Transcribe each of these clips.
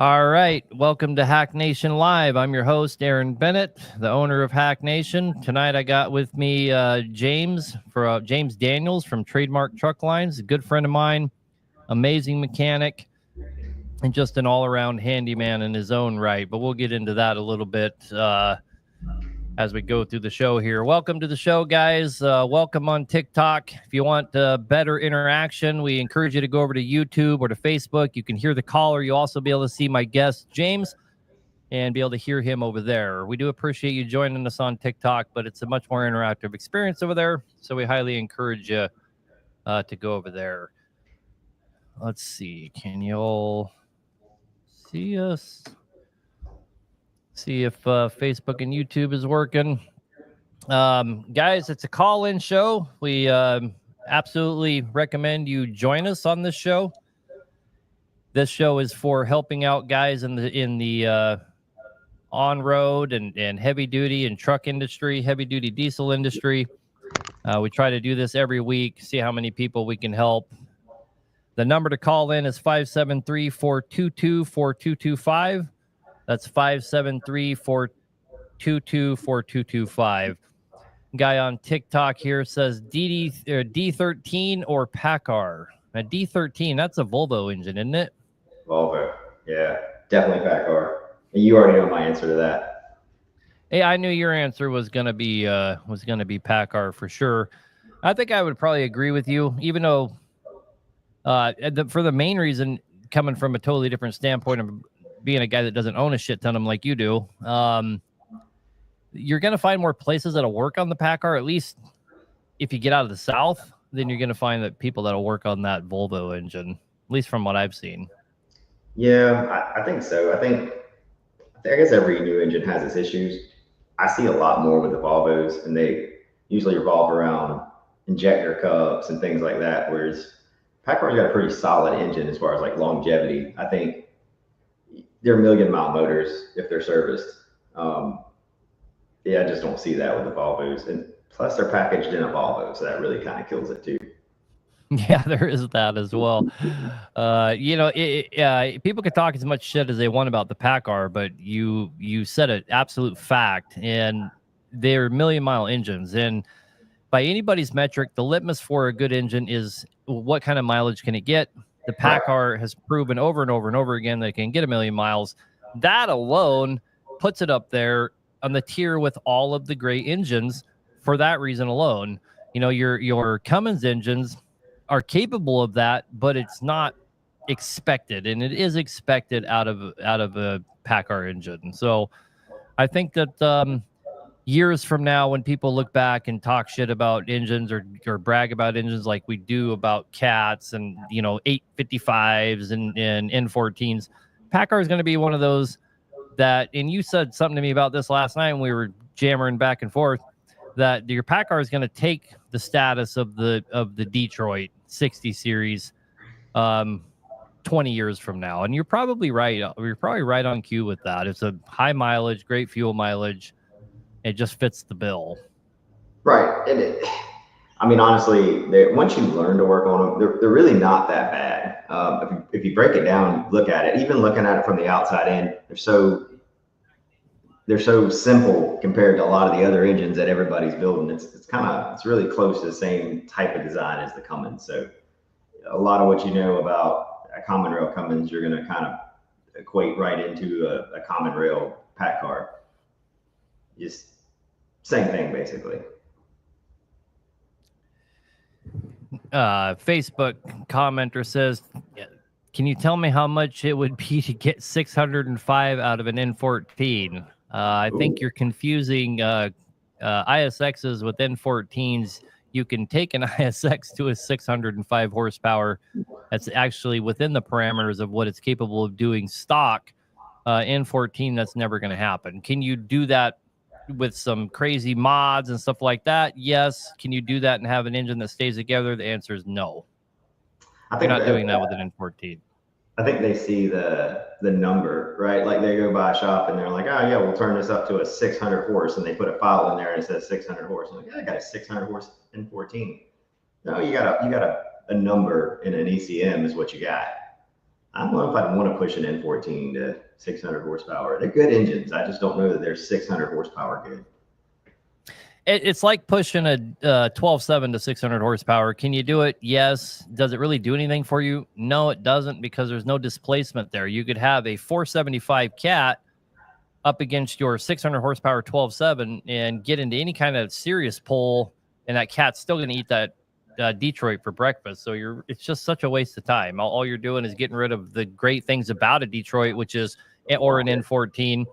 All right, welcome to Hack Nation Live. I'm your host, Aaron Bennett, the owner of Hack Nation. Tonight, I got with me James Daniels from Trademark Trucklines, a good friend of mine, amazing mechanic, and just an all-around handyman in his own right. But we'll get into that a little bit as we go through the show here. Welcome to the show, guys. Welcome on TikTok. If you want better interaction, we encourage you to go over to YouTube or to Facebook. You can hear the caller. You'll also be able to see my guest, James, and be able to hear him over there. We do appreciate you joining us on TikTok, but it's a much more interactive experience over there, so we highly encourage you to go over there. Let's see. Can you all see us? See if Facebook and YouTube is working. Guys, it's a call-in show. We absolutely recommend you join us on this show. This show is for helping out guys in the on-road and heavy-duty and truck industry, heavy-duty diesel industry. We try to do this every week, see how many people we can help. The number to call in is 573-422-4225. That's 573-422-4225. Guy on TikTok here says D13 or Paccar. Now, D13, that's a Volvo engine, isn't it? Volvo, yeah, definitely Paccar. You already know my answer to that. Hey, I knew your answer was gonna be Paccar for sure. I think I would probably agree with you, even though for the main reason, coming from a totally different standpoint of being a guy that doesn't own a shit ton of them like you do, you're going to find more places that'll work on the Paccar. At least if you get out of the South, then you're going to find that people that'll work on that Volvo engine, at least from what I've seen. Yeah, I think so. I guess every new engine has its issues. I see a lot more with the Volvos, and they usually revolve around injector cups and things like that, whereas Paccar's got a pretty solid engine as far as like longevity. I think they're million-mile motors if they're serviced. Yeah, I just don't see that with the Volvos. And plus, they're packaged in a Volvo, so that really kind of kills it too. Yeah, there is that as well. People can talk as much shit as they want about the Paccar, but you said an absolute fact, and they're million-mile engines. And by anybody's metric, the litmus for a good engine is what kind of mileage can it get. The Paccar has proven over and over and over again that it can get 1 million miles. That alone puts it up there on the tier with all of the great engines for that reason alone. You know, your Cummins engines are capable of that, but it's not expected, and it is expected out of a Paccar engine. So I think that years from now, when people look back and talk shit about engines or brag about engines like we do about cats and 855s and N14s, Paccar is going to be one of those that, and you said something to me about this last night when we were jammering back and forth, that your Paccar is going to take the status of the Detroit 60 series 20 years from now. And you're probably right. You're probably right on cue with that. It's a high mileage, great fuel mileage. It just fits the bill. Right. And honestly, once you learn to work on them, they're really not that bad. If you break it down, look at it, even looking at it from the outside in, they're so simple compared to a lot of the other engines that everybody's building. It's really close to the same type of design as the Cummins. So a lot of what you know about a common rail Cummins, you're going to kind of equate right into a common rail Paccar. Just same thing, basically. Facebook commenter says, can you tell me how much it would be to get 605 out of an N14? I think you're confusing ISXs with N14s. You can take an ISX to a 605 horsepower. That's actually within the parameters of what it's capable of doing stock. N14, that's never going to happen. Can you do that with some crazy mods and stuff like that? Yes. Can you do that and have an engine that stays together? The answer is no. I think you're not doing that with an N14. I think they see the number, right? Like they go by a shop and they're like, oh yeah, we'll turn this up to a 600 horse, and they put a file in there and it says 600 horse. I'm like, yeah, I got a 600 horse N14. No, you got a number in an ECM is what you got. I don't know if I'd want to push an N14 to 600 horsepower. They're good engines. I just don't know that they're 600 horsepower good. It's like pushing a 12.7 to 600 horsepower. Can you do it? Yes. Does it really do anything for you? No, it doesn't, because there's no displacement there. You could have a 475 cat up against your 600 horsepower 12.7 and get into any kind of serious pull, and that cat's still going to eat that Detroit for breakfast. So it's just such a waste of time. All you're doing is getting rid of the great things about a Detroit, which is, or an N14,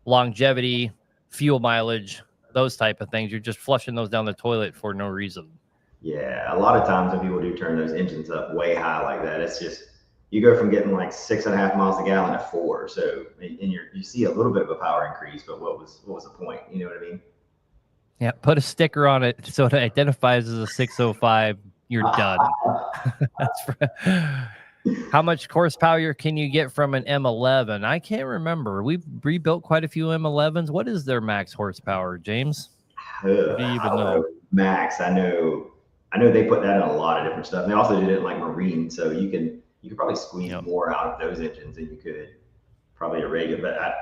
longevity, fuel mileage, those type of things. You're just flushing those down the toilet for no reason. Yeah, a lot of times when people do turn those engines up way high like that, it's just you go from getting like 6.5 miles a gallon to 4. So and you see a little bit of a power increase, but what was the point? You know what I mean? Yeah, put a sticker on it so it identifies as a 605. You're done. How much horsepower can you get from an M11? I can't remember. We've rebuilt quite a few M11s. What is their max horsepower, James? Do you even know? Max, I know they put that in a lot of different stuff. And they also did it in like marine, so you could probably squeeze more out of those engines than you could probably a regular. But I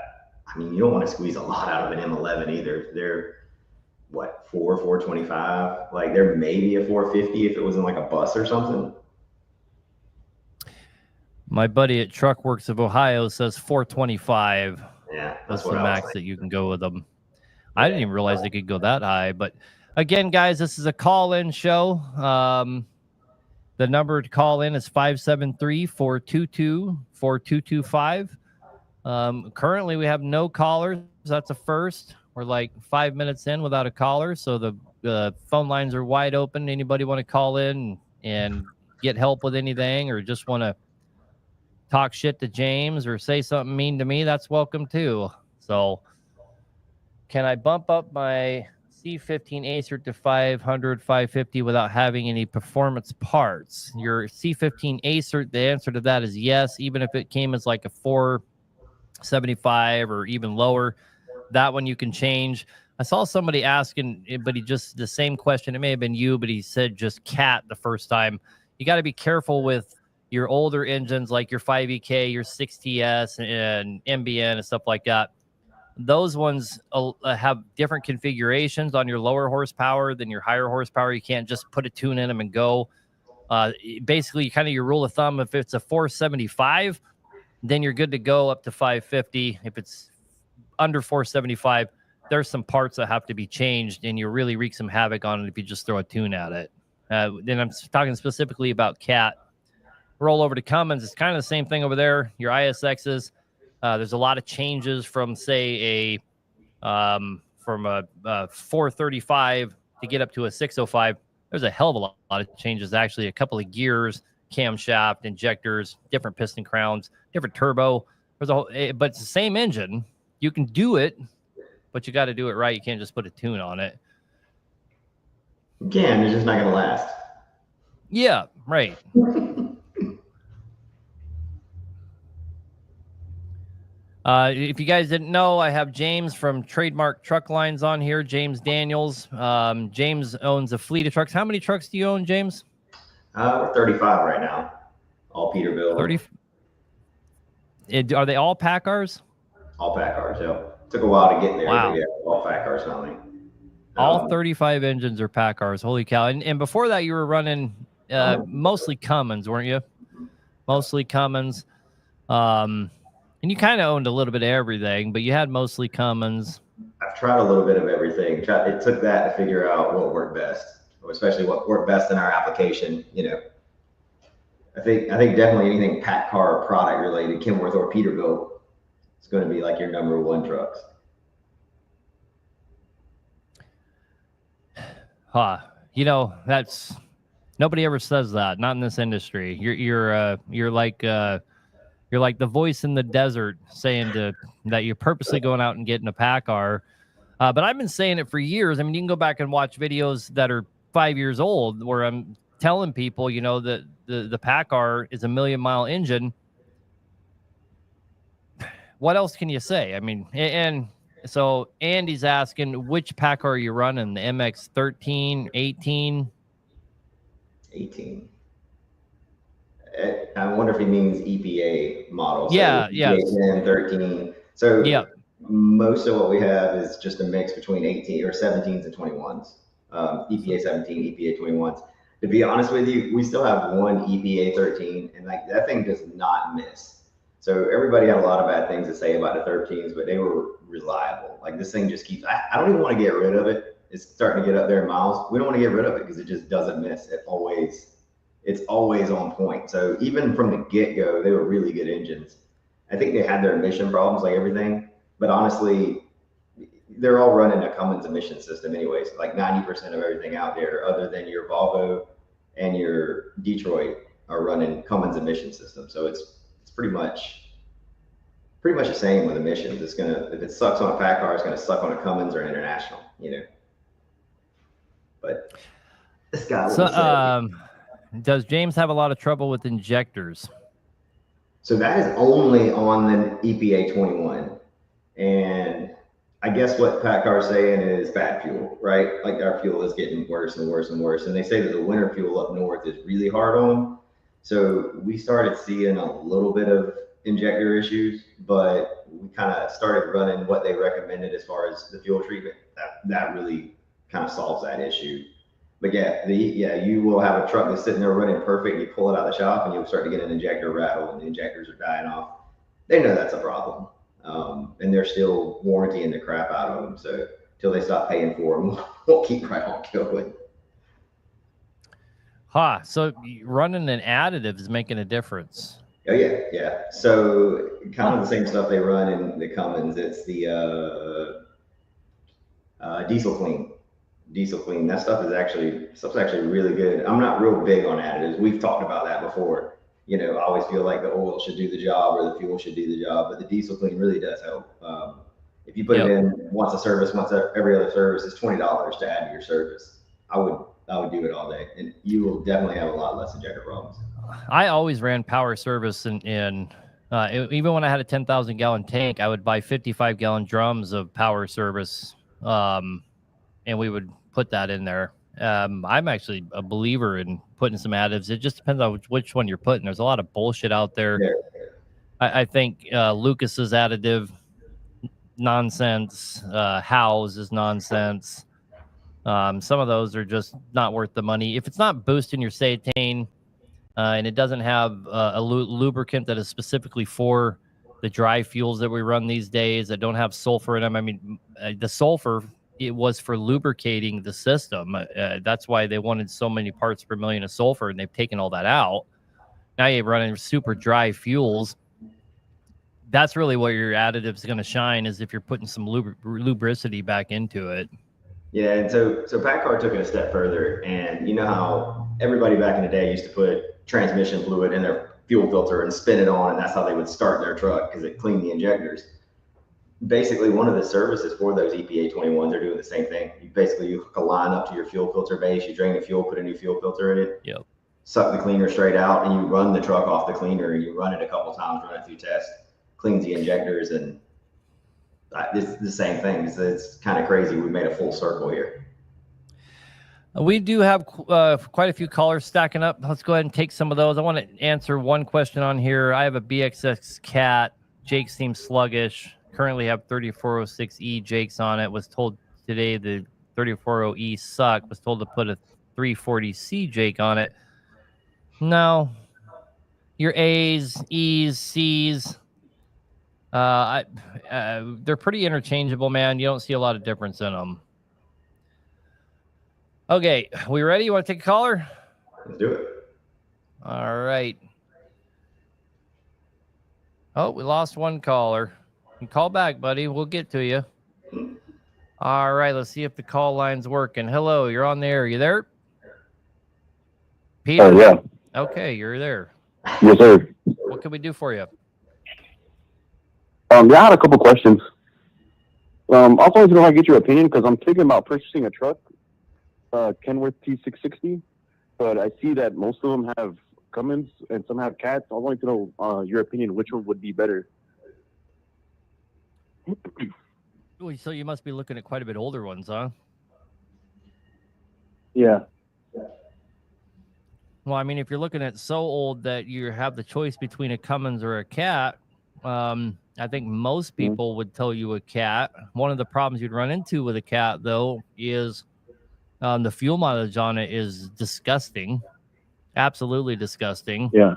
mean, you don't want to squeeze a lot out of an M11 either. They're what, 425? Like they're maybe a 450 if it was in like a bus or something. My buddy at Truckworks of Ohio says 425. Yeah, that's the max that you can go with them. Yeah. I didn't even realize they could go that high. But again, guys, this is a call-in show. The number to call in is 573-422-4225. Currently, we have no callers. That's a first. We're like 5 minutes in without a caller, so the phone lines are wide open. Anybody want to call in and get help with anything, or just want to talk shit to James or say something mean to me, that's welcome too. So can I bump up my C15 Acer to 500, 550 without having any performance parts? Your C15 Acer, the answer to that is yes, even if it came as like a 475 or even lower. That one you can change. I saw somebody asking, but he just, the same question, it may have been you, but he said just cat the first time. You got to be careful with your older engines like your 5EK, your 6TS, and MBN and stuff like that. Those ones have different configurations on your lower horsepower than your higher horsepower. You can't just put a tune in them and go. Basically, kind of your rule of thumb, if it's a 475, then you're good to go up to 550. If it's under 475, there's some parts that have to be changed, and you really wreak some havoc on it if you just throw a tune at it. Then I'm talking specifically about cat. Roll over to Cummins. It's kind of the same thing over there. Your ISXs, there's a lot of changes from, say, from a 435 to get up to a 605. There's a hell of a lot of changes, actually. A couple of gears, camshaft, injectors, different piston crowns, different turbo. There's a whole, but it's the same engine. You can do it, but you got to do it right. You can't just put a tune on it. You can. It's just not going to last. Yeah, right. If you guys didn't know, I have James from Trademark Trucklines on here, James Daniels. James owns a fleet of trucks. How many trucks do you own, James? We're 35 right now, all Peterbilt. 30. Are they all Paccars? All Paccars, yeah. Took a while to get there. Wow. But yeah, all Paccars finally. All 35 engines are Paccars. Holy cow. And before that, you were running mostly Cummins, weren't you? Mostly Cummins. And you kind of owned a little bit of everything, but you had mostly Cummins. I've tried a little bit of everything. It took that to figure out what worked best, or especially what worked best in our application. You know, I think definitely anything Paccar product related, Kenworth or Peterbilt, is going to be like your number one trucks. You know, that's nobody ever says that. Not in this industry. You're like the voice in the desert saying that you're purposely going out and getting a Paccar. But I've been saying it for years. I mean, you can go back and watch videos that are 5 years old where I'm telling people, you know, that the Paccar is a 1,000,000-mile engine. What else can you say? I mean, and so Andy's asking, which Paccar are you running? The MX-13, 18? 18. I wonder if he means EPA model. So Yeah, yeah, EPA 10, 13. So yeah. most of what we have is just a mix between 18 or 17s and 21s. EPA 17, EPA 21s. To be honest with you, we still have one EPA 13, and like that thing does not miss. So everybody had a lot of bad things to say about the 13s, but they were reliable. Like this thing just keeps. I don't even want to get rid of it. It's starting to get up there in miles. We don't want to get rid of it because it just doesn't miss. It's always on point. So even from the get go, they were really good engines. I think they had their emission problems like everything, but honestly, they're all running a Cummins emission system anyways. Like 90% of everything out there, other than your Volvo and your Detroit, are running Cummins emission system. So it's pretty much the same with emissions. It's gonna, if it sucks on a Paccar, it's gonna suck on a Cummins or an International, you know. But this guy So, will say. does James have a lot of trouble with injectors? So that is only on the EPA 21. And I guess what Paccar is saying is bad fuel, right? Like our fuel is getting worse and worse and worse. And they say that the winter fuel up north is really hard on them. So we started seeing a little bit of injector issues, but we kind of started running what they recommended as far as the fuel treatment. That really kind of solves that issue. But yeah, you will have a truck that's sitting there running perfect. You pull it out of the shop and you'll start to get an injector rattle and the injectors are dying off. They know that's a problem. And they're still warrantying the crap out of them. So until they stop paying for them, we'll keep right on going. So running an additive is making a difference. Oh yeah. So kind of the same stuff they run in the Cummins. It's the diesel clean. Diesel clean. That stuff's actually really good. I'm not real big on additives. We've talked about that before. You know, I always feel like the oil should do the job or the fuel should do the job, but the diesel clean really does help. If you put it in once a service, once every other service, it's $20 to add to your service. I would do it all day, and you will definitely have a lot less injector problems. I always ran power service in even when I had a 10,000 gallon tank, I would buy 55-gallon drums of power service, and we would put that in there. I'm actually a believer in putting some additives. It just depends on which one you're putting. There's a lot of bullshit out there. Yeah. I think Lucas's additive nonsense. Howes is nonsense. Some of those are just not worth the money. If it's not boosting your cetane, and it doesn't have a lubricant that is specifically for the dry fuels that we run these days that don't have sulfur in them. I mean, the sulfur, it was for lubricating the system. That's why they wanted so many parts per million of sulfur, and they've taken all that out. Now you're running super dry fuels. That's really where your additive is going to shine, is if you're putting some lubricity back into it. Yeah, and so Paccar took it a step further, and you know how everybody back in the day used to put transmission fluid in their fuel filter and spin it on, and that's how they would start their truck because it cleaned the injectors. Basically, one of the services for those EPA 21s are doing the same thing. You hook a line up to your fuel filter base, you drain the fuel, put a new fuel filter in it, Yep. Suck the cleaner straight out, and you run the truck off the cleaner, and you run it a couple times, run it through tests, cleans the injectors, and it's the same thing. It's kind of crazy. We made a full circle here. We do have quite a few callers stacking up. Let's go ahead and take some of those. I want to answer one question on here. I have a BXX Cat. Jake seems sluggish. Currently have 3406E Jakes on it. Was told today the 3400E sucked. Was told to put a 340C Jake on it. No. Your A's, E's, C's, they're pretty interchangeable, man. You don't see a lot of difference in them. Okay, we ready? You want to take a caller? Let's do it. All right. Oh, we lost one caller. You call back, buddy. We'll get to you. All right, let's see if the call line's working. Hello, you're on the air. You there? Peter? Yeah. Okay, you're there. Yes, sir. What can we do for you? Yeah, I had a couple questions. Also, I was going to get your opinion because I'm thinking about purchasing a truck, Kenworth T660, but I see that most of them have Cummins and some have Cats. I wanted to know your opinion, which one would be better. So you must be looking at quite a bit older ones, huh? Yeah. Well, I mean, if you're looking at so old that you have the choice between a Cummins or a Cat, I think most people would tell you a Cat. One of the problems you'd run into with a Cat, though, is the fuel mileage on it is disgusting, absolutely disgusting. Yeah.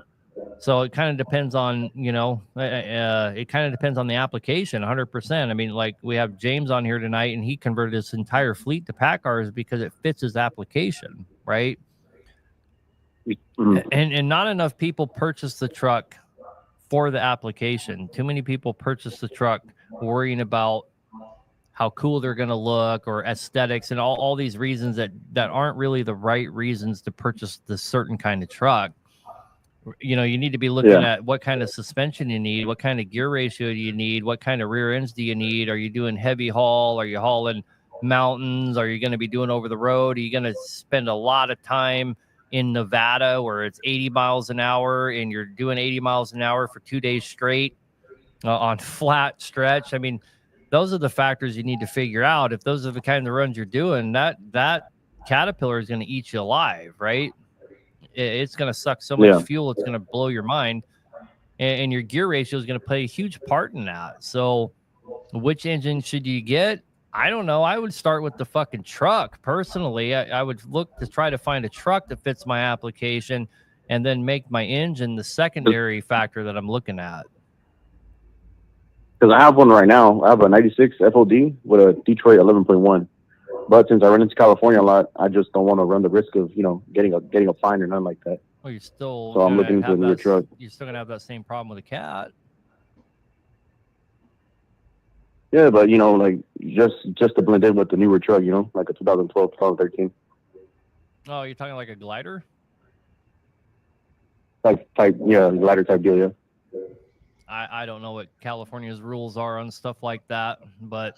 So it kind of depends on, it kind of depends on the application, 100%. I mean, like we have James on here tonight, and he converted his entire fleet to Packars because it fits his application, right? And not enough people purchase the truck for the application. Too many people purchase the truck worrying about how cool they're going to look or aesthetics and all these reasons that aren't really the right reasons to purchase this certain kind of truck. You need to be looking at what kind of suspension you need, what kind of gear ratio do you need, what kind of rear ends do you need? Are you doing heavy haul? Are you hauling mountains? Are you going to be doing over the road? Are you going to spend a lot of time in Nevada where it's 80 miles an hour and you're doing 80 miles an hour for 2 days straight on flat stretch? I mean, those are the factors you need to figure out. If those are the kind of runs you're doing, that Caterpillar is going to eat you alive, right? It's going to suck so much fuel, it's going to blow your mind. And your gear ratio is going to play a huge part in that. So which engine should you get? I don't know. I would start with the fucking truck. Personally, I would look to try to find a truck that fits my application and then make my engine the secondary factor that I'm looking at. Because I have one right now. I have a 96 FOD with a Detroit 11.1. But since I run into California a lot, I just don't want to run the risk of, getting a fine or nothing like that. Well, you're still so I'm looking for a newer truck. You're still gonna have that same problem with a Cat. Yeah, but like just to blend in with the newer truck, like a 2012, 2013. Oh, you're talking like a glider? Glider type deal, yeah. I don't know what California's rules are on stuff like that, but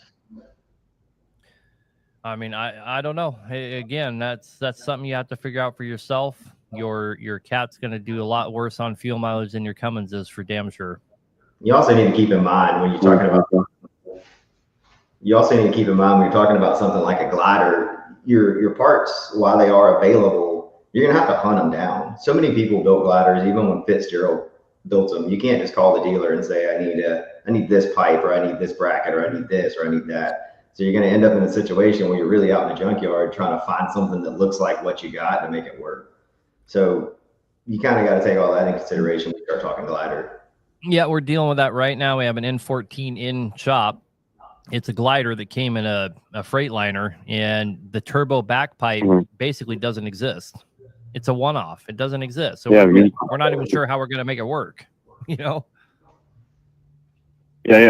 I mean, I don't know. Again, that's something you have to figure out for yourself. Your Cat's going to do a lot worse on fuel mileage than your Cummins is, for damn sure. You also need to keep in mind when you're talking about. You also need to keep in mind when you're talking about something like a glider, your parts, while they are available, you're gonna have to hunt them down. So many people built gliders, even when Fitzgerald built them. You can't just call the dealer and say, I need this pipe, or I need this bracket, or I need this, or I need that. So you're gonna end up in a situation where you're really out in the junkyard trying to find something that looks like what you got to make it work. So you kind of got to take all that in consideration when you start talking glider. Yeah, we're dealing with that right now. We have an N14 in shop. It's a glider that came in a Freightliner, and the turbo back pipe basically doesn't exist. It's a one-off. It doesn't exist. So we're not even sure how we're going to make it work, Yeah,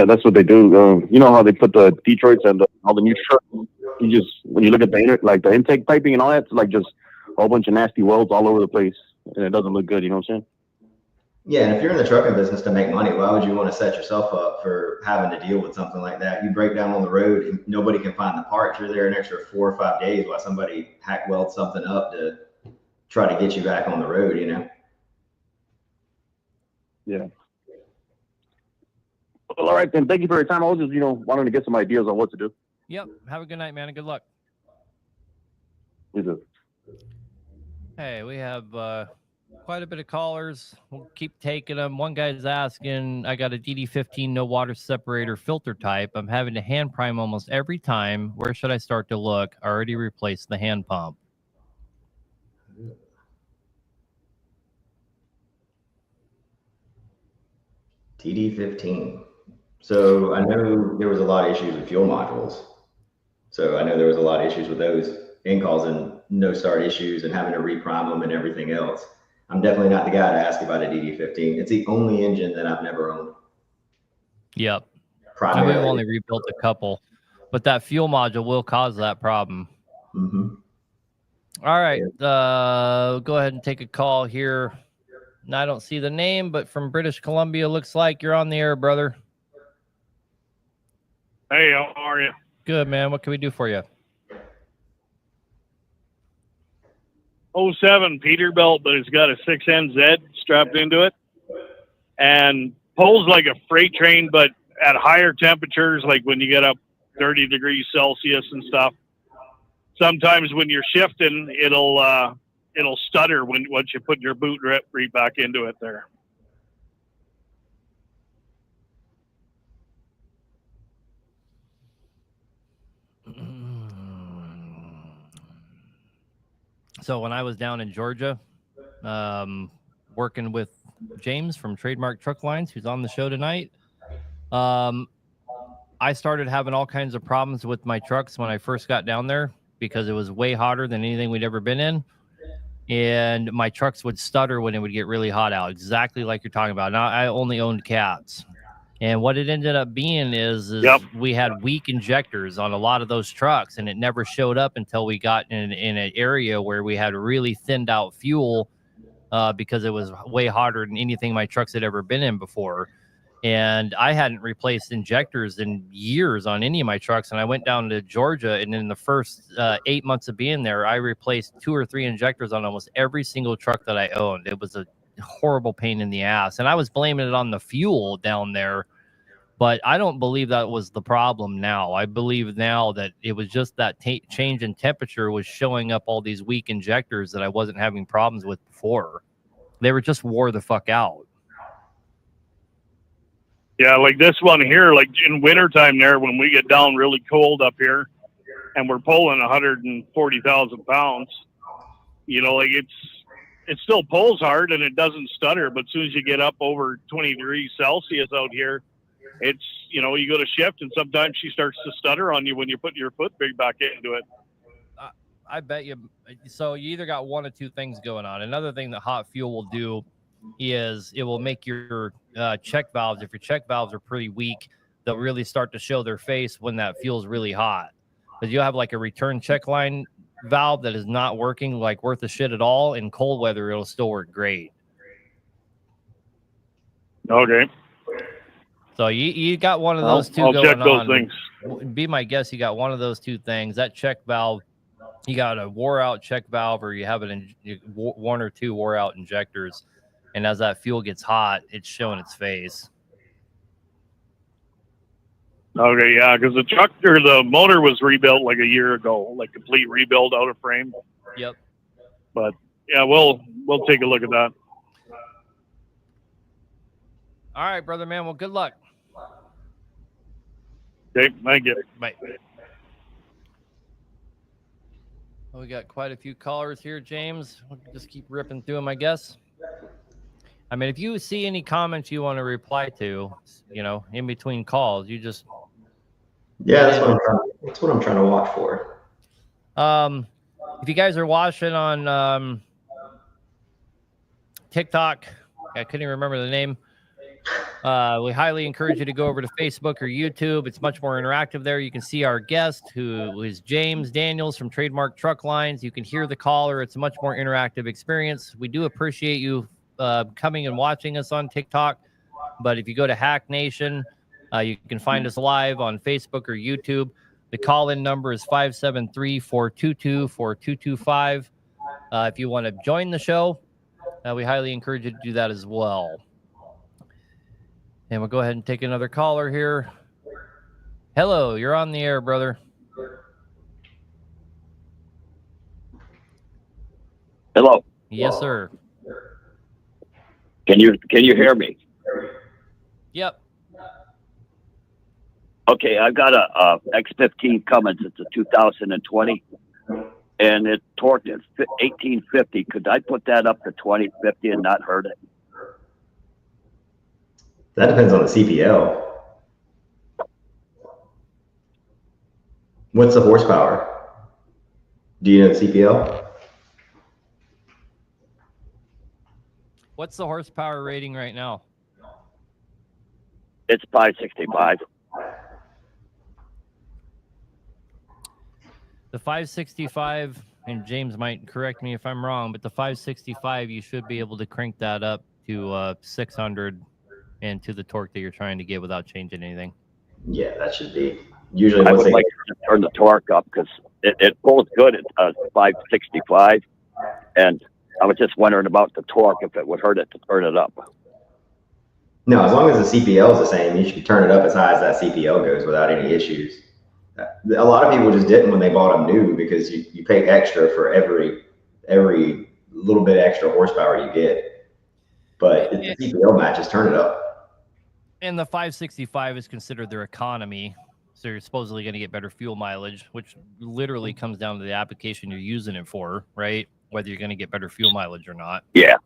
that's what they do. You know how they put the Detroits and all the new trucks? You just, when you look at the intake piping and all that, it's like just a whole bunch of nasty welds all over the place, and it doesn't look good. You know what I'm saying? Yeah, and if you're in the trucking business to make money, why would you want to set yourself up for having to deal with something like that? You break down on the road and nobody can find the parts. You're there an extra 4 or 5 days while somebody hack welds something up to try to get you back on the road, Yeah. Well, all right, then. Thank you for your time. I was just, wanting to get some ideas on what to do. Yep. Have a good night, man, and good luck. You too. Hey, we have quite a bit of callers. We'll keep taking them. One guy's asking, I got a DD15 no water separator filter type. I'm having to hand prime almost every time. Where should I start to look? I already replaced the hand pump. DD15. So I know there was a lot of issues with fuel modules. So I know there was a lot of issues with those and causing no start issues and having to reprime them and everything else. I'm definitely not the guy to ask about a DD15. It's the only engine that I've never owned. Yep. And we've only rebuilt a couple, but that fuel module will cause that problem. All right. Go ahead and take a call here. And I don't see the name, but from British Columbia, looks like you're on the air, brother. Hey, how are you? Good, man. What can we do for you? 07 Peterbilt, but it's got a 6NZ strapped into it and pulls like a freight train, but at higher temperatures, like when you get up 30 degrees Celsius and stuff. Sometimes when you're shifting, it'll it'll stutter once you put your boot right back into it there. So when I was down in Georgia, working with James from Trademark Trucklines, who's on the show tonight, I started having all kinds of problems with my trucks when I first got down there because it was way hotter than anything we'd ever been in. And my trucks would stutter when it would get really hot out, exactly like you're talking about. Now, I only owned cats. And what it ended up being is we had weak injectors on a lot of those trucks, and it never showed up until we got in an area where we had really thinned out fuel because it was way hotter than anything my trucks had ever been in before. And I hadn't replaced injectors in years on any of my trucks. And I went down to Georgia, and in the first 8 months of being there, I replaced 2 or 3 injectors on almost every single truck that I owned. It was a horrible pain in the ass. And I was blaming it on the fuel down there, but I don't believe that was the problem now. I believe now that it was just that change in temperature was showing up all these weak injectors that I wasn't having problems with before. They were just wore the fuck out. Yeah, like this one here, like in wintertime there, when we get down really cold up here and we're pulling 140,000 pounds, you know, like it still pulls hard and it doesn't stutter. But as soon as you get up over 20 degrees Celsius out here, it's, you know, you go to shift and sometimes she starts to stutter on you when you put your foot big back into it. I bet you. So you either got one of two things going on. Another thing that hot fuel will do is it will make your check valves, if your check valves are pretty weak, they'll really start to show their face when that fuel's really hot. Because you'll have like a return check line valve that is not working like worth a shit at all. In cold weather, it'll still work great. Okay. So you got one of those two I'll going check those on. things. Be my guess, you got one of those two things. That check valve, you got a wore out check valve, or you have one or two wore out injectors. And as that fuel gets hot, it's showing its face. Okay, yeah, because the motor was rebuilt like a year ago, like complete rebuild out of frame. Yep. But yeah, we'll take a look at that. All right, brother man. Well, good luck. Okay, thank you. Bye. Well, we got quite a few callers here, James. We'll just keep ripping through them, I guess. I mean, if you see any comments you want to reply to, you know, in between calls, you just... Yeah, that's what I'm trying to watch for. If you guys are watching on TikTok, I couldn't even remember the name. We highly encourage you to go over to Facebook or YouTube. It's much more interactive there. You can see our guest, who is James Daniels from Trademark Trucklines. You can hear the caller. It's a much more interactive experience. We do appreciate you coming and watching us on TikTok. But if you go to Hack Nation, you can find us live on Facebook or YouTube. The call-in number is 573-422-4225. If you want to join the show, we highly encourage you to do that as well. And we'll go ahead and take another caller here. Hello, you're on the air, brother. Hello. Yes, sir. Can you hear me? Yep. Okay, I've got a X15 Cummins. It's a 2020, and it torqued at 1850. Could I put that up to 2050 and not hurt it? That depends on the CPL. What's the horsepower? Do you know the CPL? What's the horsepower rating right now? It's 565. The 565, and James might correct me if I'm wrong, but the 565, you should be able to crank that up to 600 and to the torque that you're trying to get without changing anything. Yeah, that should be. Usually, I would like to turn the torque up because it pulls good at 565, and I was just wondering about the torque, if it would hurt it to turn it up. No, as long as the CPL is the same, you should turn it up as high as that CPL goes without any issues. A lot of people just didn't when they bought them new because you pay extra for every little bit extra horsepower you get. But if the CPO matches, turn it up. And the 565 is considered their economy. So you're supposedly going to get better fuel mileage, which literally comes down to the application you're using it for, right? Whether you're going to get better fuel mileage or not. Yeah.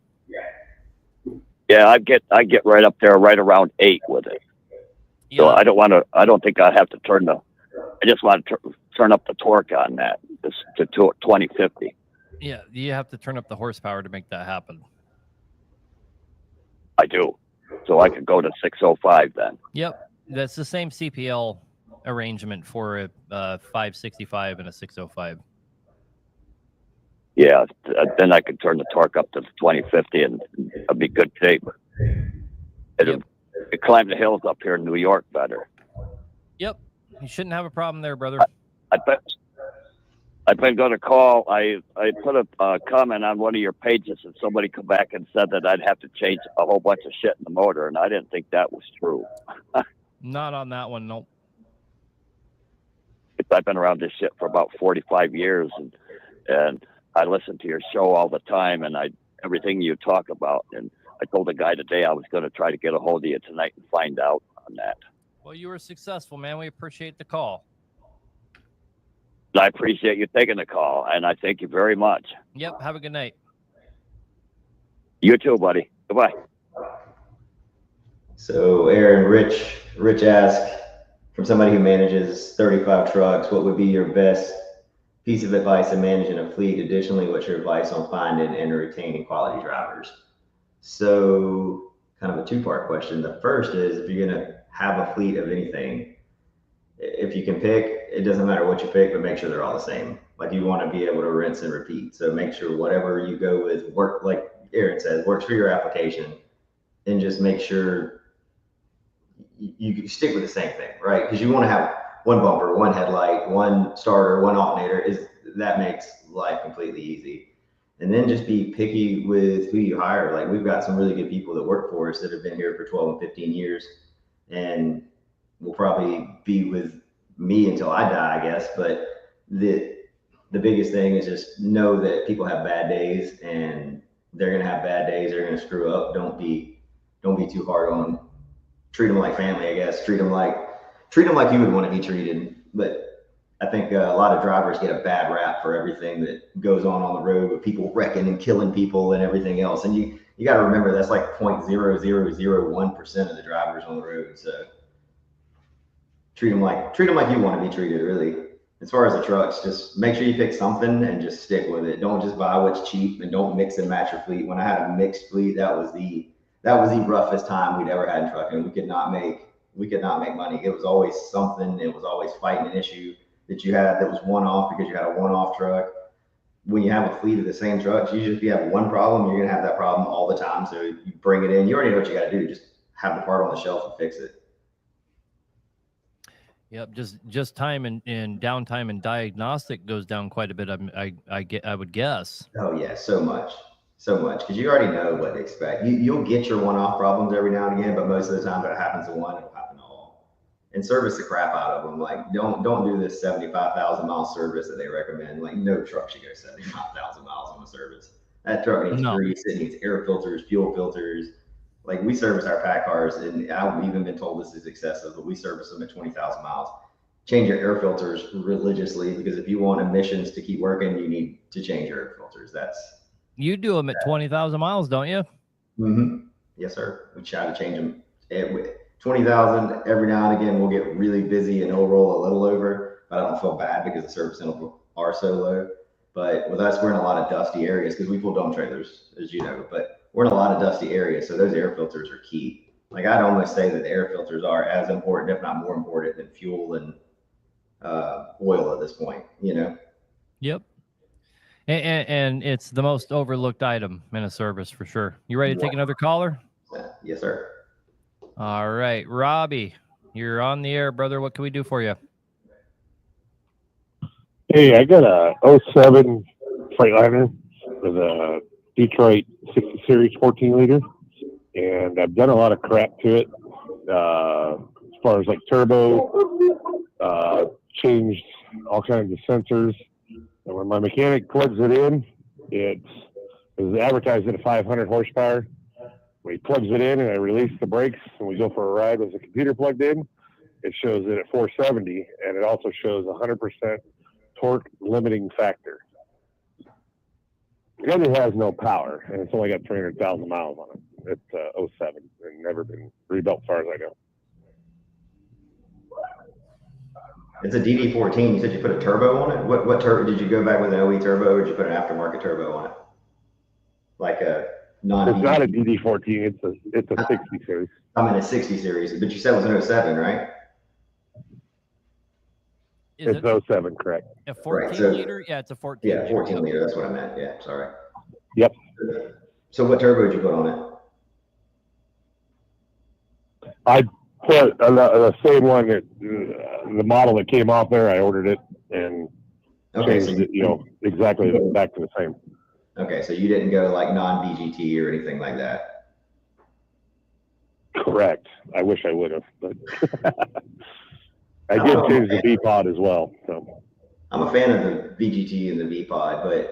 Yeah, I get right up there, right around 8 with it. Yeah. So I don't think I have to I just want to turn up the torque on that to 2050. Yeah, you have to turn up the horsepower to make that happen. I do. So I could go to 605 then. Yep. That's the same CPL arrangement for a 565 and a 605. Yeah, then I could turn the torque up to 2050 and I'd be good shape. It climb the hills up here in New York better. Yep. You shouldn't have a problem there, brother. I've been going to call. I put a comment on one of your pages and somebody come back and said that I'd have to change a whole bunch of shit in the motor, and I didn't think that was true. Not on that one, nope. I've been around this shit for about 45 years, and I listen to your show all the time, and everything you talk about. And I told the guy today I was going to try to get a hold of you tonight and find out on that. Well, you were successful, man. We appreciate the call. I appreciate you taking the call, and I thank you very much. Yep. Have a good night. You too, buddy. Goodbye. So, Aaron, Rich asked, from somebody who manages 35 trucks, what would be your best piece of advice in managing a fleet? Additionally, what's your advice on finding and retaining quality drivers? So, kind of a two-part question. The first is, if you're going to have a fleet of anything, if you can pick, it doesn't matter what you pick, but make sure they're all the same. Like, you want to be able to rinse and repeat. So make sure whatever you go with work, like Aaron says, works for your application, and just make sure you stick with the same thing, right? Because you want to have one bumper, one headlight, one starter, one alternator. That makes life completely easy. And then just be picky with who you hire. Like, we've got some really good people that work for us that have been here for 12 and 15 years, and will probably be with me until I die, I guess. But the biggest thing is just know that people have bad days, and they're gonna have bad days. They're gonna screw up. Don't be too hard on them. Treat them like family, I guess. Treat them like you would want to be treated. But I think a lot of drivers get a bad rap for everything that goes on the road, with people wrecking and killing people and everything else. And you got to remember, that's like 0.0001% of the drivers on the road. So treat them like you want to be treated, really. As far as the trucks, just make sure you pick something and just stick with it. Don't just buy what's cheap, and don't mix and match your fleet. When I had a mixed fleet, that was the roughest time we'd ever had in trucking. We could not make money. It was always something. It was always fighting an issue that you had that was one-off, because you had a one-off truck. When you have a fleet of the same trucks, usually if you have one problem, you're going to have that problem all the time. So you bring it in. You already know what you got to do. Just have the part on the shelf and fix it. Yep, just time and downtime and diagnostic goes down quite a bit. I would guess. Oh yeah, so much, because you already know what to expect. You'll get your one-off problems every now and again, but most of the time, if it happens to one, it'll happen to all. And service the crap out of them. Like, don't do this 75,000 mile service that they recommend. Like, no truck should go 75,000 miles on a service. That truck needs grease, it needs air filters, fuel filters. Like, we service our Paccars, and I've even been told this is excessive, but we service them at 20,000 miles. Change your air filters religiously, because if you want emissions to keep working, you need to change your air filters. You do them at 20,000 miles, don't you? Mm-hmm. Yes, sir. We try to change them at 20,000. Every now and again, we'll get really busy and it'll roll a little over, but I don't feel bad because the service intervals are so low. But with us, we're in a lot of dusty areas because we pull dump trailers, as you know, but we're in a lot of dusty areas. So those air filters are key. Like, I'd almost say that the air filters are as important, if not more important, than fuel and oil at this point, you know? Yep. And it's the most overlooked item in a service, for sure. You ready to take another caller? Yes, sir. All right, Robbie, you're on the air, brother. What can we do for you? Hey, I got a 07 Freightliner with a Detroit 60 Series 14 liter, and I've done a lot of crap to it, as far as like turbo, changed all kinds of sensors. And when my mechanic plugs it in, it's It was advertised at a 500 horsepower. When he plugs it in and I release the brakes and we go for a ride with the computer plugged in, it shows it at 470, and it also shows 100% torque limiting factor. The other has no power, and it's only got 300,000 miles on it. It's 07 and never been rebuilt as far as I know. It's a DD14. You said you put a turbo on it? What turbo? Did you go back with an OE turbo, or did you put an aftermarket turbo on it? Like a non It's not a DD14. It's a 60 series. I'm in a 60 series, but you said it was an 07, right? Is It's 07, correct. a 14 Right, so- liter? Yeah, it's a 14. Yeah, 14 liter. That's what I meant. Yeah, sorry. Yep. So what turbo did you put on it? I put the same one that the model that came off there. I ordered it and Okay, changed it, exactly back to the same. Okay, so you didn't go like non-VGT or anything like that. Correct. I wish I would have, but I did change the V pod as well. So I'm a fan of the VGT and the V pod, but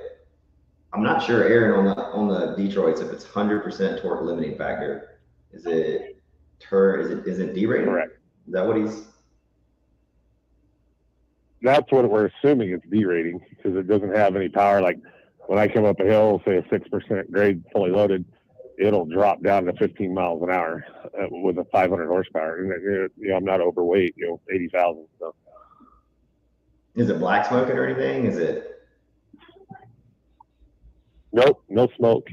I'm not sure, Aaron, on the Detroits, if it's 100% torque limiting factor. Is it derated? correct. Is that what he's? That's what we're assuming it's derating because it doesn't have any power. Like when I come up a hill, say a 6% grade fully loaded, it'll drop down to 15 miles an hour with a 500 horsepower. And I'm not overweight, 80,000. So. Is it black smoking or anything? Is it? Nope, no smoke.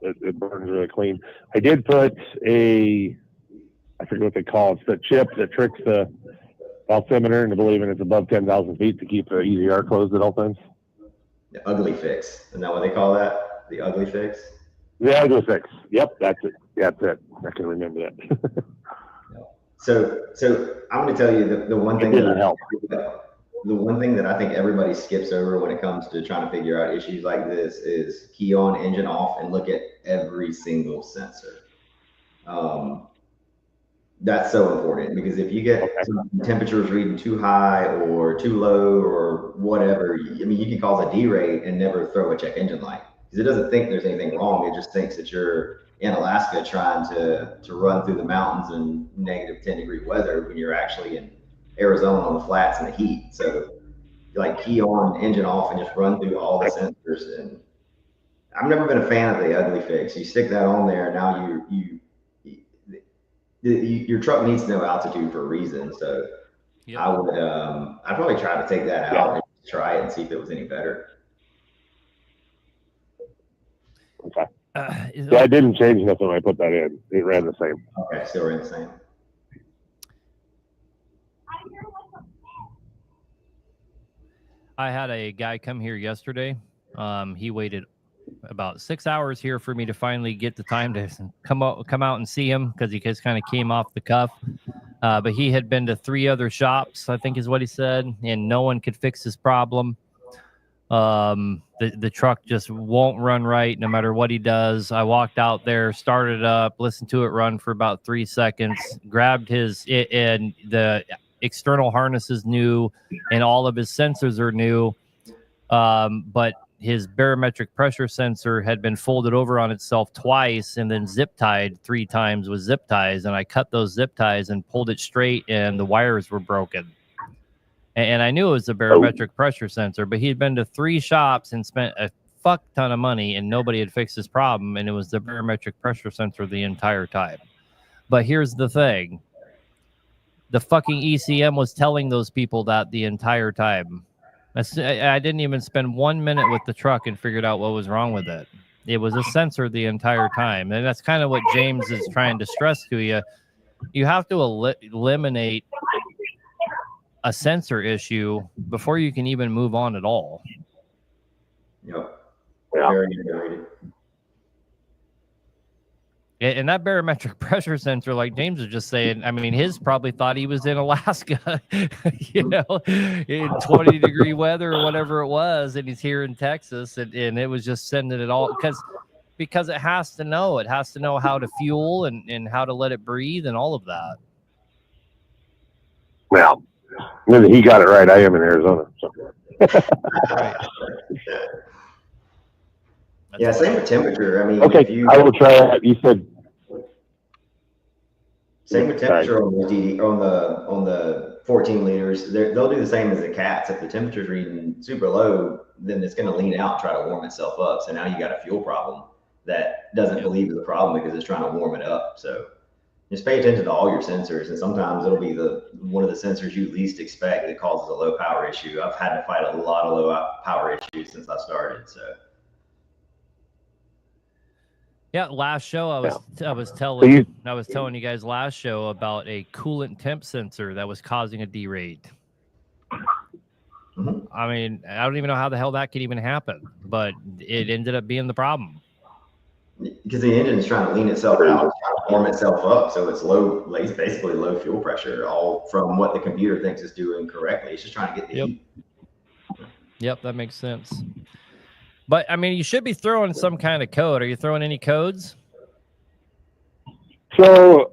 It burns really clean. I did put I forget what they call it. It's the chip that tricks the altimeter into believing it's above 10,000 feet to keep the EGR closed at all times. The ugly fix. Isn't that what they call that? The ugly fix? The ugly fix. Yep, that's it. That's it. I can remember that. So I'm going to tell you the one thing the one thing that I think everybody skips over when it comes to trying to figure out issues like this is key on, engine off, and look at every single sensor. That's so important because if you get temperatures reading too high or too low or whatever, I mean, you can cause a derate and never throw a check engine light because it doesn't think there's anything wrong. It just thinks that you're in Alaska trying to run through the mountains in negative 10-degree weather when you're actually in Arizona on the flats in the heat. So like key on, engine off, and just run through all the sensors. And I've never been a fan of the ugly fix. You stick that on there, now your truck needs to know altitude for a reason. So yep. I'd probably try to take that out and try it and see if it was any better. Okay. I didn't change nothing when I put that in. It ran the same. Okay, still ran the same. I had a guy come here yesterday. He waited about 6 hours here for me to finally get the time to come out and see him because he just kind of came off the cuff. But he had been to 3 other shops, I think is what he said, and no one could fix his problem. The truck just won't run right no matter what he does. I walked out there, started it up, listened to it run for about 3 seconds, grabbed and the external harness is new and all of his sensors are new. But his barometric pressure sensor had been folded over on itself twice and then zip tied 3 times with zip ties. And I cut those zip ties and pulled it straight and the wires were broken. And I knew it was a barometric pressure sensor, but he'd been to 3 shops and spent a fuck ton of money and nobody had fixed his problem. And it was the barometric pressure sensor the entire time. But here's the thing. The fucking ECM was telling those people that the entire time. I didn't even spend 1 minute with the truck and figured out what was wrong with it. It was a sensor the entire time. And that's kind of what James is trying to stress to you. You have to eliminate a sensor issue before you can even move on at all. Yep. Very underrated. And that barometric pressure sensor, like James was just saying, I mean, his probably thought he was in Alaska, in 20-degree weather or whatever it was, and he's here in Texas, and it was just sending it all because it has to know. It has to know how to fuel and how to let it breathe and all of that. Well, he got it right. I am in Arizona. So. Right. Yeah, same with temperature. I mean, Okay, if you I will try that. You said same with temperature on the on the 14 liters. They'll do the same as the cats. If the temperature's reading super low, then it's going to lean out and try to warm itself up. So now you got a fuel problem that doesn't believe it's a problem because it's trying to warm it up. So just pay attention to all your sensors, and sometimes it'll be one of the sensors you least expect that causes a low power issue. I've had to fight a lot of low power issues since I started. So. Yeah, last show I was telling you guys last show about a coolant temp sensor that was causing a derate. Mm-hmm. I mean, I don't even know how the hell that could even happen, but it ended up being the problem. Because the engine's trying to lean itself out, trying to warm itself up, so it's low, basically low fuel pressure, all from what the computer thinks it's doing correctly. It's just trying to get the heat. Yep, that makes sense. But I mean, you should be throwing some kind of code. Are you throwing any codes? so.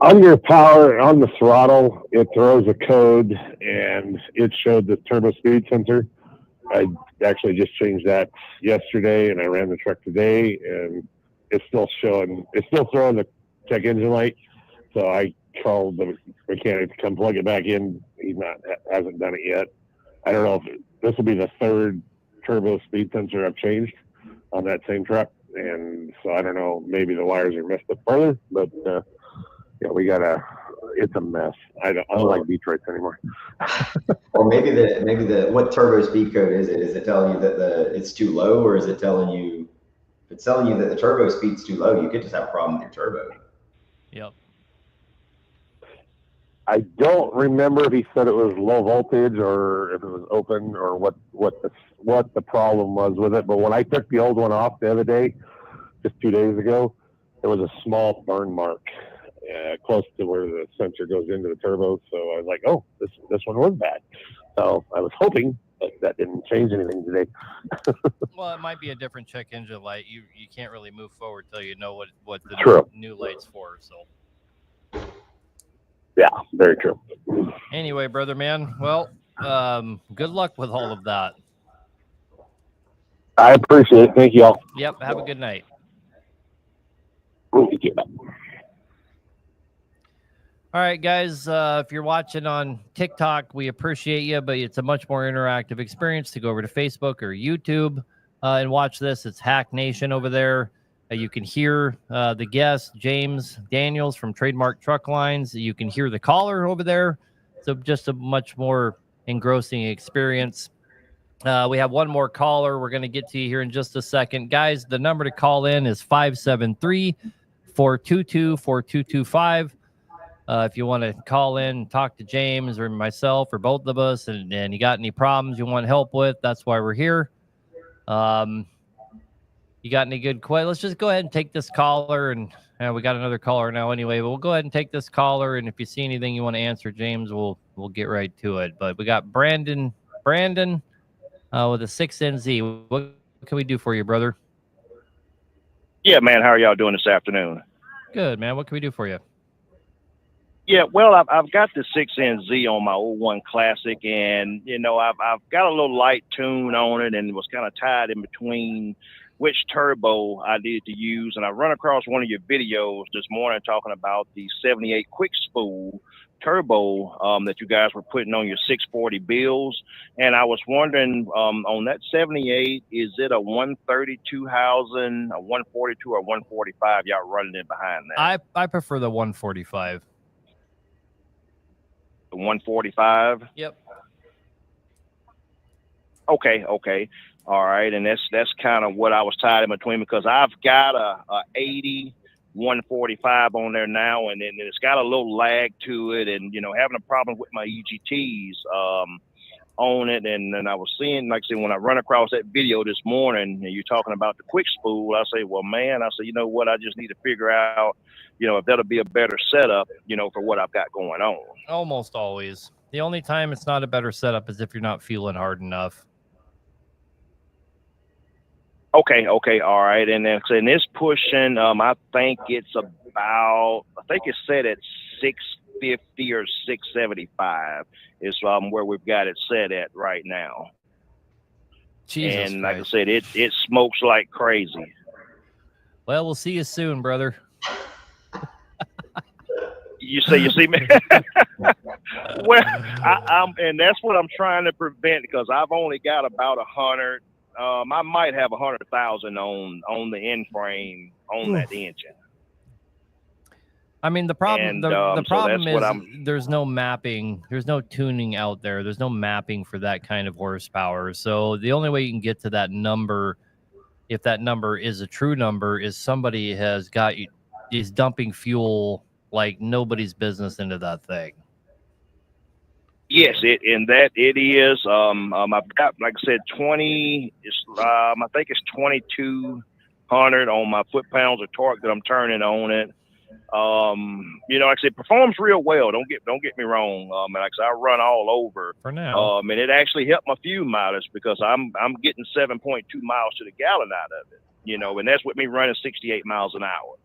On your power, on the throttle, it throws a code, and it showed the turbo speed sensor. I actually just changed that yesterday, and I ran the truck today, and it's still throwing the check engine light. So I called the mechanic to come plug it back in. He hasn't done it yet. I don't know if this will be the third turbo speed sensor I've changed on that same truck, and so I don't know. Maybe the wires are messed up further, but yeah, it's a mess. I don't like Detroit anymore. Or maybe what turbo speed code is it? Is it telling you that it's too low, or is it telling you, if it's telling you that the turbo speed's too low, you could just have a problem with your turbo. Yep. I don't remember if he said it was low voltage or if it was open or what the problem was with it. But when I took the old one off the other day, just 2 days ago, there was a small burn mark close to where the sensor goes into the turbo. So I was like, oh, this one was bad. So I was hoping that didn't change anything today. Well, it might be a different check engine light. You can't really move forward till you know what the new light's for. So. Yeah, very true. Anyway, brother man, well, good luck with all of that. I appreciate it. Thank you all. Yep. Have a good night. All right, guys, if you're watching on TikTok, we appreciate you, but it's a much more interactive experience to go over to Facebook or YouTube and watch this. It's Hack Nation over there. You can hear the guest, James Daniels from Trademark Trucklines. You can hear the caller over there. So just a much more engrossing experience. We have one more caller. We're going to get to you here in just a second. Guys, the number to call in is 573-422-4225. If you want to call in and talk to James or myself or both of us, and you got any problems you want help with, that's why we're here. You got any good questions? Let's just go ahead and take this caller, and we got another caller now anyway, but we'll go ahead and take this caller, and if you see anything you want to answer, James, we'll get right to it. But we got Brandon with a 6NZ. What can we do for you, brother? Yeah, man. How are y'all doing this afternoon? Good, man. What can we do for you? Yeah, well, I've got the 6NZ on my 01 Classic, and I've got a little light tune on it, and was kind of tied in between which turbo I needed to use. And I run across one of your videos this morning talking about the 78 quick spool turbo that you guys were putting on your 640 bills, and I was wondering on that 78, is it a 132 housing, a 142, or 145 y'all running in behind that? I prefer the 145. 145. Yep. Okay. All right. And that's kind of what I was tied in between, because I've got a 80 145 on there now, and then it's got a little lag to it, and having a problem with my EGTs on it. And then I was seeing, like I said, when I run across that video this morning and you're talking about the quick spool, I say, well, man, you know what, I just need to figure out if that'll be a better setup, for what I've got going on. Almost always. The only time it's not a better setup is if you're not feeling hard enough. Okay, all right. And then in this pushing, I think it's set at 650 or 675 is where we've got it set at right now. Jesus And like I Christ. said, it smokes like crazy. Well, we'll see you soon, brother. You see me? Well, and that's what I'm trying to prevent, because I've only got about 100. I might have 100,000 on the end frame on that engine. I mean, the problem, And, the so problem that's what is there's no mapping, there's no tuning out there. There's no mapping for that kind of horsepower. So the only way you can get to that number, if that number is a true number, is somebody is dumping fuel like nobody's business into that thing. Yes, it is. I've got, like I said, 20. I think it's 2,200 on my foot pounds of torque that I'm turning on it. You know, like I said, it performs real well. Don't get me wrong. And like I said, I run all over. For now. And it actually helped my fuel mileage, because I'm getting 7.2 miles to the gallon out of it. You know, and that's with me running 68 miles an hour.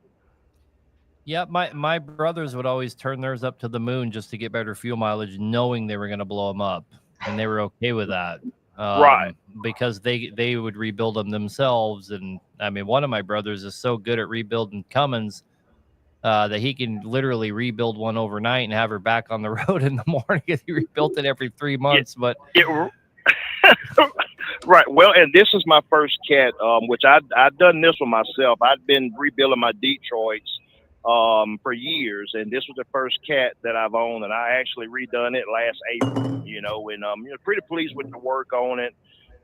Yeah, my brothers would always turn theirs up to the moon just to get better fuel mileage, knowing they were going to blow them up, and they were okay with that, right? Because they would rebuild them themselves. And I mean, one of my brothers is so good at rebuilding Cummins that he can literally rebuild one overnight and have her back on the road in the morning. He rebuilt it every 3 months, but right. Well, and this is my first cat, which I've done this one myself. I've been rebuilding my Detroits for years, and this was the first cat that I've owned, and I actually redone it last April, you know, and you know, pretty pleased with the work on it.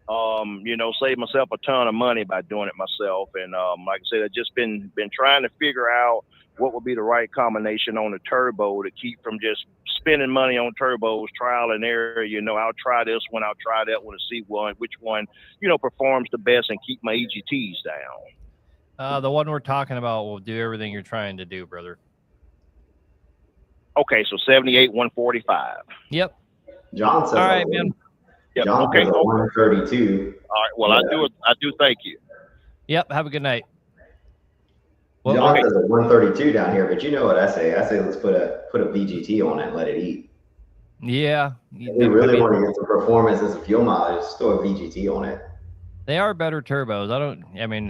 You know, saved myself a ton of money by doing it myself. And like I said, I've just been trying to figure out what would be the right combination on the turbo to keep from just spending money on turbos, trial and error. You know, I'll try this one, I'll try that one to see which one, you know, performs the best and keep my EGTs down. the one we're talking about will do everything you're trying to do, brother. Okay, so 78, 145. Yep. John says, all right, man. Yep. John Okay. says 132. All right. Well, yeah. I do. Thank you. Yep. Have a good night. Well, John okay. says a 132 down here, but you know what I say? I say let's put a VGT on it and let it eat. Yeah. If we really want to get some performance and some fuel mileage, just throw a VGT on it. They are better turbos.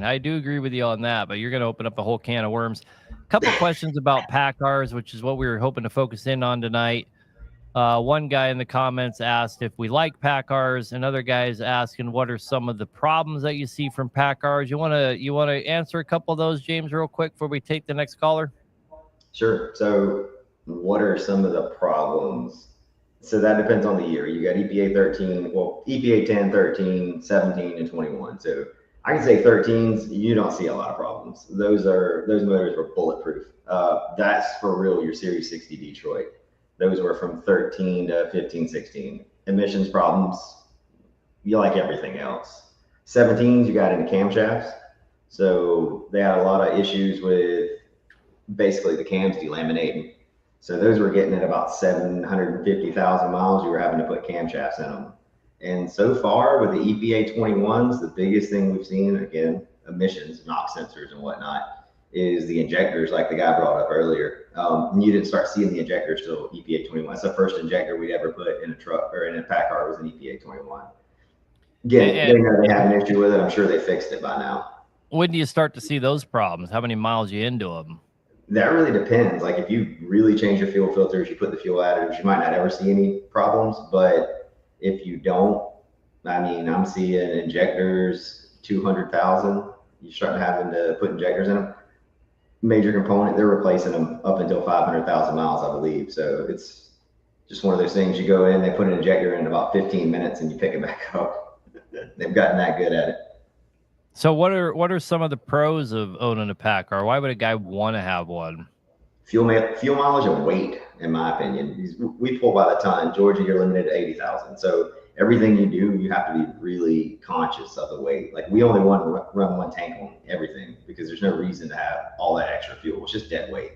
I do agree with you on that, but you're going to open up a whole can of worms. A couple questions about Paccars, which is what we were hoping to focus in on tonight. One guy in the comments asked if we like Paccars. Another guy is asking what are some of the problems that you see from Paccars. You want to answer a couple of those, James, real quick before we take the next caller? Sure. So what are some of the problems? So that depends on the year. You got EPA 13, well, EPA 10, 13, 17, and 21. So I can say 13s, you don't see a lot of problems. Those motors were bulletproof. That's for real, your Series 60 Detroit. Those were from 13 to 15, 16. Emissions problems, you like everything else. 17s, you got into camshafts. So they had a lot of issues with basically the cams delaminating. So those were getting at about 750,000 miles. You were having to put camshafts in them. And so far with the EPA 21s, the biggest thing we've seen, again, emissions, NOx sensors and whatnot, is the injectors, like the guy brought up earlier. You didn't start seeing the injectors till EPA 21. That's the first injector we'd ever put in a truck or in a Paccar was an EPA 21. Again, they know they have an issue with it. I'm sure they fixed it by now. When do you start to see those problems? How many miles you into them? That really depends. Like if you really change your fuel filters, you put the fuel additives, you might not ever see any problems. But if you don't, I mean, I'm seeing injectors 200,000. You're starting having to put injectors in them. Major component, they're replacing them up until 500,000 miles, I believe. So it's just one of those things. You go in, they put an injector in about 15 minutes, and you pick it back up. They've gotten that good at it. So what are some of the pros of owning a Paccar? Why would a guy want to have one? Fuel mileage and weight, in my opinion. We pull by the ton. Georgia, you're limited to 80,000. So everything you do, you have to be really conscious of the weight. Like we only want to run one tank on everything because there's no reason to have all that extra fuel. It's just dead weight.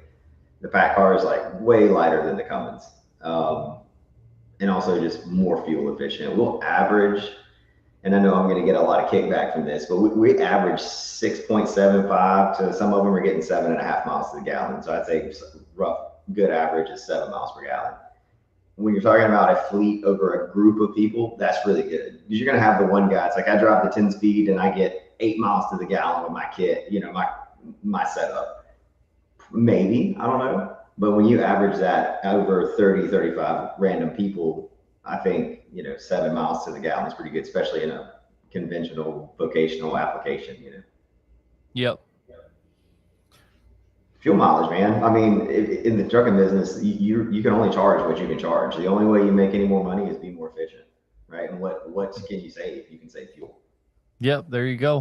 The Paccar is like way lighter than the Cummins, and also just more fuel efficient. We'll average. And I know I'm going to get a lot of kickback from this, but we average 6.75 to some of them are getting 7.5 miles to the gallon. So I'd say rough, good average is 7 miles per gallon. when you're talking about a fleet over a group of people, that's really good. Because you're going to have the one guy. It's like I drive the 10 speed and I get 8 miles to the gallon with my kit, my setup. Maybe, I don't know. But when you average that over 30, 35 random people, I think, 7 miles to the gallon is pretty good, especially in a conventional vocational application, Yep. Fuel mileage, man. I mean, in the trucking business, you can only charge what you can charge. The only way you make any more money is be more efficient, right? And what can you save? You can save fuel. Yep, there you go.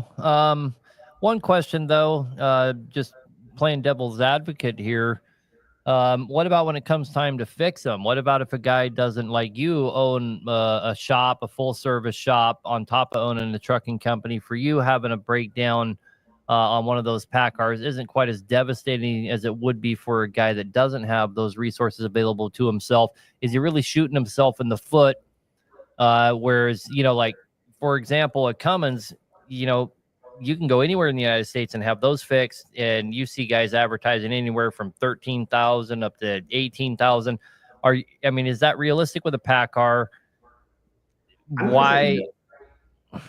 One question though, just playing devil's advocate here. What about when it comes time to fix them? What about if a guy doesn't, like you, own a shop, a full service shop on top of owning a trucking company? For you, having a breakdown on one of those Paccars isn't quite as devastating as it would be for a guy that doesn't have those resources available to himself. Is he really shooting himself in the foot? Whereas, like, for example, at Cummins, you can go anywhere in the United States and have those fixed, and you see guys advertising anywhere from 13,000 up to 18,000. Is that realistic with a Paccar? Why? I'm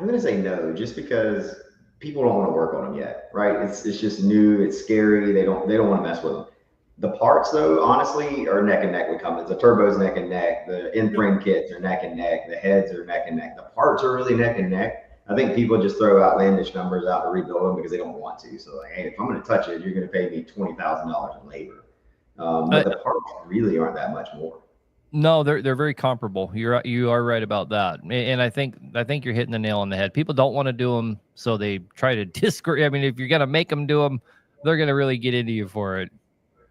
going to say no, just because people don't want to work on them yet, right? It's just new, it's scary. They don't want to mess with them. The parts, though, honestly, are neck and neck with Cummins. The turbo's neck and neck. The in-frame kits are neck and neck. The heads are neck and neck. The parts are really neck and neck. I think people just throw outlandish numbers out to rebuild them because they don't want to. So, like, hey, if I'm going to touch it, you're going to pay me $20,000 in labor. But the parts really aren't that much more. No, they're very comparable. You are right about that, and I think you're hitting the nail on the head. People don't want to do them, so they try to discourage. If you're gonna make them do them, they're gonna really get into you for it.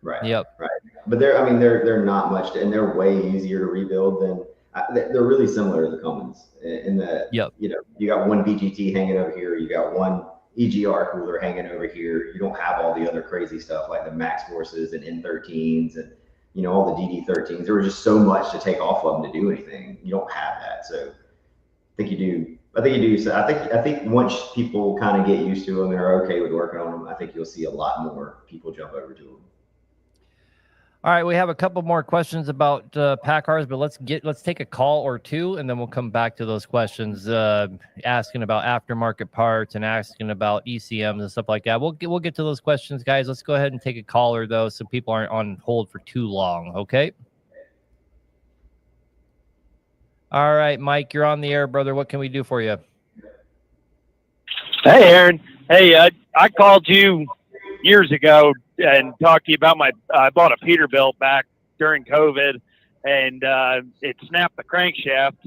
Right. Yep. Right. But they're not much, and they're way easier to rebuild than. They're really similar to the Cummins in that. Yep. You got one EGT hanging over here. You got one EGR cooler hanging over here. You don't have all the other crazy stuff like the Max Forces and N13s and all the DD13s. There was just so much to take off of them to do anything. You don't have that. So I think you do. So I think once people kind of get used to them and are okay with working on them, I think you'll see a lot more people jump over to them. All right, we have a couple more questions about Paccars, but let's take a call or two, and then we'll come back to those questions, asking about aftermarket parts and asking about ECMs and stuff like that. We'll get to those questions, guys. Let's go ahead and take a caller though, so people aren't on hold for too long. Okay. All right, Mike, you're on the air, brother. What can we do for you? Hey, Aaron. Hey, I called you years ago and talked to you about I bought a Peterbilt back during COVID, and it snapped the crankshaft,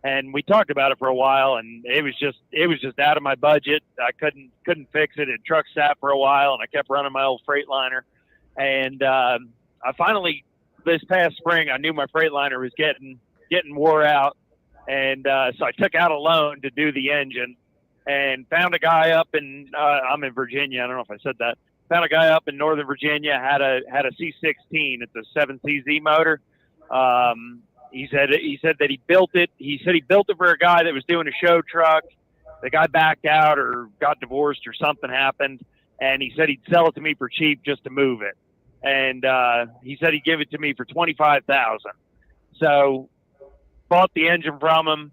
and we talked about it for a while, and it was just out of my budget. I couldn't fix it. It truck sat for a while, and I kept running my old Freightliner, and I finally, this past spring, I knew my Freightliner was getting wore out, and so I took out a loan to do the engine, and found a guy up in I'm in Virginia. I don't know if I said that. Found a guy up in Northern Virginia, had a C16. It's a 7CZ motor. He said that he built it. He said he built it for a guy that was doing a show truck. The guy backed out or got divorced or something happened, and he said he'd sell it to me for cheap just to move it. And he said he'd give it to me for $25,000. So bought the engine from him.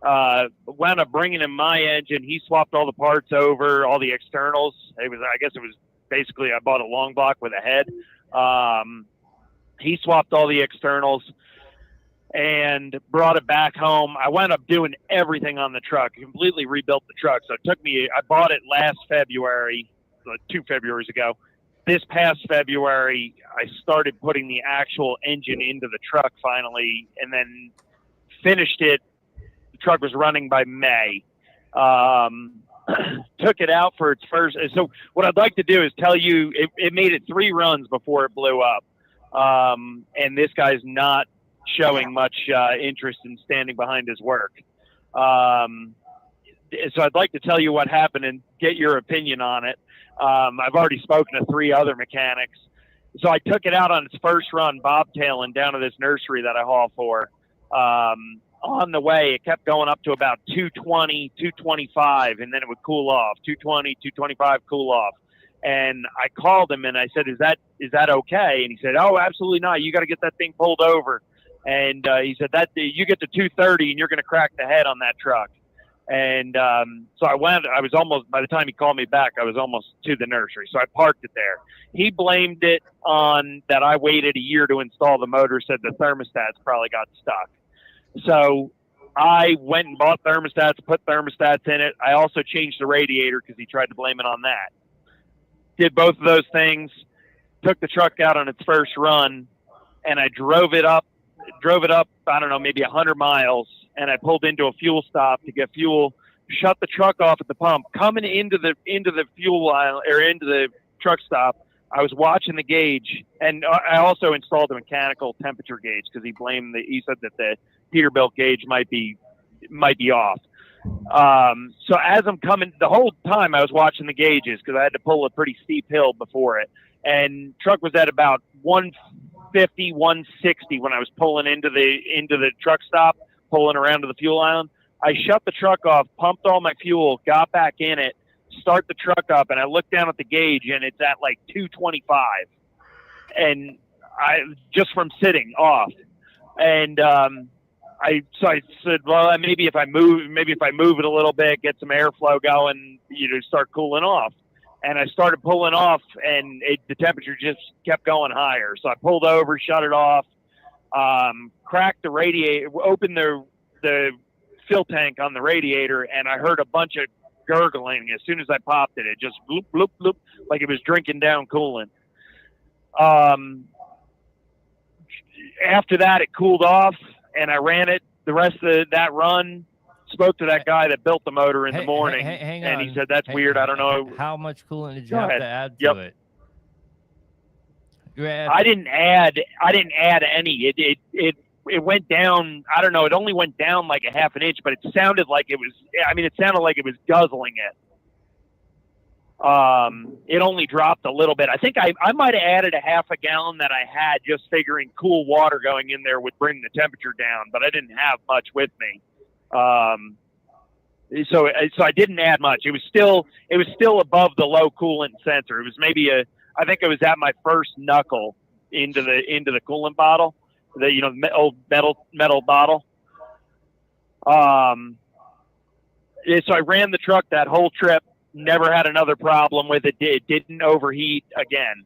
Wound up bringing him my engine. He swapped all the parts over, all the externals. I guess it was basically, I bought a long block with a head. He swapped all the externals and brought it back home. I wound up doing everything on the truck, completely rebuilt the truck. So it took me, I bought it last February, 2 Februaries ago. This past February, I started putting the actual engine into the truck finally, and then finished it. The truck was running by May. Took it out for its first. So what I'd like to do is tell you, it made it 3 runs before it blew up. And this guy's not showing much interest in standing behind his work. So I'd like to tell you what happened and get your opinion on it. I've already spoken to 3 other mechanics. So I took it out on its first run, bobtailing down to this nursery that I haul for. On the way, it kept going up to about 220, 225, and then it would cool off. 220, 225, cool off. And I called him and I said, is that okay? And he said, oh, absolutely not. You got to get that thing pulled over. And he said that you get to 230 and you're going to crack the head on that truck. And so I was almost, by the time he called me back, I was almost to the nursery. So I parked it there. He blamed it on that I waited a year to install the motor, said the thermostats probably got stuck. So I went and bought thermostats, put thermostats in it. I also changed the radiator because he tried to blame it on that. Did both of those things, took the truck out on its first run, and I drove it up, I don't know, maybe 100 miles, and I pulled into a fuel stop to get fuel, shut the truck off at the pump. Coming into the fuel aisle, or into the truck stop, I was watching the gauge, and I also installed a mechanical temperature gauge because he said that the Peterbilt gauge might be off. So as I'm coming, the whole time I was watching the gauges because I had to pull a pretty steep hill before it, and truck was at about 150, 160 when I was pulling into the truck stop, pulling around to the fuel island. I shut the truck off, pumped all my fuel, got back in it, start the truck up, and I looked down at the gauge and it's at like 225, and I just from sitting off. And I said, well, maybe if I move it a little bit, get some airflow going, start cooling off. And I started pulling off, and the temperature just kept going higher. So I pulled over, shut it off, cracked the radiator, opened the fill tank on the radiator, and I heard a bunch of gurgling as soon as I popped it. It just bloop, bloop, bloop, like it was drinking down coolant. After that, it cooled off, and I ran it the rest of that run. Spoke to that guy that built the motor in the morning, and he said, that's weird. I don't know. How much coolant did you have to add to it? I didn't add any. It went down. I don't know. It only went down like a half an inch, but it sounded like it was guzzling it. It only dropped a little bit. I think I might have added a half a gallon that I had, just figuring cool water going in there would bring the temperature down, but I didn't have much with me. So I didn't add much. It was still above the low coolant sensor. It was I think it was at my first knuckle into the coolant bottle, the old metal bottle. So I ran the truck that whole trip, never had another problem with it. It didn't overheat again.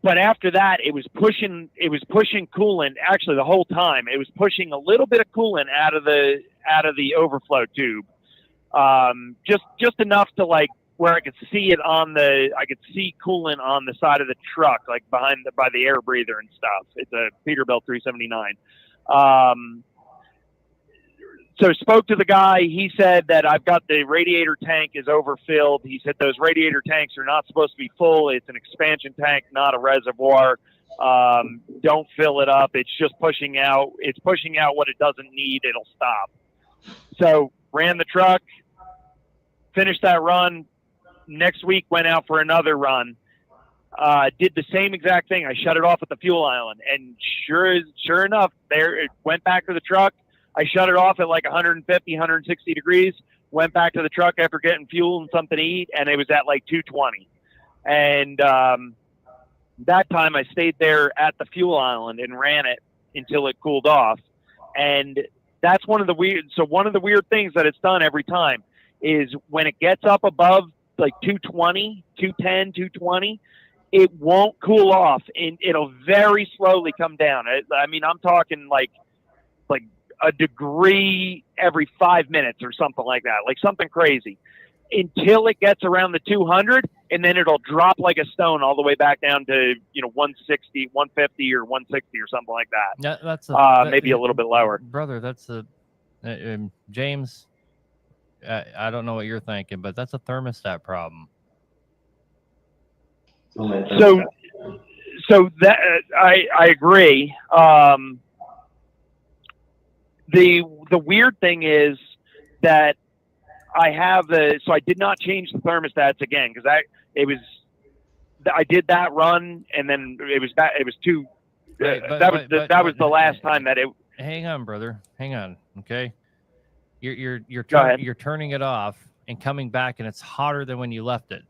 But after that, it was pushing coolant. Actually, the whole time it was pushing a little bit of coolant out of the overflow tube, just enough to like where I could see coolant on the side of the truck, like by the air breather and stuff. It's a Peterbilt 379. So I spoke to the guy. He said that I've got the radiator tank is overfilled. He said those radiator tanks are not supposed to be full. It's an expansion tank, not a reservoir. Don't fill it up. It's just pushing out. It's pushing out what it doesn't need. It'll stop. So ran the truck, finished that run. Next week went out for another run. Did the same exact thing. I shut it off at the fuel island, and sure enough, there it went back to the truck. I shut it off at like 150, 160 degrees, went back to the truck after getting fuel and something to eat, and it was at like 220. And that time I stayed there at the fuel island and ran it until it cooled off. And that's one of the weird things that it's done every time is when it gets up above like 220, 210, 220, it won't cool off, and it'll very slowly come down. I mean, I'm talking like a degree every 5 minutes or something like that, like something crazy, until it gets around the 200, and then it'll drop like a stone all the way back down to 160, 150, or 160 or something like that. Yeah, that's maybe a little bit lower, brother. That's James. I don't know what you're thinking, but that's a thermostat problem. So that I agree. The weird thing is that so I did not change the thermostats again because I did that run, and then it was too. That was the last time that it. Hang on, brother. Hang on. Okay. You're turning it off and coming back, and it's hotter than when you left it.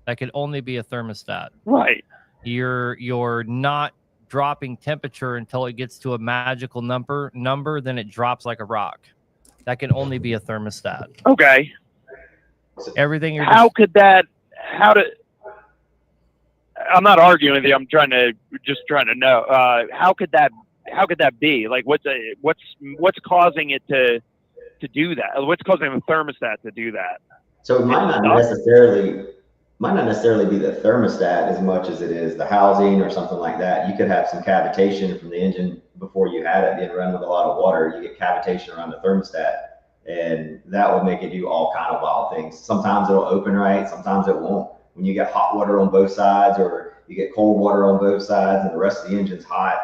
That could only be a thermostat. Right. You're not dropping temperature until it gets to a magical number, then it drops like a rock. That can only be a thermostat. Okay. Everything you're How could that? I'm not arguing with you. I'm just trying to know. How could that be? Like, what's causing it to do that? What's causing the thermostat to do that? So it might not necessarily be the thermostat as much as it is the housing or something like that. You could have some cavitation from the engine before you had it being run with a lot of water. You get cavitation around the thermostat, and that will make it do all kind of wild things. Sometimes it'll open right, sometimes it won't. When you get hot water on both sides, or you get cold water on both sides, and the rest of the engine's hot.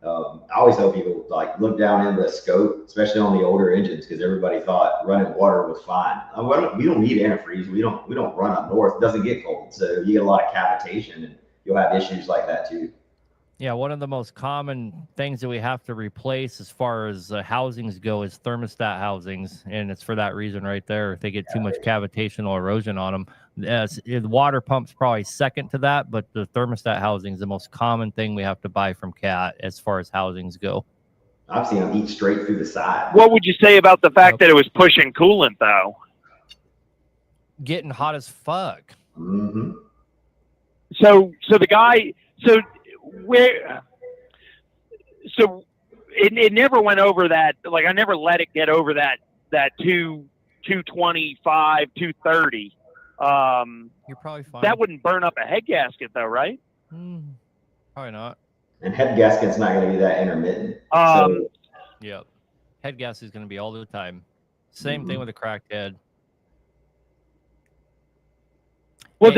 I always tell people, like, look down in the scope, especially on the older engines, because everybody thought running water was fine. We don't need antifreeze. We don't run up north. It doesn't get cold, so you get a lot of cavitation, and you'll have issues like that too. Yeah, one of the most common things that we have to replace as far as housings go is thermostat housings, and it's for that reason right there. If they get too much cavitation or erosion on them, the water pump's probably second to that, but the thermostat housing is the most common thing we have to buy from CAT as far as housings go. I've seen them eat straight through the side. What would you say about the fact that it was pushing coolant, though? Getting hot as fuck. Mm-hmm. So the guy, so it never went over that. Like, I never let it get over that 225, 230. You're probably fine. That wouldn't burn up a head gasket, though, right? Probably not. And head gasket's not going to be that intermittent. Yep. Head gas is going to be all the time. Same thing with a cracked head. Well,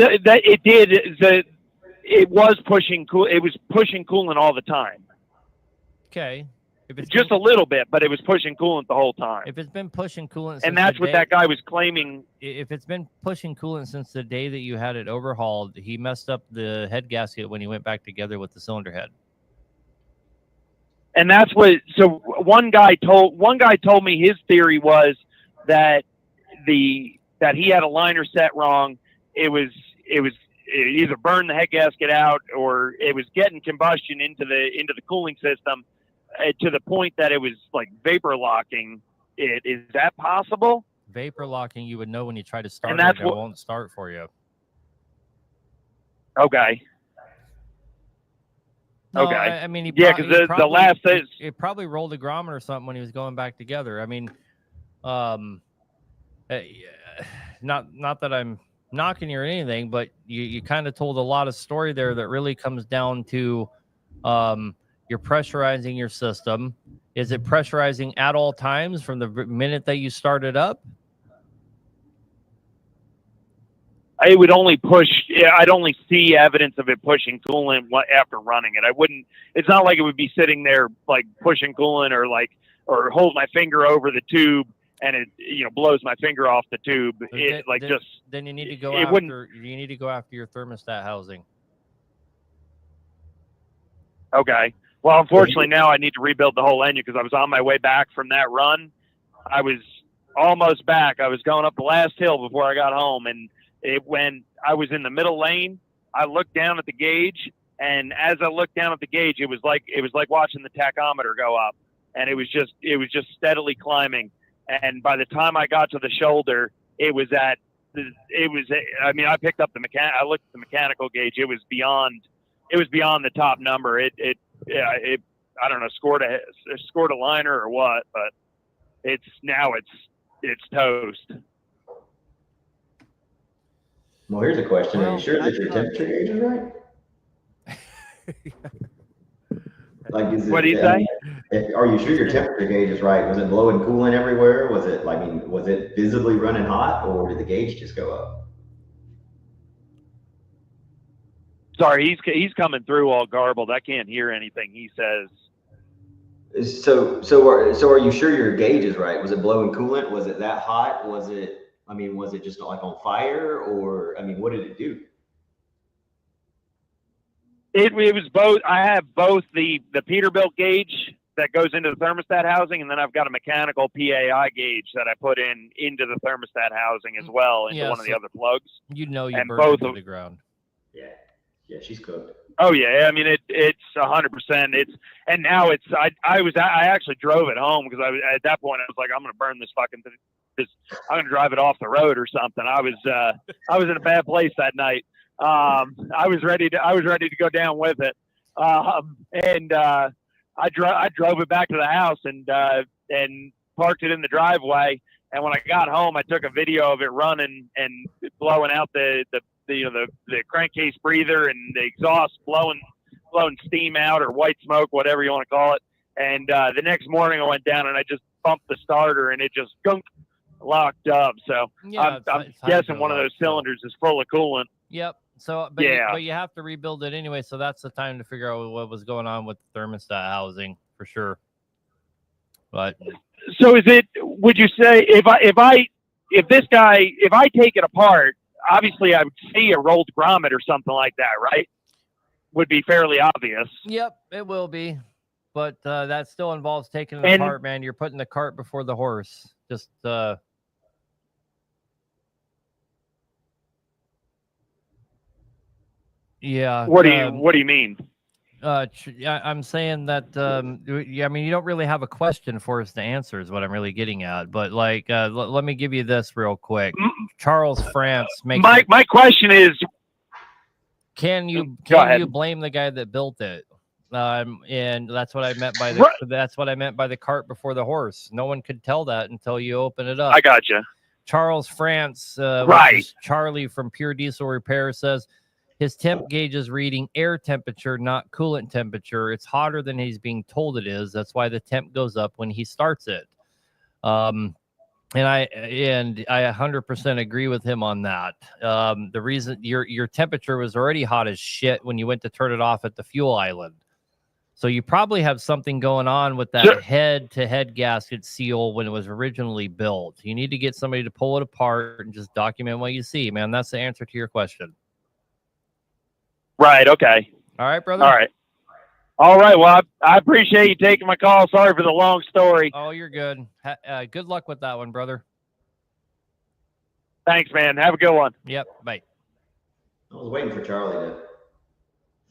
it was pushing cool. It was pushing coolant all the time. Okay. If it's just a little bit, but it was pushing coolant the whole time. If it's been pushing coolant, and that's what that guy was claiming. If it's been pushing coolant since the day that you had it overhauled, he messed up the head gasket when he went back together with the cylinder head. And that's what. So one guy told me his theory was that he had a liner set wrong. It either burned the head gasket out, or it was getting combustion into the cooling system. To the point that it was like vapor locking it. Is that possible? Vapor locking, you would know when you try to start and that's it, it won't start for you. Okay. No, okay. I mean, because the last is it probably rolled a grommet or something when he was going back together. I mean, not that I'm knocking you or anything, but you kind of told a lot of story there that really comes down to you're pressurizing your system. Is it pressurizing at all times from the minute that you start it up? It would only push. I'd only see evidence of it pushing coolant after running it. I wouldn't. It's not like it would be sitting there like pushing coolant or hold my finger over the tube and it blows my finger off the tube. Then you need to go after. You need to go after your thermostat housing. Okay. Well, unfortunately, now I need to rebuild the whole engine because I was on my way back from that run. I was almost back. I was going up the last hill before I got home, and when I was in the middle lane, I looked down at the gauge, and as I looked down at the gauge, it was like watching the tachometer go up, and it was just steadily climbing. And by the time I got to the shoulder, I picked up I looked at the mechanical gauge. It was beyond the top number. It I don't know, scored a liner or what, but it's toast. Well, here's a question. Are you sure that your temperature gauge is right? What do you say? Are you sure your temperature gauge is right? Was it blowing coolant everywhere? Was it visibly running hot, or did the gauge just go up? Sorry, he's coming through all garbled. I can't hear anything he says. So are you sure your gauge is right? Was it blowing coolant? Was it that hot? Was it just like on fire, or what did it do? It was both. I have both the Peterbilt gauge that goes into the thermostat housing, and then I've got a mechanical PAI gauge that I put into the thermostat housing as well, into one of the other plugs. You burned it to the ground. Yeah. Yeah, she's cooked. Oh yeah, I mean it's 100%. And now I actually drove it home because at that point I was like, I'm gonna burn this fucking thing. I'm gonna drive it off the road or something. I was in a bad place that night. I was ready to go down with it. And I drove it back to the house and parked it in the driveway. And when I got home, I took a video of it running and blowing out the crankcase breather and the exhaust blowing steam out or white smoke, whatever you want to call it. And the next morning I went down and I just bumped the starter and it just locked up. So Yeah, I'm guessing one of those cylinders is full of coolant. Yep. So, but you have to rebuild it anyway. So that's the time to figure out what was going on with the thermostat housing for sure. But so would you say if I take it apart, obviously I would see a rolled grommet or something like that, right? Would be fairly obvious. Yep, it will be. But that still involves taking it apart, man. You're putting the cart before the horse. Just yeah. What do you mean? I'm saying that I mean, you don't really have a question for us to answer is what I'm really getting at. But like let me give you this real quick. Charles France makes my question is, can you blame the guy that built it? And that's what I meant by the cart before the horse. No one could tell that until you open it up. I gotcha. Charles France, right? Charlie from Pure Diesel Repair says his temp gauge is reading air temperature, not coolant temperature. It's hotter than he's being told it is. That's why the temp goes up when he starts it. And I 100% agree with him on that. The reason your temperature was already hot as shit when you went to turn it off at the fuel island. So you probably have something going on with that head-to-head gasket seal when it was originally built. You need to get somebody to pull it apart and just document what you see, man. That's the answer to your question. Right. Okay. All right, brother. All right. Well, I appreciate you taking my call. Sorry for the long story. Oh, you're good. Good luck with that one, brother. Thanks, man. Have a good one. Yep. Bye. I was waiting for Charlie to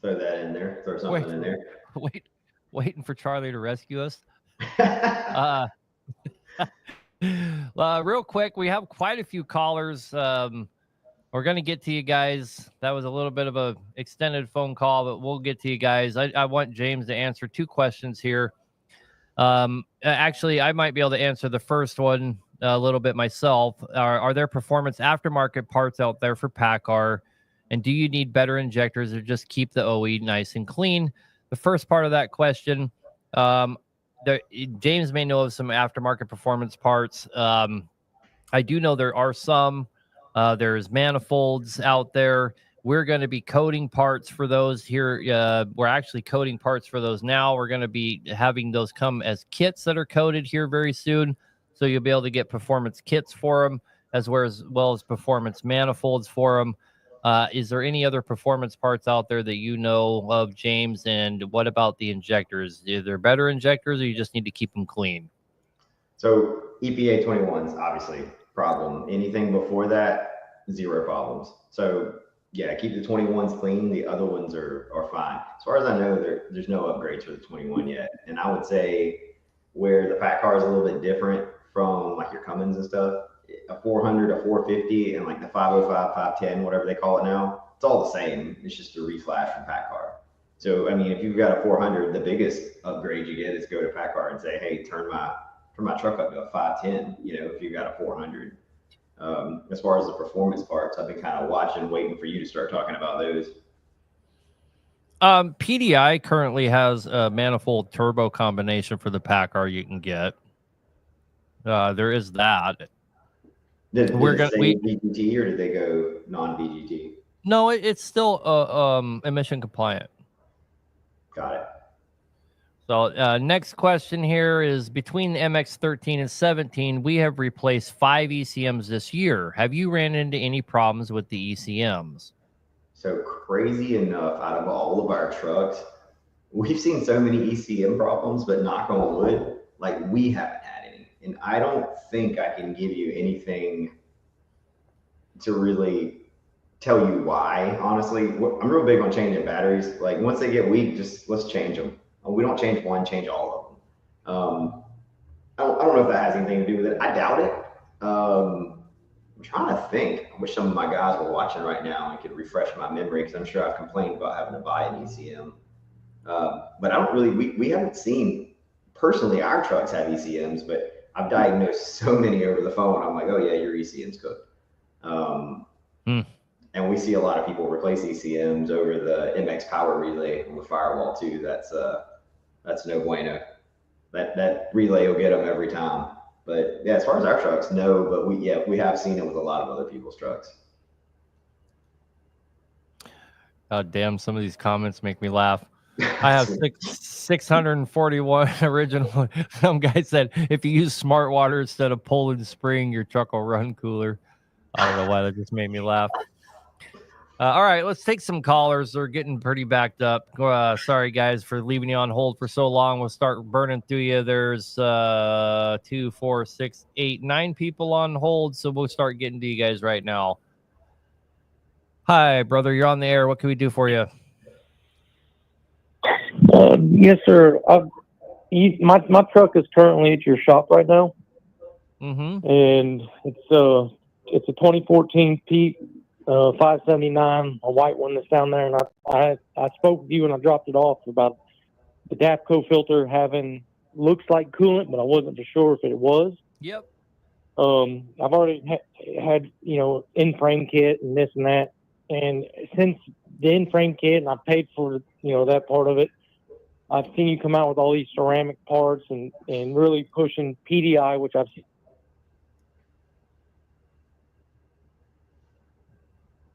throw that in there, throw something in there. Waiting for Charlie to rescue us. Real quick, we have quite a few callers. We're going to get to you guys. That was a little bit of a extended phone call, but we'll get to you guys. I want James to answer two questions here. Actually, I might be able to answer the first one a little bit myself. Are there performance aftermarket parts out there for Paccar? And do you need better injectors or just keep the OE nice and clean? The first part of that question, James may know of some aftermarket performance parts. I do know there are some. There's manifolds out there. We're going to be coding parts for those here. We're actually coding parts for those now. We're going to be having those come as kits that are coded here very soon. So you'll be able to get performance kits for them as well as performance manifolds for them. Is there any other performance parts out there that you know of, James? And what about the injectors? Are there better injectors or you just need to keep them clean? So EPA 21's obviously problem. Anything before that, zero problems. So yeah, keep the 21s clean. The other ones are fine. As far as I know, there's no upgrades for the 21 yet. And I would say where the Paccar is a little bit different from like your Cummins and stuff, a 400, a 450, and like the 505, 510, whatever they call it now, it's all the same. It's just a reflash from Paccar. So, I mean, if you've got a 400, the biggest upgrade you get is go to Paccar and say, hey, turn my truck up to a 510, if you've got a 400. As far as the performance parts, I've been kind of waiting for you to start talking about those. PDI currently has a manifold turbo combination for the Paccar you can get. There is that. Did VGT or did they go non-VGT? No, it's still emission compliant. Got it. So next question here is, between the MX-13 and 17, we have replaced 5 ECMs this year. Have you ran into any problems with the ECMs? So crazy enough, out of all of our trucks, we've seen so many ECM problems, but knock on wood, like we haven't had any. And I don't think I can give you anything to really tell you why, honestly. I'm real big on changing batteries. Like once they get weak, just let's change them. We don't change one, change all of them. I don't know if that has anything to do with it. I doubt it. I'm trying to think. I wish some of my guys were watching right now and could refresh my memory because I'm sure I've complained about having to buy an ECM. But I don't really, we haven't seen, personally, our trucks have ECMs, but I've diagnosed so many over the phone. I'm like, oh yeah, your ECM's cooked. And we see a lot of people replace ECMs over the MX power relay on the firewall too. That's no bueno. That relay will get them every time. But yeah, as far as our trucks, no. But we have seen it with a lot of other people's trucks. God damn, some of these comments make me laugh. I have 641 original. Some guy said, if you use smart water instead of Poland Spring, your truck will run cooler. I don't know why that just made me laugh. All right, let's take some callers. They're getting pretty backed up. Sorry, guys, for leaving you on hold for so long. We'll start burning through you. There's 2, 4, 6, 8, 9 people on hold, so we'll start getting to you guys right now. Hi, brother. You're on the air. What can we do for you? Yes, sir. My truck is currently at your shop right now, and it's a 2014 Pete 579, a white one that's down there. And I spoke with you and I dropped it off about the DAPCO filter looks like coolant, but I wasn't for sure if it was. Yep. I've already had in-frame kit and this and that, and since the in-frame kit and I paid for that part of it, I've seen you come out with all these ceramic parts and really pushing PDI, which I've seen.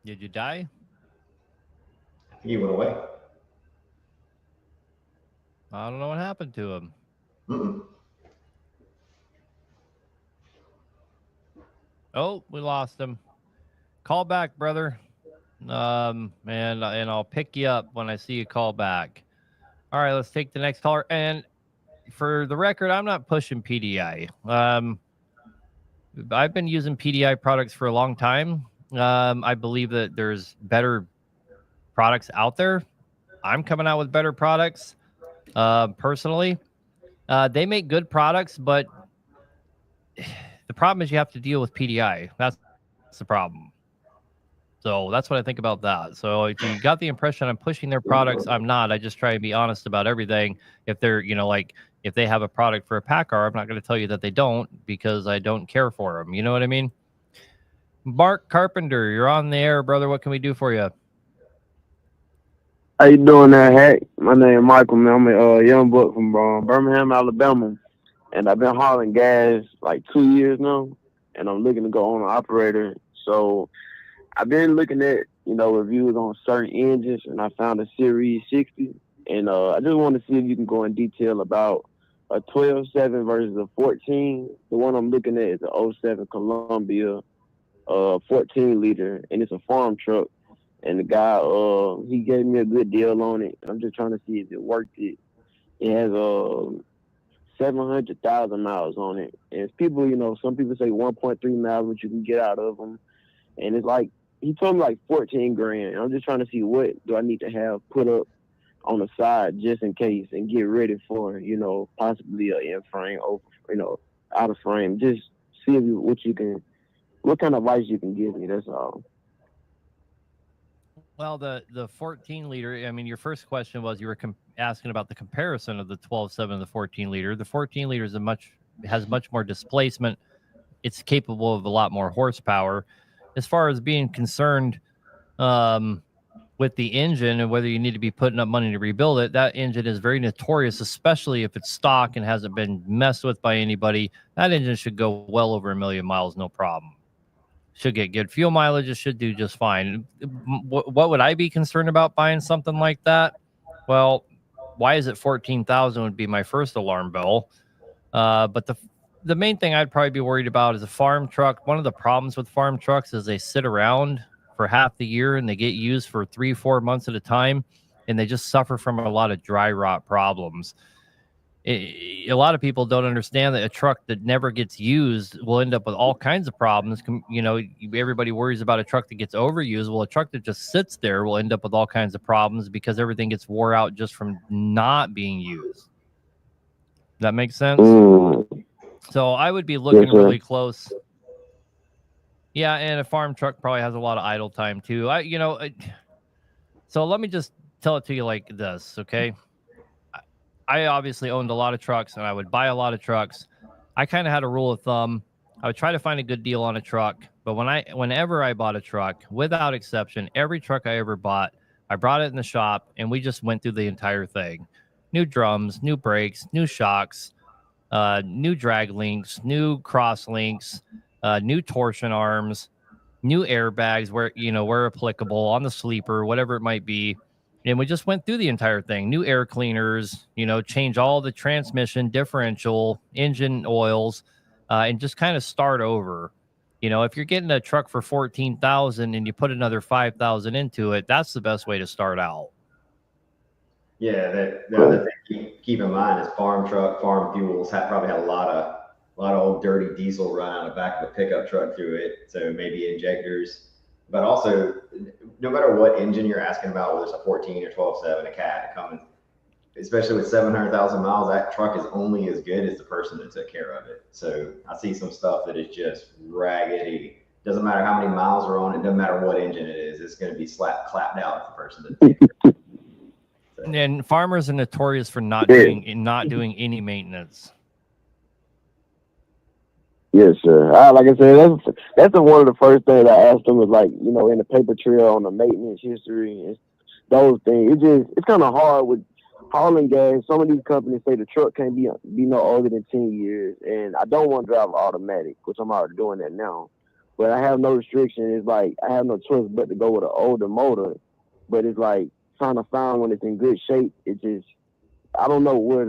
Did you die? He went away. I don't know what happened to him. Oh, we lost him. Call back, brother. And I'll pick you up when I see you call back. All right, let's take the next caller. And for the record, I'm not pushing PDI. I've been using PDI products for a long time. I believe that there's better products out there. I'm coming out with better products. Personally, they make good products, but the problem is you have to deal with PDI. That's the problem. So that's what I think about that. So if you got the impression I'm pushing their products, I'm not. I just try to be honest about everything. If they're, if they have a product for a Paccar, I'm not going to tell you that they don't because I don't care for them. You know what I mean? Mark Carpenter, you're on the air, brother. What can we do for you? How you doing there, Hack? My name is Michael, man. I'm a young buck from Birmingham, Alabama, and I've been hauling gas like 2 years now, and I'm looking to go on an operator. So I've been looking at, reviews on certain engines, and I found a Series 60, and I just want to see if you can go in detail about a 12.7 versus a 14. The one I'm looking at is a 07 Columbia 14 liter, and it's a farm truck. And the guy, he gave me a good deal on it. I'm just trying to see if it worked. It has 700,000 miles on it. And it's people, some people say 1.3 miles, what you can get out of them. And it's like, he told me like 14 grand. I'm just trying to see what do I need to have put up on the side just in case and get ready for, possibly an in-frame, out of frame. Just see if what kind of advice you can give me. That's all. Well, the 14 liter, I mean, your first question was you were asking about the comparison of the 12.7 and the 14 liter. The 14 liter has much more displacement. It's capable of a lot more horsepower. As far as being concerned with the engine and whether you need to be putting up money to rebuild it, that engine is very notorious, especially if it's stock and hasn't been messed with by anybody. That engine should go well over 1 million miles, no problem. Should get good fuel mileage. It should do just fine. What would I be concerned about buying something like that? Well, why is it 14,000 would be my first alarm bell. But the main thing I'd probably be worried about is a farm truck. One of the problems with farm trucks is they sit around for half the year and they get used for 3-4 months at a time, and they just suffer from a lot of dry rot problems. a lot of people don't understand that a truck that never gets used will end up with all kinds of problems. You know, everybody worries about a truck that gets overused. Well, a truck that just sits there will end up with all kinds of problems because everything gets wore out just from not being used. That makes sense? So I would be looking really close. Yeah, and a farm truck probably has a lot of idle time too. So let me just tell it to you like this, okay? I obviously owned a lot of trucks and I would buy a lot of trucks. I kind of had a rule of thumb. I would try to find a good deal on a truck, but whenever I bought a truck, without exception, every truck I ever bought, I brought it in the shop and we just went through the entire thing. New drums, new brakes, new shocks, new drag links, new cross links, new torsion arms, new airbags where applicable on the sleeper, whatever it might be. And we just went through the entire thing. New air cleaners, change all the transmission, differential, engine oils, and just kind of start over. If you're getting a truck for $14,000 and you put another $5,000 into it, that's the best way to start out. Yeah, the other thing keep in mind is farm fuels probably had a lot of old dirty diesel run out of the back of a pickup truck through it. So maybe injectors, but also no matter what engine you're asking about, whether it's a 14 or 12.7, a cat, a Cummins, especially with 700,000 miles, that truck is only as good as the person that took care of it. So I see some stuff that is just raggedy. Doesn't matter how many miles are on it. Doesn't matter what engine it is. It's going to be clapped out if the person that took care of it. So. And farmers are notorious for not doing any maintenance. Yes, sir. Like I said, that's one of the first things I asked them was like, in the paper trail on the maintenance history and those things. It's kind of hard with hauling gas. Some of these companies say the truck can't be no older than 10 years, and I don't want to drive automatic, which I'm already doing that now. But I have no restriction. It's like I have no choice but to go with an older motor. But it's like trying to find when it's in good shape. It just I don't know where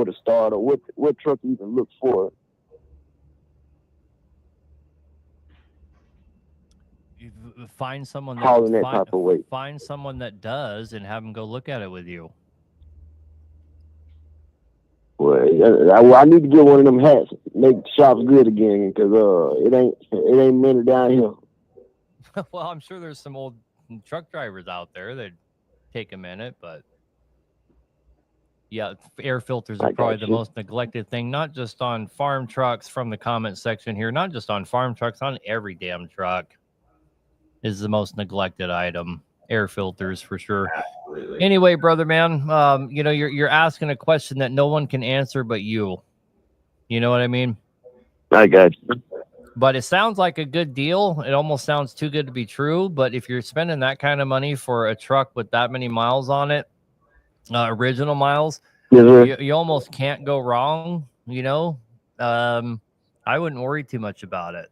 to start or what truck you even look for. Find someone find someone that does and have them go look at it with you. Well, I need to get one of them hats, make shops good again, because it ain't many down here. Well, I'm sure there's some old truck drivers out there that take a minute, but yeah, air filters are probably the most neglected thing, not just on farm trucks from the comment section here, not just on farm trucks, on every damn truck is the most neglected item. Air filters for sure. Absolutely. Anyway, brother man, you're asking a question that no one can answer but you. You know what I mean? I got you. But it sounds like a good deal. It almost sounds too good to be true. But if you're spending that kind of money for a truck with that many miles on it, original miles, you almost can't go wrong. I wouldn't worry too much about it.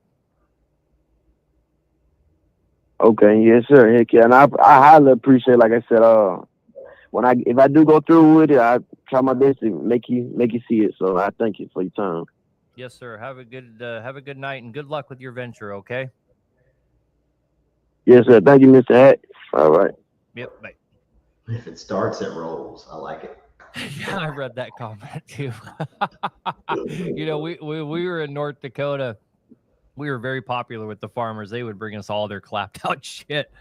Okay, yes, sir. Heck yeah, and I highly appreciate, like I said, if I do go through with it, I try my best to make you see it. So I thank you for your time. Yes, sir. Have a good night and good luck with your venture. Okay. Yes, sir. Thank you, Mr. Hack. All right. Yep. Bye. If it starts, it rolls. I like it. Yeah, I read that comment too. We were in North Dakota. We were very popular with the farmers. They would bring us all their clapped out shit.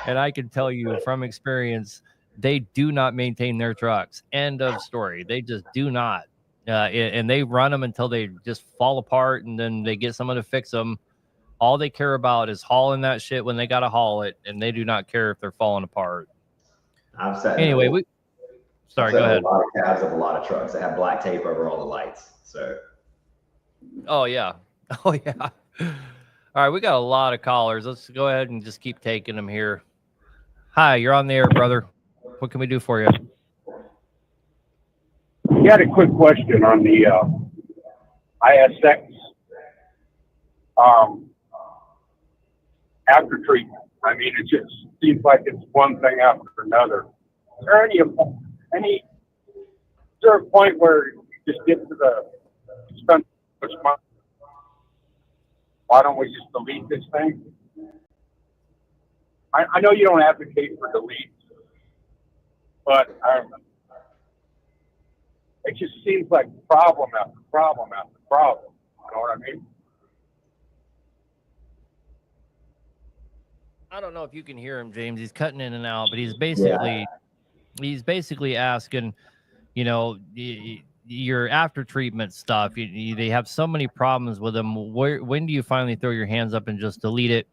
And I can tell you from experience, they do not maintain their trucks. End of story. They just do not. And they run them until they just fall apart, and then they get someone to fix them. All they care about is hauling that shit when they got to haul it, and they do not care if they're falling apart. I've sat anyway, go ahead. A lot of cabs of a lot of trucks that have black tape over all the lights. So. Oh, yeah. Oh, yeah. All right, we got a lot of callers. Let's go ahead and just keep taking them here. Hi, you're on the air, brother. What can we do for you? You had a quick question on the ISX after treatment. I mean, it just seems like it's one thing after another. Is there is there a point where you just get to the spend much money? Why don't we just delete this thing? I know you don't advocate for delete, but it just seems like problem after problem after problem. You know what I mean? I don't know if you can hear him, James. He's cutting in and out, but he's basically asking, you know, your after treatment stuff. They have so many problems with them. When do you finally throw your hands up and just delete it?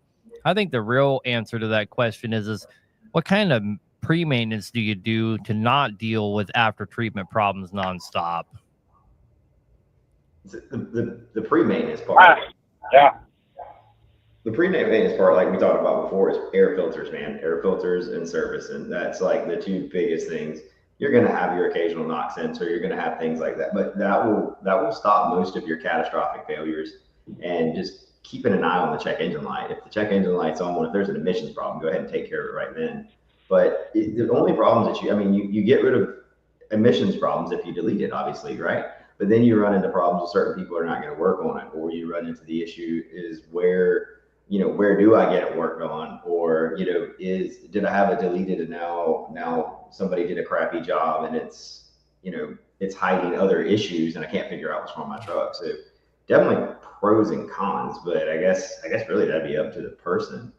I think the real answer to that question is what kind of pre-maintenance do you do to not deal with after treatment problems nonstop? The pre-maintenance part. Yeah. The pre-maintenance part, like we talked about before, is air filters, man. Air filters and service, and that's like the two biggest things. You're going to have your occasional knock sensor. You're going to have things like that, but that will stop most of your catastrophic failures. And just keeping an eye on the check engine light. If the check engine light's on, if there's an emissions problem, go ahead and take care of it right then. But the only problems that you get rid of emissions problems if you delete it, obviously, right? But then you run into problems with certain people are not going to work on it, or you run into the issue is where do I get it worked on? Or, did I have it deleted and now somebody did a crappy job and it's hiding other issues and I can't figure out what's wrong with my truck. So definitely pros and cons, but I guess really that'd be up to the person.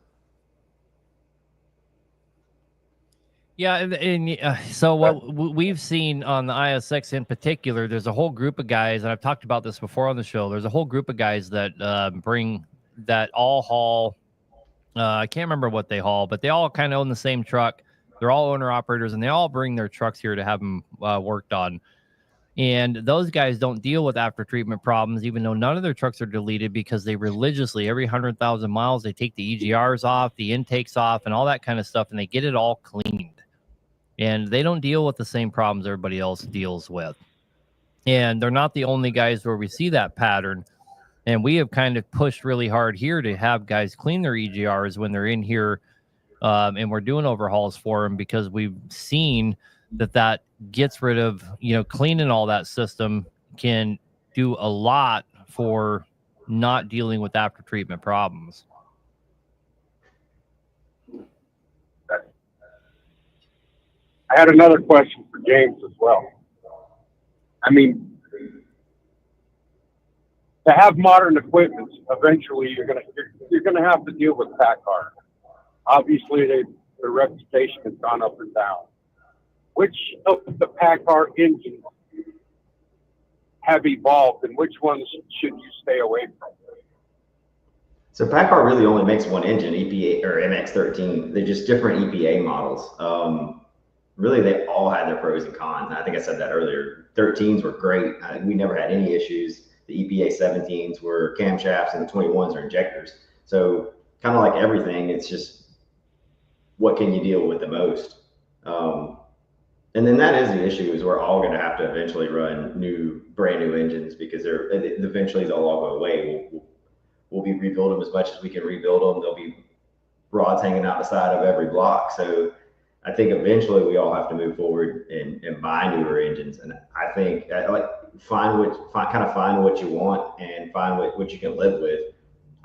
Yeah, and so what we've seen on the ISX in particular, there's a whole group of guys, and I've talked about this before on the show. There's a whole group of guys that bring that all haul. I can't remember what they haul, but they all kind of own the same truck. They're all owner operators, and they all bring their trucks here to have them worked on. And those guys don't deal with after treatment problems, even though none of their trucks are deleted, because they religiously, every 100,000 miles, they take the EGRs off, the intakes off, and all that kind of stuff, and they get it all cleaned. And they don't deal with the same problems everybody else deals with. And they're not the only guys where we see that pattern. And we have kind of pushed really hard here to have guys clean their EGRs when they're in here, and we're doing overhauls for them, because we've seen that gets rid of, cleaning all that system can do a lot for not dealing with after treatment problems. I had another question for James as well. I mean, to have modern equipment, eventually you're gonna have to deal with Paccar. Obviously, their reputation has gone up and down. Which of the Paccar engines have evolved, and which ones should you stay away from? So Paccar really only makes one engine, EPA or MX-13. They're just different EPA models. Really, they all had their pros and cons. I think I said that earlier. 13s were great. We never had any issues. The EPA 17s were camshafts, and the 21s are injectors. So kind of like everything, it's just what can you deal with the most. And then that is the issue, is we're all going to have to eventually run brand new engines, because eventually they'll all go away. We'll be rebuild them as much as we can rebuild them. There'll be rods hanging out the side of every block. So I think eventually we all have to move forward and buy newer engines. And I think find what you want and find what you can live with.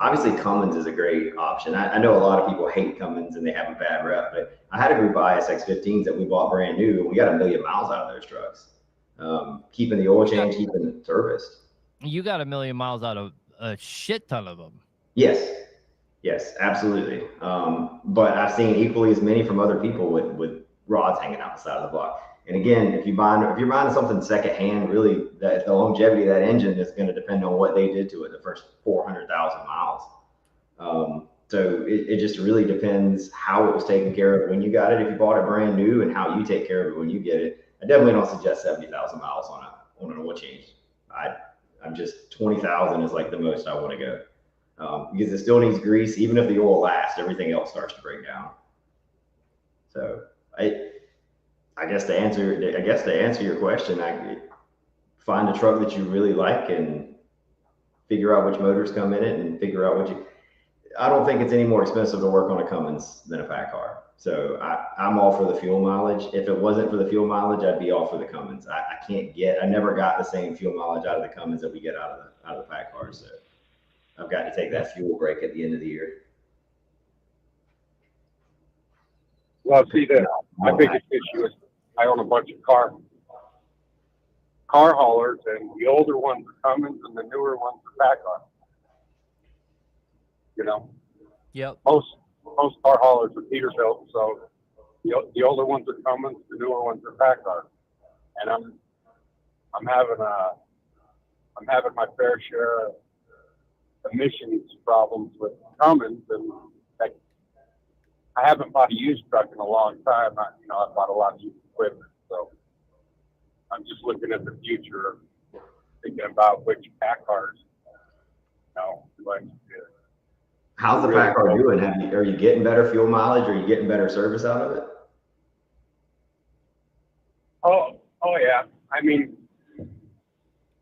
Obviously, Cummins is a great option. I know a lot of people hate Cummins and they have a bad rep, but I had a group of ISX-15s that we bought brand new, and we got 1 million miles out of those trucks. Keeping the oil change, keeping it serviced. You got 1 million miles out of a shit ton of them. Yes, absolutely. But I've seen equally as many from other people with rods hanging out the side of the block. And again, if you're buying something secondhand, really, the longevity of that engine is going to depend on what they did to it the first 400,000 miles. So it just really depends how it was taken care of when you got it. If you bought it brand new, and how you take care of it when you get it. I definitely don't suggest 70,000 miles on an oil change. I'm just 20,000 is like the most I want to go, because it still needs grease. Even if the oil lasts, everything else starts to break down. So I guess to answer your question, I find a truck that you really like and figure out which motors come in it, and figure out I don't think it's any more expensive to work on a Cummins than a Paccar. So I'm all for the fuel mileage. If it wasn't for the fuel mileage, I'd be all for the Cummins. I never got the same fuel mileage out of the Cummins that we get out of the Paccar. So I've got to take that fuel break at the end of the year. Well, see, my biggest issue is I own a bunch of cars. car haulers, and the older ones are Cummins and the newer ones are Paccar. You know, Yep. most car haulers are Peterbilt, so the older ones are Cummins, the newer ones are Paccar. And I'm having my fair share of emissions problems with Cummins, and I haven't bought a used truck in a long time. I've bought a lot of used equipment, so I'm just looking at the future, thinking about which Packars, do I need to. How's the Paccar doing? Are you getting better fuel mileage? Are you getting better service out of it? Oh yeah. I mean,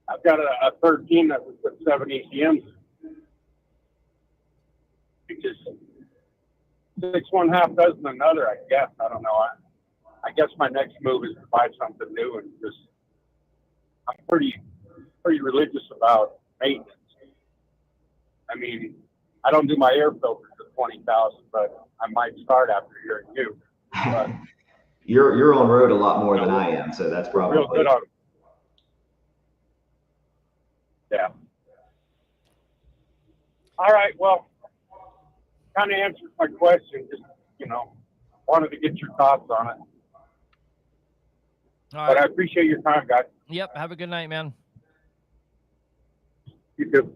I've got a 13 that was with 7 ECMs. It just 6 one half dozen another, I guess. I don't know. I guess my next move is to buy something new, and just I'm pretty religious about maintenance. I mean, I don't do my air filters at 20,000, but I might start after hearing you. But you're on road a lot more than I am, so that's probably real good on it. Yeah. All right. Well, kind of answers my question. Just wanted to get your thoughts on it. All but right. I appreciate your time, guys. Yep. Have a good night, man. You too.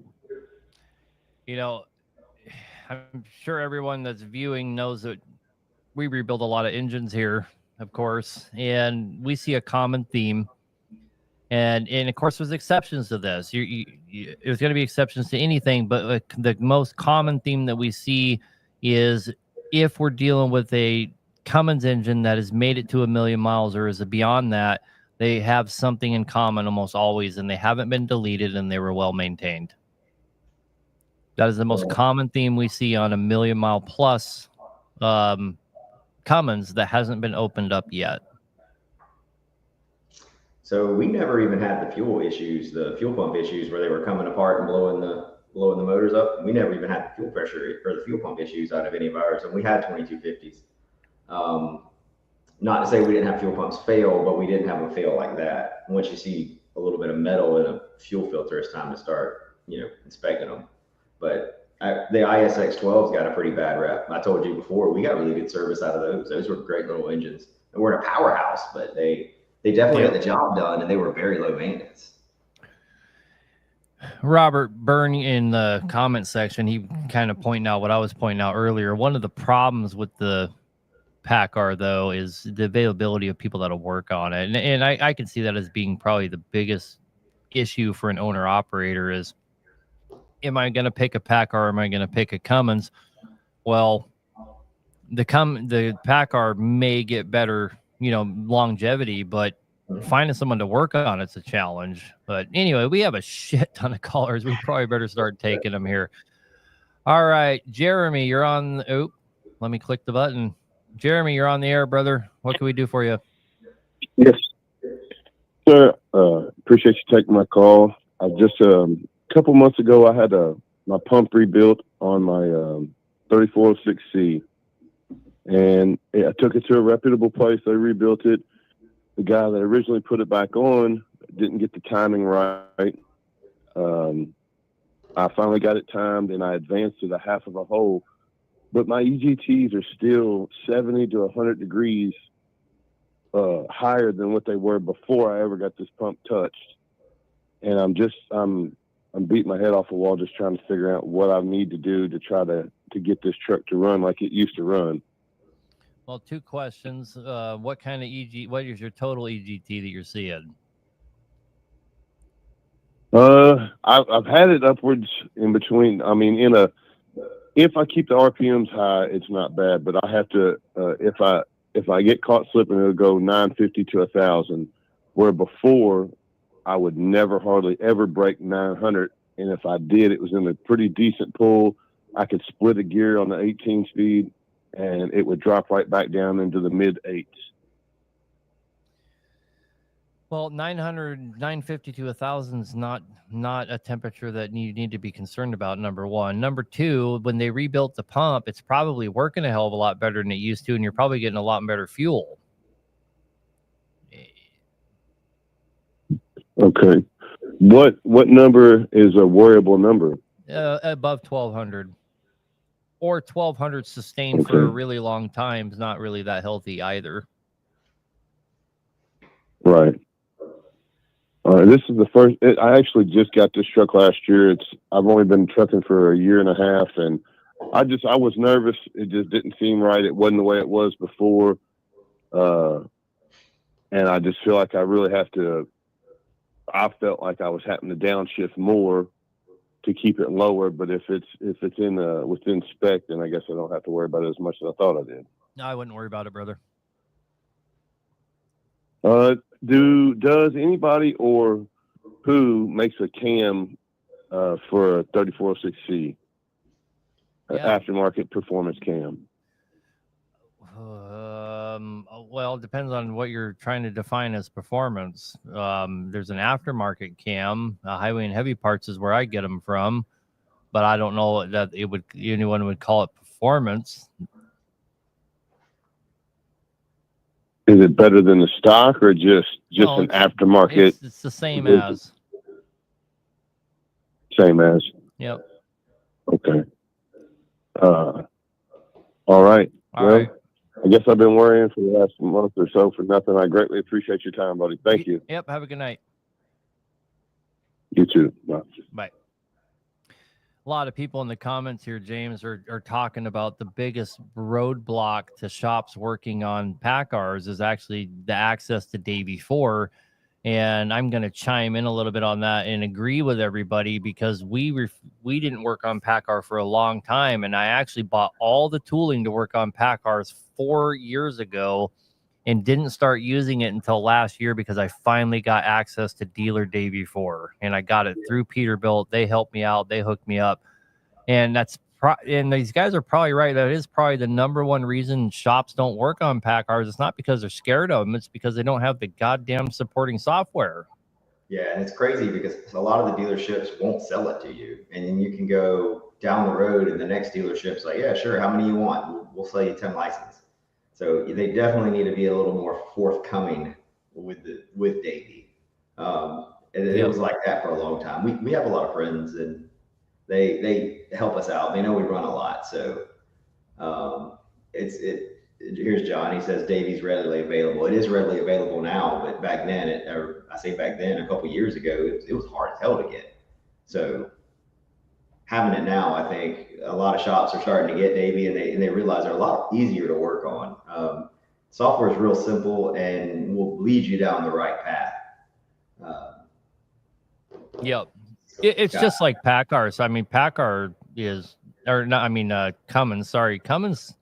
I'm sure everyone that's viewing knows that we rebuild a lot of engines here, of course, and we see a common theme. And of course, there's exceptions to this. There's going to be exceptions to anything, but the most common theme that we see is if we're dealing with a Cummins engine that has made it to 1 million miles or is beyond that, they have something in common almost always, and they haven't been deleted and they were well maintained. That is the most common theme we see on 1 million mile plus Cummins that hasn't been opened up yet. So we never even had the fuel issues, the fuel pump issues where they were coming apart and blowing the motors up. We never even had the fuel pressure or the fuel pump issues out of any of ours, and we had 2250s. Not to say we didn't have fuel pumps fail, but we didn't have them fail like that. Once you see a little bit of metal in a fuel filter, it's time to start, inspecting them. But the ISX-12's got a pretty bad rep. I told you before, we got really good service out of those. Those were great little engines. And we're in a powerhouse, but they definitely got the job done, and they were very low maintenance. Robert Byrne in the comment section, he kind of pointing out what I was pointing out earlier. One of the problems with the Paccar, though, is the availability of people that'll work on it. And I can see that as being probably the biggest issue for an owner-operator is, am I going to pick a Paccar or am I going to pick a Cummins? Well, the Paccar may get better, longevity, but finding someone to work on it's a challenge. But anyway, we have a shit ton of callers. We probably better start taking them here. All right, Jeremy, you're on. Let me click the button. Jeremy, you're on the air, brother. What can we do for you? Yes, sir. Appreciate you taking my call. I just a couple months ago, I had my pump rebuilt on my 3406C, and I took it to a reputable place. They rebuilt it. The guy that originally put it back on didn't get the timing right. I finally got it timed, and I advanced to the half of a hole. But my EGTs are still 70 to 100 degrees higher than what they were before I ever got this pump touched. And I'm beating my head off the wall just trying to figure out what I need to do to try to get this truck to run like it used to run. Well, 2 questions. What kind of what is your total EGT that you're seeing? I've had it upwards in between. I mean, if I keep the RPMs high, it's not bad, but I have to, if I get caught slipping, it'll go 950 to 1,000, where before I would never hardly ever break 900. And if I did, it was in a pretty decent pull. I could split a gear on the 18 speed and it would drop right back down into the mid 8s. Well, 950 to 1,000 is not a temperature that you need to be concerned about, number one. Number two, when they rebuilt the pump, it's probably working a hell of a lot better than it used to, and you're probably getting a lot better fuel. Okay. What number is a worryable number? Above 1,200. Or 1,200 sustained for a really long time is not really that healthy either. Right. This is the first. I actually just got this truck last year. I've only been trucking for a year and a half, and I was nervous. It just didn't seem right. It wasn't the way it was before, and I just feel like I really have to. I felt like I was having to downshift more to keep it lower. But if it's in within spec, then I guess I don't have to worry about it as much as I thought I did. No, I wouldn't worry about it, brother. Does anybody or who makes a cam for a 3406C, aftermarket performance cam? Well, it depends on what you're trying to define as performance. There's an aftermarket cam. Highway and heavy parts is where I get them from, but I don't know that anyone would call it performance. Is it better than the stock or just an aftermarket? It's the same as. Same as. Yep. Okay. All right. All right. I guess I've been worrying for the last month or so for nothing. I greatly appreciate your time, buddy. Thank you. Yep. Have a good night. You too. Bye. Bye. A lot of people in the comments here, James, are talking about the biggest roadblock to shops working on Packars is actually the access to day before. And I'm going to chime in a little bit on that and agree with everybody because we didn't work on Paccar for a long time. And I actually bought all the tooling to work on Packars 4 years ago and didn't start using it until last year because I finally got access to dealer day before. And I got it through Peterbilt. They helped me out. They hooked me up. And and these guys are probably right. That is probably the number one reason shops don't work on Packars. It's not because they're scared of them. It's because they don't have the goddamn supporting software. Yeah, and it's crazy because a lot of the dealerships won't sell it to you. And then you can go down the road and the next dealership's like, yeah, sure, how many you want? We'll sell you 10 licenses. So they definitely need to be a little more forthcoming with Davey. It was like that for a long time. We have a lot of friends and they help us out. They know we run a lot. So here's John. He says Davey's readily available. It is readily available now, but back then, a couple years ago, it was hard as hell to get. So having it now, I think a lot of shops are starting to get Davey, and they realize they're a lot easier to work on. Software is real simple and will lead you down the right path. Yep. It's just like Paccar. So, I mean, Paccar Cummins. Sorry, Cummins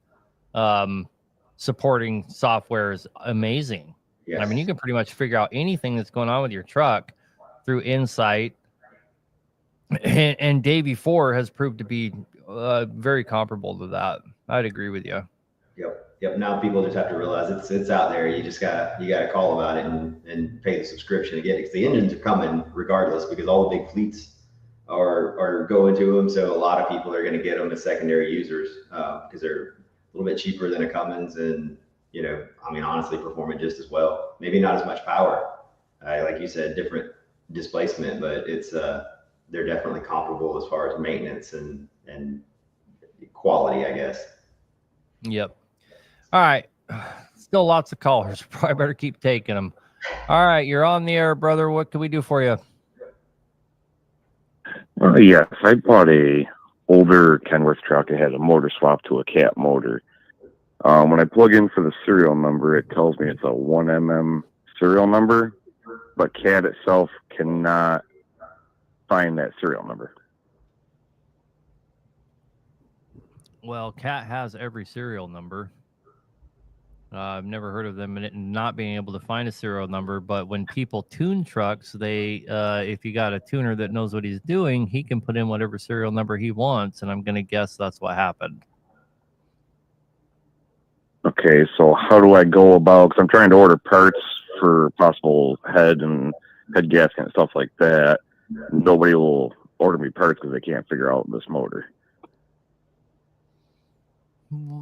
supporting software is amazing. Yes. I mean, you can pretty much figure out anything that's going on with your truck through Insight. And day before has proved to be very comparable to that. I'd agree with you. Yep. Now people just have to realize it's out there. You gotta call about it and pay the subscription to get it. Because the engines are coming regardless, because all the big fleets are going to them. So a lot of people are going to get them as secondary users because they're a little bit cheaper than a Cummins, and honestly, performing just as well. Maybe not as much power, like you said, different displacement, but it's they're definitely comparable as far as maintenance and quality, I guess. Yep. All right. Still lots of callers. Probably better keep taking them. All right. You're on the air, brother. What can we do for you? Yes. I bought a older Kenworth truck. It had a motor swap to a cat motor. When I plug in for the serial number, it tells me it's a 1mm serial number, but CAT itself cannot find that serial number. Well, CAT has every serial number. I've never heard of them not being able to find a serial number, but when people tune trucks, if you got a tuner that knows what he's doing, he can put in whatever serial number he wants, and I'm going to guess that's what happened. Okay, so how do I go about, because I'm trying to order parts for possible head gasket and stuff like that. Nobody will order me parts because they can't figure out this motor.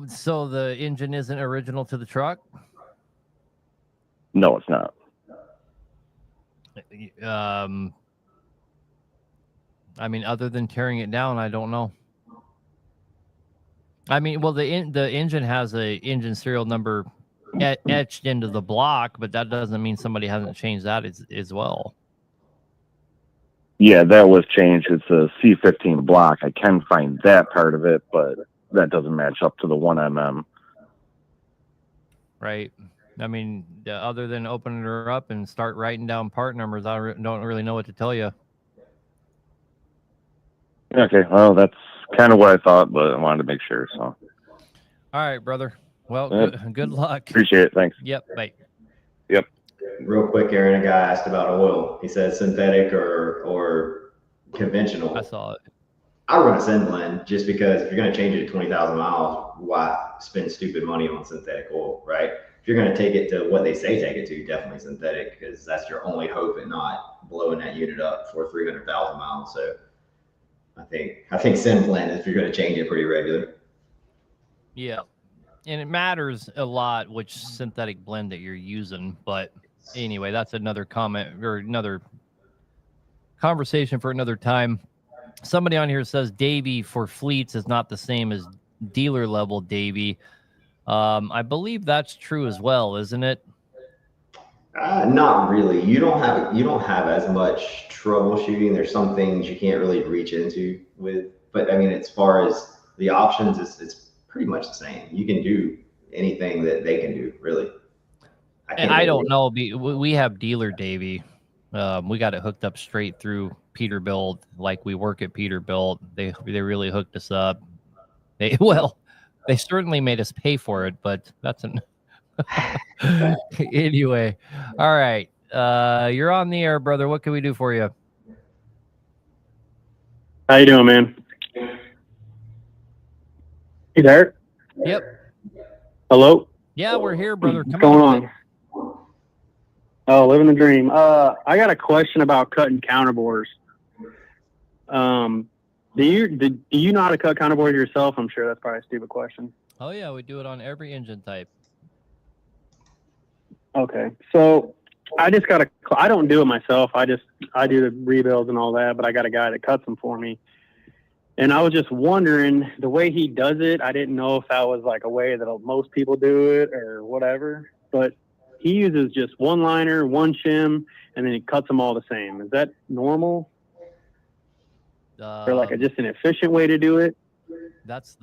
So the engine isn't original to the truck? No, it's not. I mean, other than tearing it down, I don't know. I mean, well, the engine has a engine serial number etched into the block, but that doesn't mean somebody hasn't changed that as well. Yeah, that was changed. It's a C15 block. I can find that part of it, but that doesn't match up to the 1mm. Right. I mean, other than opening her up and start writing down part numbers, I don't really know what to tell you. Okay, well, that's kind of what I thought, but I wanted to make sure. So, all right, brother. Well, good luck. Appreciate it. Thanks. Yep. Bye. Yep. Real quick, Aaron, a guy asked about oil. He said synthetic or conventional. I saw it. I run a syn blend just because if you're going to change it to 20,000 miles, why spend stupid money on synthetic oil, right? If you're going to take it to what they say take it to, definitely synthetic, because that's your only hope at not blowing that unit up for 300,000 miles. So I think syn blend is if you're going to change it pretty regular. Yeah. And it matters a lot which synthetic blend that you're using. But anyway, that's another comment or another conversation for another time. Somebody on here says Davy for fleets is not the same as dealer level Davy. I believe that's true as well, isn't it? Not really. You don't have as much troubleshooting. There's some things you can't really reach into with, but I mean, as far as the options, it's pretty much the same. You can do anything that they can do, really. I don't know. We have dealer Davy. We got it hooked up straight through Peterbilt. Like we work at Peterbilt. They really hooked us up. They certainly made us pay for it, but that's an anyway. All right. You're on the air, brother. What can we do for you? How you doing, man? You there? Yep. Hello? Yeah, we're here, brother. What's going on? Oh, living the dream. I got a question about cutting counterbores. Do you know how to cut counterbores yourself? I'm sure that's probably a stupid question. Oh yeah, we do it on every engine type. Okay, so I don't do it myself. I do the rebuilds and all that, but I got a guy that cuts them for me. And I was just wondering, the way he does it, I didn't know if that was like a way that most people do it or whatever. But he uses just one liner, one shim, and then he cuts them all the same. Is that normal? Or like just an efficient way to do it? That's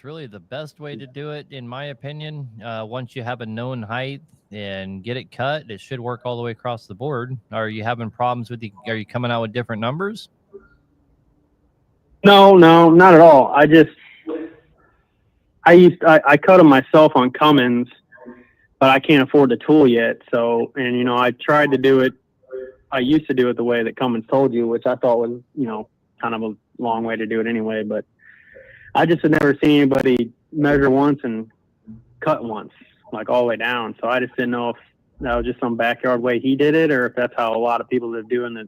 really the best way to do it, in my opinion. Once you have a known height and get it cut, it should work all the way across the board. Are you having problems with are you coming out with different numbers? No, not at all. I cut them myself on Cummins, but I can't afford the tool yet. So, and I tried to do it. I used to do it the way that Cummins told you, which I thought was, kind of a long way to do it anyway. But I just had never seen anybody measure once and cut once, like all the way down. So I just didn't know if that was just some backyard way he did it, or if that's how a lot of people that do it and that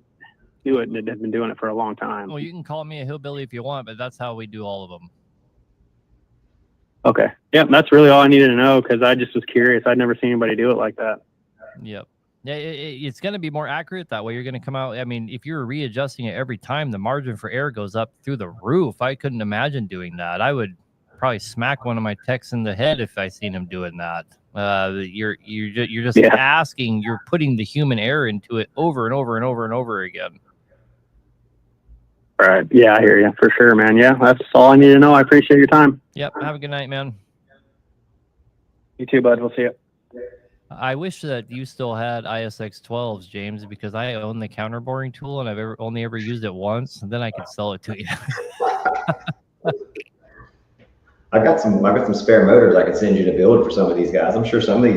have been doing it for a long time. Well, you can call me a hillbilly if you want, but that's how we do all of them. Okay. Yeah, that's really all I needed to know, because I just was curious. I'd never seen anybody do it like that. Yep. Yeah, it's going to be more accurate that way. You're going to come out. I mean, if you're readjusting it every time, the margin for error goes up through the roof. I couldn't imagine doing that. I would probably smack one of my techs in the head if I seen him doing that. You're just asking. You're putting the human error into it over and over and over and over again. All right. Yeah, I hear you for sure, man. Yeah, that's all I need to know. I appreciate your time. Yep. Have a good night, man. You too, bud. We'll see you. I wish that you still had ISX 12s, James, because I own the counterboring tool and I've only ever used it once, and then I could sell it to you. I've got some spare motors I could send you to build for some of these guys. I'm sure some of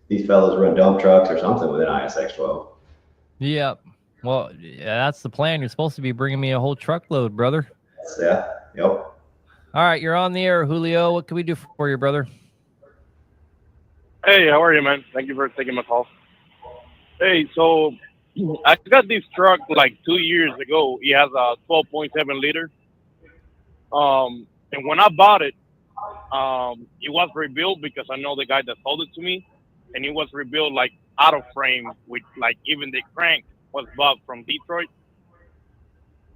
these fellows run dump trucks or something with an ISX 12. Yep. Well, that's the plan. You're supposed to be bringing me a whole truckload, brother. Yeah. Yep. All right, you're on the air, Julio. What can we do for you, brother? Hey, how are you, man? Thank you for taking my call. Hey, so I got this truck like 2 years ago. It has a 12.7 liter. And when I bought it, it was rebuilt because I know the guy that sold it to me, and it was rebuilt like auto frame with like even the crank was bought from Detroit.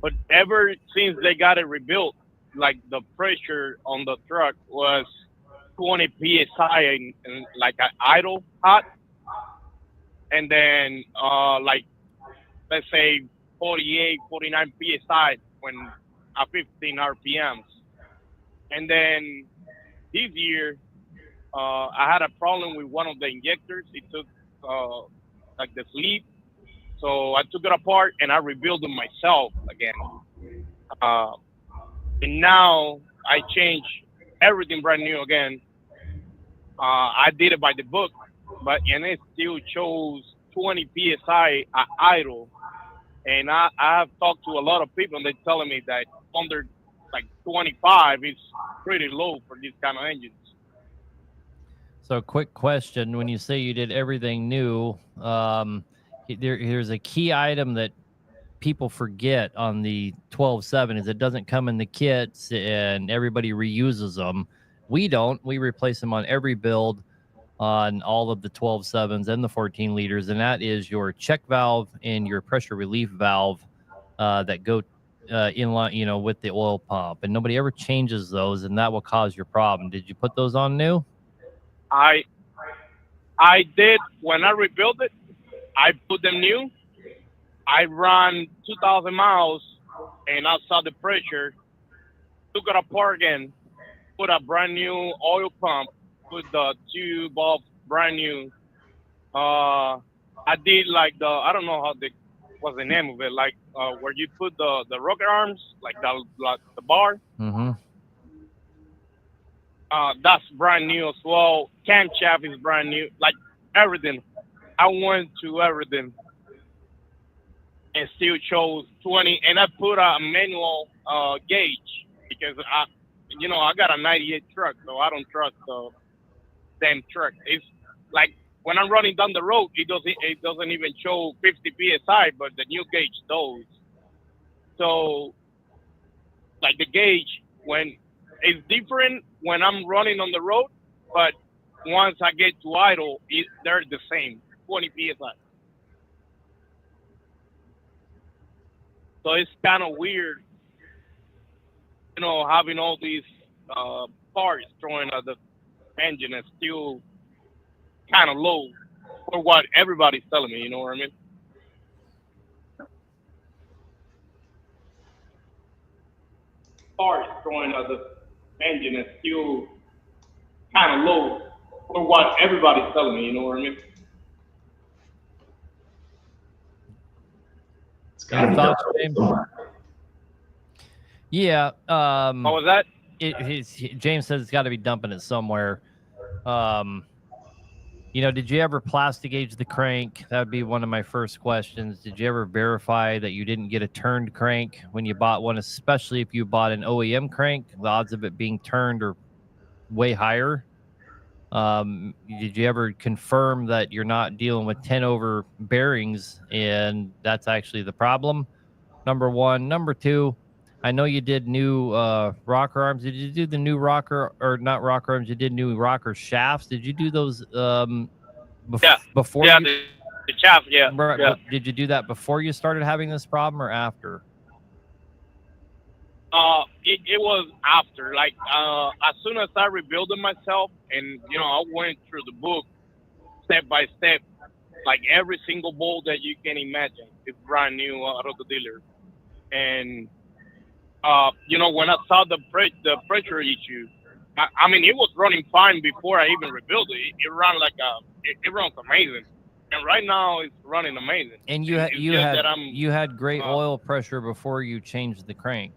But ever since they got it rebuilt, like the pressure on the truck was 20 psi and like an idle hot, and then like let's say 48, 49 psi when at 15 RPMs. And then this year, I had a problem with one of the injectors. It took like the sleeve, so I took it apart and I rebuilt it myself again. And now I changed everything brand new again. I did it by the book, and it still shows 20 psi at idle. And I have talked to a lot of people, and they're telling me that under like 25 is pretty low for these kind of engines. So, quick question: when you say you did everything new, here's a key item that people forget on the 12.7 is it doesn't come in the kits, and everybody reuses them. We don't. We replace them on every build on all of the 12.7s and the 14 liters, and that is your check valve and your pressure relief valve that go in line, you know, with the oil pump, and nobody ever changes those, and that will cause your problem. Did you put those on new? I did. When I rebuilt it, I put them new. I ran 2,000 miles, and I saw the pressure, took it apart again, put a brand new oil pump, put the tube off brand new. I did like I don't know what's the name of it, like where you put the rocker arms, like the bar. Mm-hmm. That's brand new as well. Camshaft is brand new. Like everything. I went to everything and still shows 20. And I put a manual gauge because I got a 98 truck, so I don't trust the damn truck. It's like when I'm running down the road, it doesn't even show 50 psi, but the new gauge does. So like the gauge when it's different when I'm running on the road, but once I get to idle, they're the same, 20 psi. So it's kind of weird, having all these parts throwing at the engine is still kind of low for what everybody's telling me. You know what I mean? Parts throwing at the engine is still kind of low for what everybody's telling me. You know what I mean? It's got to be Thoughts, done James? somewhere. Yeah. What was that? James says it's got to be dumping it somewhere. Did you ever plastic gauge the crank? That would be one of my first questions. Did you ever verify that you didn't get a turned crank when you bought one, especially if you bought an OEM crank? The odds of it being turned are way higher. Did you ever confirm that you're not dealing with 10 over bearings and that's actually the problem? Number one. Number two, I know you did new rocker arms. Did you do the new rocker, or not rocker arms? You did new rocker shafts. Did you do those before? Yeah, you, the shaft. Yeah, right, yeah. Did you do that before you started having this problem or after? It was after. Like as soon as I rebuilt it myself, and I went through the book step by step, like every single bolt that you can imagine is brand new out of the dealer, and when I saw the pressure issue, I mean, it was running fine before I even rebuilt it. It ran like it runs amazing, and right now it's running amazing. And you had great oil pressure before you changed the crank.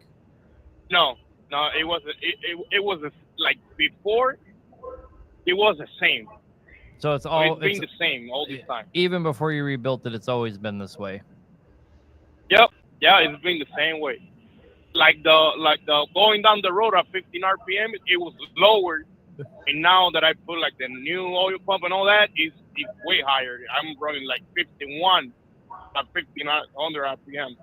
No, it wasn't. It was like before. It was the same. So it's been the same all this time. Even before you rebuilt it, it's always been this way. Yep. Yeah, it's been the same way. Like the going down the road at 15 RPM, it was lower, and now that I put like the new oil pump and all that, it's way higher. I'm running like 51 at 1500 RPM.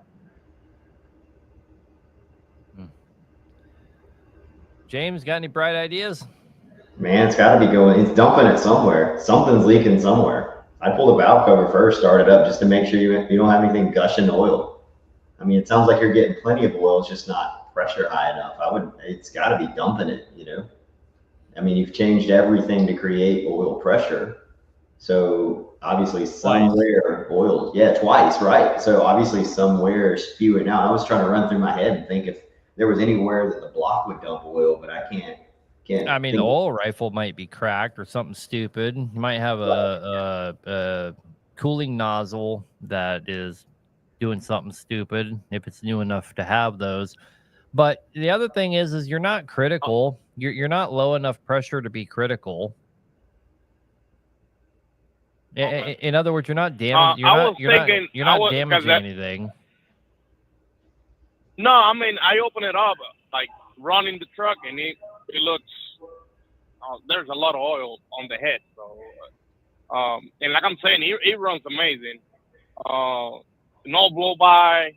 James, got any bright ideas? Man, it's got to be going. It's dumping it somewhere. Something's leaking somewhere. I'd pull the valve cover first, start it up just to make sure you don't have anything gushing oil. I mean, it sounds like you're getting plenty of oil, it's just not pressure high enough. It's got to be dumping it, you know? I mean, you've changed everything to create oil pressure. So obviously somewhere oil, yeah, twice, right? So obviously somewhere spewing out. I was trying to run through my head and think if there was anywhere that the block would dump oil, but I can't. I mean, the oil rifle might be cracked or something stupid. You might have a cooling nozzle that is doing something stupid if it's new enough to have those. But the other thing is you're not critical. You're not low enough pressure to be critical. Okay. In other words, you're not damaging. You're not damaging anything. No, I mean, I open it up, like running the truck, and it looks. There's a lot of oil on the head, so. And like I'm saying, it runs amazing. No blow by,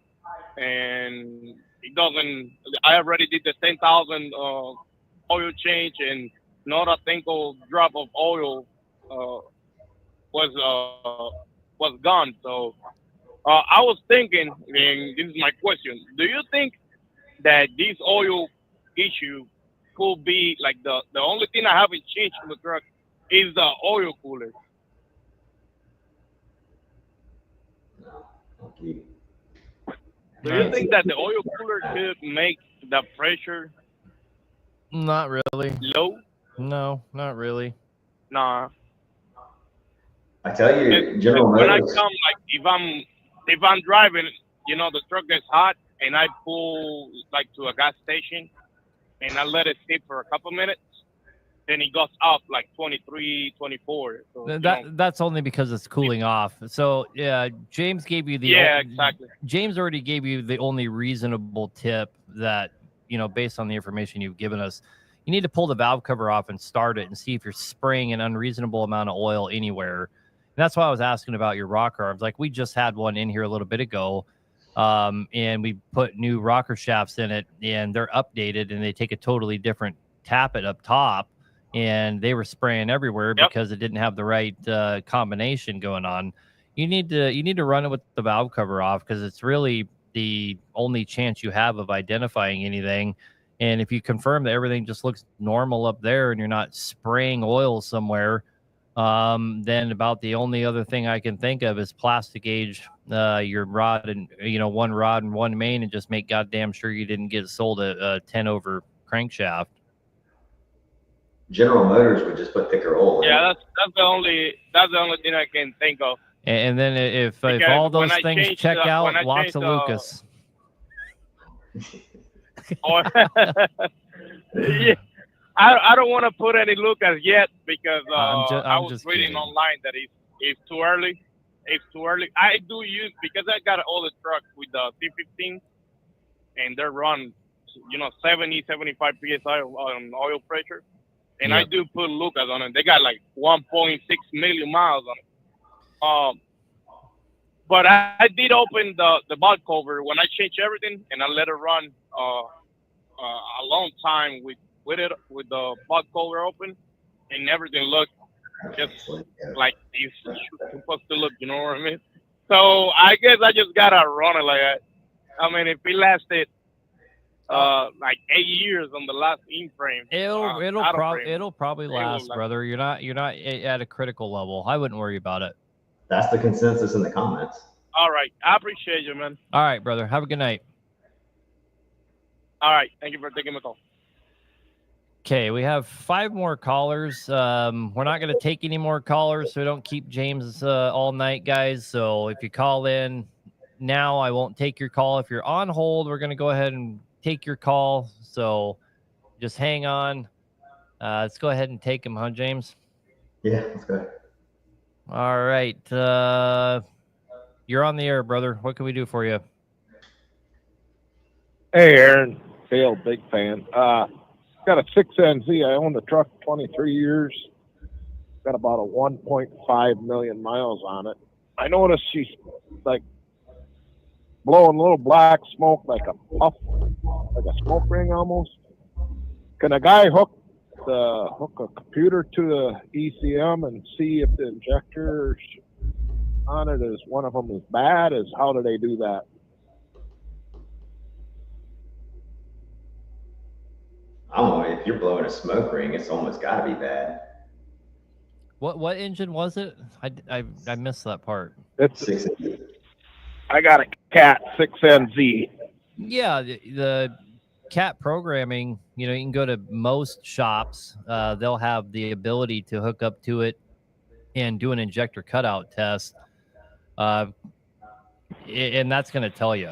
and it doesn't. I already did the 10,000 oil change, and not a single drop of oil was gone. So I was thinking, and this is my question: do you think that this oil issue could be like the only thing I haven't changed in the truck is the oil cooler? Okay. Do you think that the oil cooler could make the pressure? Not really. Low? No, not really. Nah. I tell you, General when I Motors. come, like if I'm driving, you know, the truck gets hot, and I pull like to a gas station, and I let it sit for a couple minutes, then it goes up like 23, 24. So, that's only because it's cooling off. So yeah, James gave you the exactly. James already gave you the only reasonable tip that, you know, based on the information you've given us. You need to pull the valve cover off and start it and see if you're spraying an unreasonable amount of oil anywhere. And that's why I was asking about your rocker arms. Like, we just had one in here a little bit ago, and we put new rocker shafts in it, and they're updated, and they take a totally different tappet up top, and they were spraying everywhere because it didn't have the right combination going on. You need to run it with the valve cover off, because it's really the only chance you have of identifying anything. And if you confirm that everything just looks normal up there and you're not spraying oil somewhere, then about the only other thing I can think of is plastic age your rod, and, you know, one rod and one main, and just make goddamn sure you didn't get sold a 10 over crankshaft. General Motors would just put thicker oil in. Yeah, that's the only thing I can think of. And then if all those things check out, lots of Lucas. Yeah, I don't want to put any Lucas yet, because I was reading kidding. online that it's too early. It's too early. I do use, because I got all the trucks with the C15, and they're run, you know, 70, 75 psi on oil pressure, and I do put Lucas on it. They got like 1.6 million miles on it. But I did open the bud cover when I changed everything, and I let it run a long time with the bud cover open, and everything looked just like it's supposed to look. You know what I mean? So I guess I just gotta run it like that. I mean, if it lasted like 8 years on the last in frame, it'll probably last, brother. You're not at a critical level. I wouldn't worry about it. That's the consensus in the comments. All right. I appreciate you, man. All right, brother. Have a good night. All right. Thank you for taking my call. Okay, we have 5 more callers. We're not going to take any more callers, so don't keep James all night, guys. So if you call in now, I won't take your call. If you're on hold, we're going to go ahead and take your call. So just hang on. Let's go ahead and take him, huh, James? Yeah, let's go. All right. You're on the air, brother. What can we do for you? Hey, Aaron. Phil, big fan. Got a 6NZ. I own the truck 23 years. Got about a 1.5 million miles on it. I noticed she's like blowing a little black smoke, like a puff, like a smoke ring almost. Can a guy hook a computer to the ECM and see if the injector on it? Is one of them is bad? How do they do that? I don't know. If you're blowing a smoke ring, it's almost got to be bad. What engine was it? I missed that part. It's 6NZ. I got a Cat 6NZ. Yeah, the cat programming, you can go to most shops. They'll have the ability to hook up to it and do an injector cutout test. And that's going to tell you.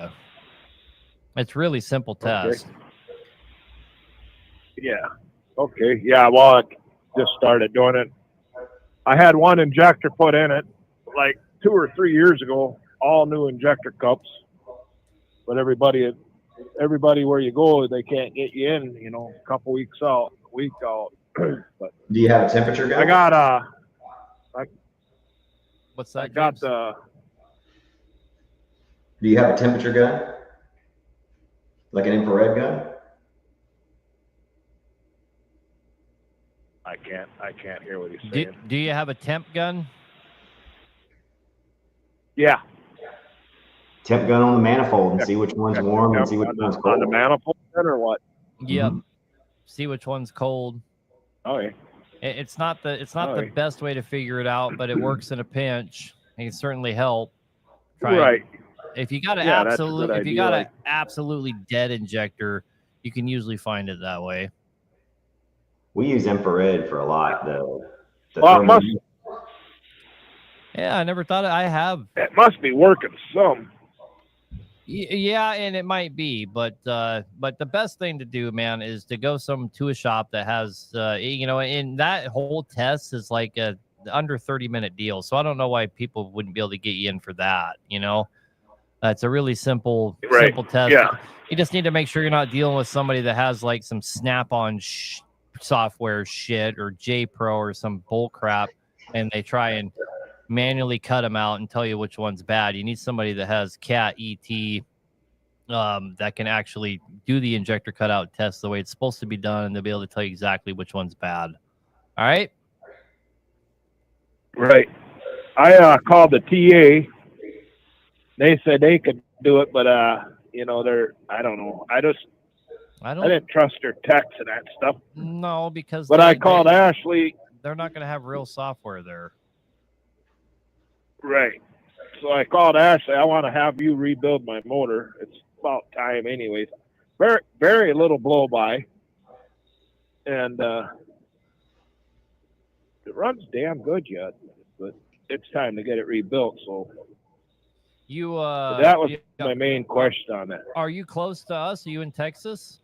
It's really simple test. Okay. Yeah. Okay. Yeah. Well, I just started doing it. I had one injector put in it like 2 or 3 years ago, all new injector cups. But everybody where you go, they can't get you in, a couple weeks out, a week out. But do you have a temperature gun? I got what's that? I got the. Do you have a temperature gun? Like an infrared gun? I can't hear what he's saying. Do you have a temp gun? Yeah. Temp gun on the manifold and see which one's warm and see which one's cold. On the manifold or what? Yep. See which one's cold. Oh yeah. It's not the best way to figure it out, but it works in a pinch. It can certainly help. Right. If you got an absolutely dead injector, you can usually find it that way. We use infrared for a lot, though. Yeah, I never thought I have. It must be working some. Yeah, and it might be, but the best thing to do, man, is to go to a shop that has, and that whole test is like a under 30-minute deal. So I don't know why people wouldn't be able to get you in for that. It's a really simple test. Yeah. You just need to make sure you're not dealing with somebody that has like some Snap-on software shit or JPro or some bull crap, and they try and manually cut them out and tell you which one's bad. You need somebody that has CAT ET that can actually do the injector cutout test the way it's supposed to be done, and they'll be able to tell you exactly which one's bad. All right. Right. I called the TA. They said they could do it, but they're, I don't know. I didn't trust their techs and that stuff. No, because I called Ashley. They're not going to have real software there. Right. So I called Ashley. I want to have you rebuild my motor. It's about time anyways. Very, very little blow by. And it runs damn good yet, but it's time to get it rebuilt. So that was my main question on that. Are you close to us? Are you in Texas?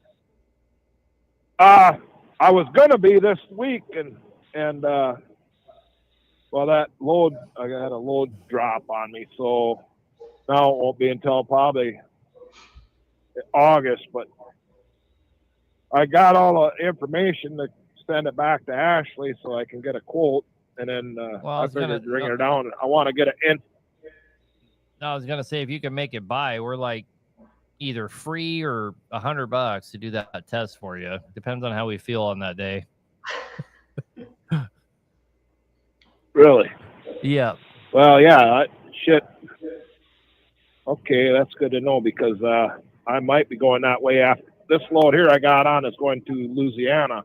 I was gonna be this week, and that load, I had a load drop on me, so now it won't be until probably August. But I got all the information to send it back to Ashley so I can get a quote, and then I figured bring her down. I want to get it in. I was gonna say, if you can make it by, we're like either free or $100 to do that test for you. Depends on how we feel on that day. Really? Yeah. Well, yeah. Shit. Okay, that's good to know, because I might be going that way after this load here I got on is going to Louisiana.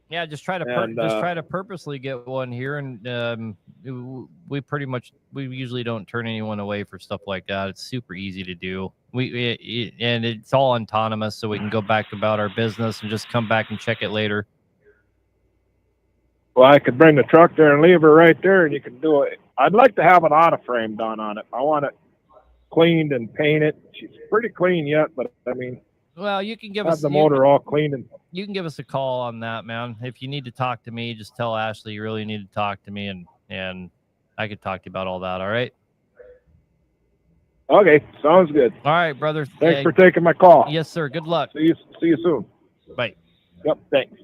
Yeah, just try to purposely get one here, and we usually don't turn anyone away for stuff like that. It's super easy to do. And it's all autonomous, so we can go back about our business and just come back and check it later. Well, I could bring the truck there and leave her right there, and you can do it. I'd like to have an auto frame done on it. I want it cleaned and painted. She's pretty clean yet, but I mean, well, you can give us the motor all cleaned, and you can give us a call on that, man. If you need to talk to me, just tell Ashley you really need to talk to me, and I could talk to you about all that. All right. Okay, sounds good. All right, brother. Thanks for taking my call. Yes, sir. Good luck. See you soon. Bye. Yep. Thanks.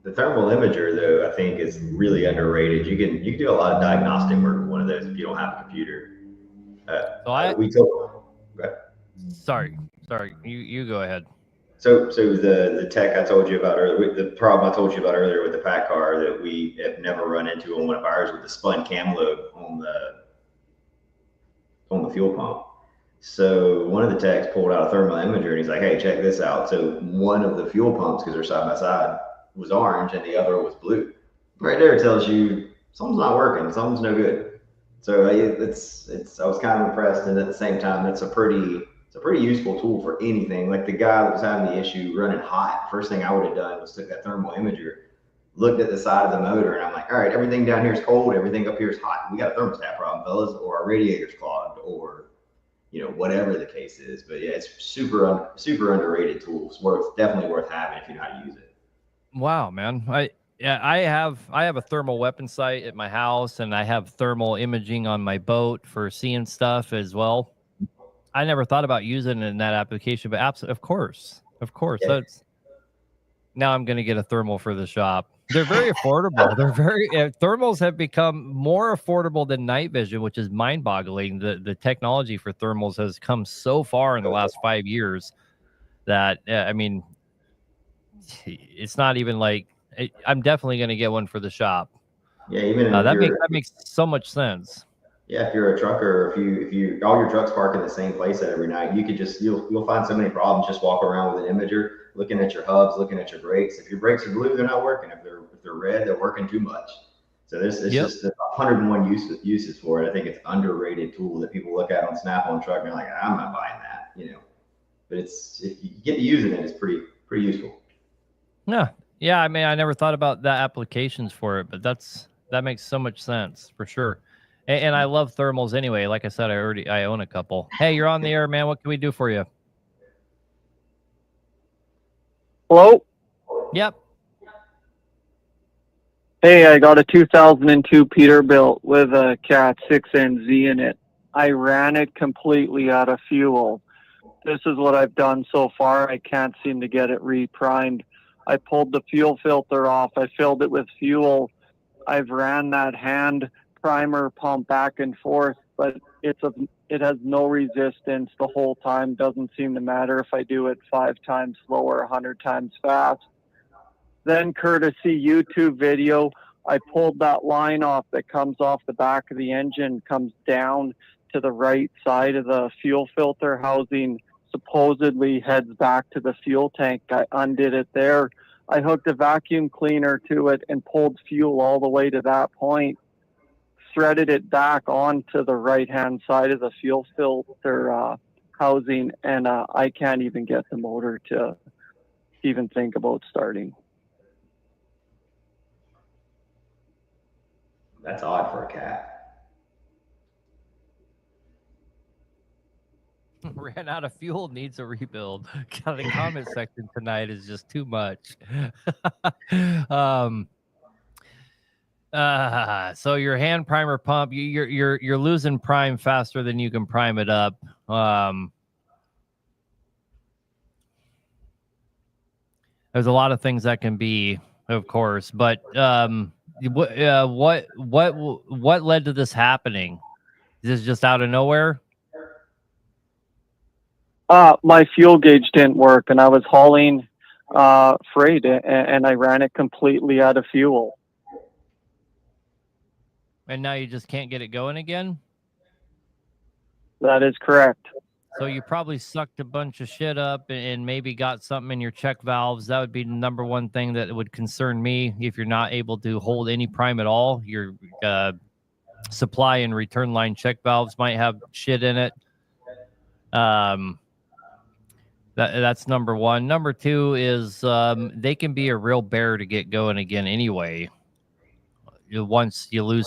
The thermal imager, though, I think is really underrated. You can do a lot of diagnostic work with one of those if you don't have a computer. Sorry, you go ahead. So the tech I told you about earlier, the problem I told you about earlier with the Paccar that we have never run into on one of ours with the spun cam lobe on the fuel pump. So one of the techs pulled out a thermal imager and he's like, hey, check this out. So one of the fuel pumps, because they're side by side, was orange and the other was blue. Right there tells you something's not working, something's no good. So it's I was kind of impressed, and at the same time, it's a pretty useful tool for anything. Like the guy that was having the issue running hot, first thing I would have done was took that thermal imager, looked at the side of the motor, and I'm like, all right, everything down here is cold, everything up here is hot. We got a thermostat problem, fellas, or our radiator's clogged, or whatever the case is. But yeah, it's super underrated tool. It's definitely worth having if you know how to use it. Wow, man. I have a thermal weapon sight at my house, and I have thermal imaging on my boat for seeing stuff as well. I never thought about using it in that application, but of course. Yeah. Now I'm going to get a thermal for the shop. They're very affordable. Thermals have become more affordable than night vision, which is mind-boggling. The technology for thermals has come so far in the last 5 years that I mean, it's not even like I'm definitely going to get one for the shop. Yeah, even that makes so much sense. Yeah, if you're a trucker, if you all your trucks park in the same place every night, you could you'll find so many problems just walking around with an imager, looking at your hubs, looking at your brakes. If your brakes are blue, they're not working. If they're red, they're working too much. So it's just 101 uses for it. I think it's an underrated tool that people look at on Snap-on truck and they're like, I'm not buying that, But if you get to using it, it's pretty useful. Yeah. I mean, I never thought about the applications for it, but that makes so much sense for sure. And I love thermals anyway. Like I said, I own a couple. Hey, you're on the air, man. What can we do for you? Hello? Yep. Hey, I got a 2002 Peterbilt with a Cat 6NZ in it. I ran it completely out of fuel. This is what I've done so far. I can't seem to get it reprimed. I pulled the fuel filter off. I filled it with fuel. I've ran that hand primer pump back and forth, but it has no resistance the whole time. Doesn't seem to matter if I do it 5 times slow or 100 times fast. Then, courtesy YouTube video, I pulled that line off that comes off the back of the engine, comes down to the right side of the fuel filter housing, supposedly heads back to the fuel tank. I undid it there. I hooked a vacuum cleaner to it and pulled fuel all the way to that point, threaded it back onto the right-hand side of the fuel filter housing, and I can't even get the motor to even think about starting. That's odd for a cat. Ran out of fuel, needs a rebuild. God, the comment section tonight is just too much. So your hand primer pump, you're losing prime faster than you can prime it up. There's a lot of things that can be, of course, but what led to this happening? Is this just out of nowhere? My fuel gauge didn't work, and I was hauling freight, and I ran it completely out of fuel. And now you just can't get it going again? That is correct. So you probably sucked a bunch of shit up and maybe got something in your check valves. That would be the number one thing that would concern me. If you're not able to hold any prime at all, your supply and return line check valves might have shit in it. That's number one. Number two is they can be a real bear to get going again anyway. Once you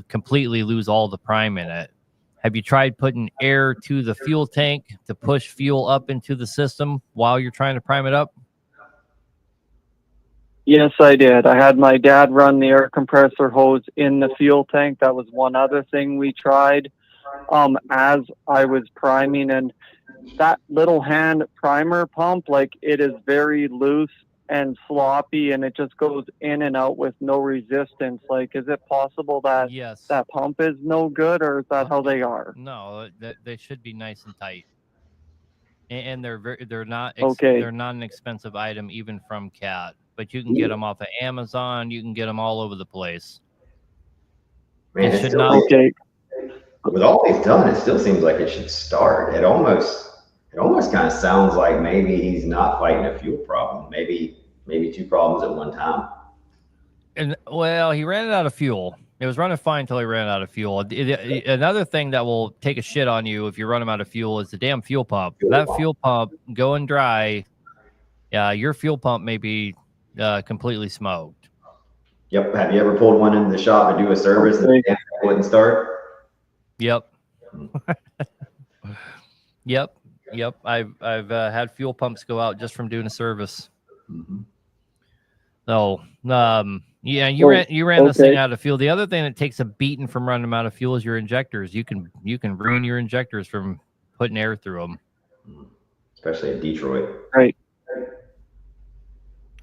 completely lose all the prime in it. Have you tried putting air to the fuel tank to push fuel up into the system while you're trying to prime it up? Yes, I did. I had my dad run the air compressor hose in the fuel tank. That was one other thing we tried as I was priming. And that little hand primer pump, like, it is very loose and sloppy, and it just goes in and out with no resistance. Like, is it possible that that pump is no good, or is that how they are? No, they should be nice and tight, and they're not okay. They're not an expensive item even from Cat, but you can get them off of Amazon. You can get them all over the place. Man, it should not. Okay. with all he's done, it still seems like it should start. It almost kind of sounds like maybe he's not fighting a fuel problem. Maybe two problems at one time. And well, he ran out of fuel. It was running fine until he ran out of fuel. Another thing that will take a shit on you if you run him out of fuel is the damn fuel pump. Fuel pump going dry, yeah, your fuel pump may be completely smoked. Yep. Have you ever pulled one into the shop to do a service and it wouldn't start? Yep. Yep. I've had fuel pumps go out just from doing a service. Mm-hmm. So, yeah, you ran this thing out of fuel. The other thing that takes a beating from running them out of fuel is your injectors. You can ruin your injectors from putting air through them, especially in Detroit. Right.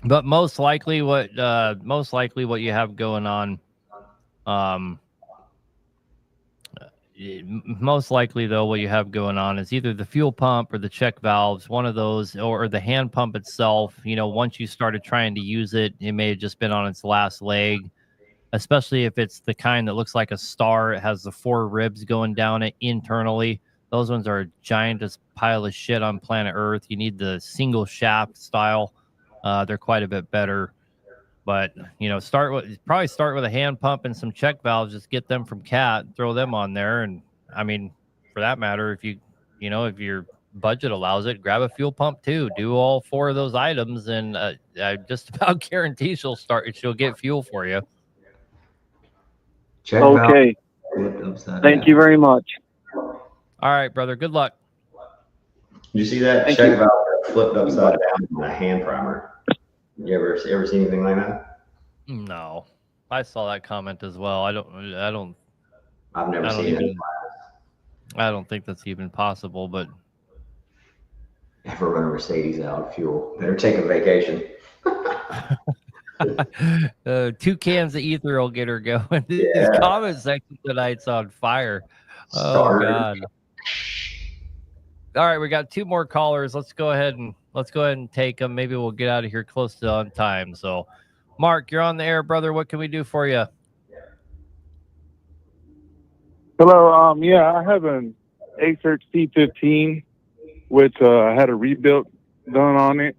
But most likely what you have going on, most likely though, what you have going on is either the fuel pump or the check valves, one of those, or the hand pump itself. You know, once you started trying to use it, it may have just been on its last leg, especially if it's the kind that looks like a star. It has the 4 ribs going down it internally. Those ones are a giantest pile of shit on planet Earth. You need the single shaft style. They're quite a bit better. But, you know, probably start with a hand pump and some check valves. Just get them from Cat, throw them on there. And I mean, for that matter, if if your budget allows it, grab a fuel pump too. Do all 4 of those items, and I just about guarantee she'll get fuel for you. Check okay. Thank you very much. All right, brother. Good luck. Did you see that check valve flipped upside down on a hand primer? You ever see anything like that? No, I saw that comment as well. I've never seen it. I don't think that's even possible. But never run a Mercedes out of fuel. Better take a vacation. 2 cans of ether will get her going. This comment section tonight's on fire. Oh God! All right, we got 2 more callers. Let's go ahead and take them. Maybe we'll get out of here close to on time. So, Mark, you're on the air, brother. What can we do for you? Hello. Yeah, I have an Acer C15, which I had a rebuild done on it.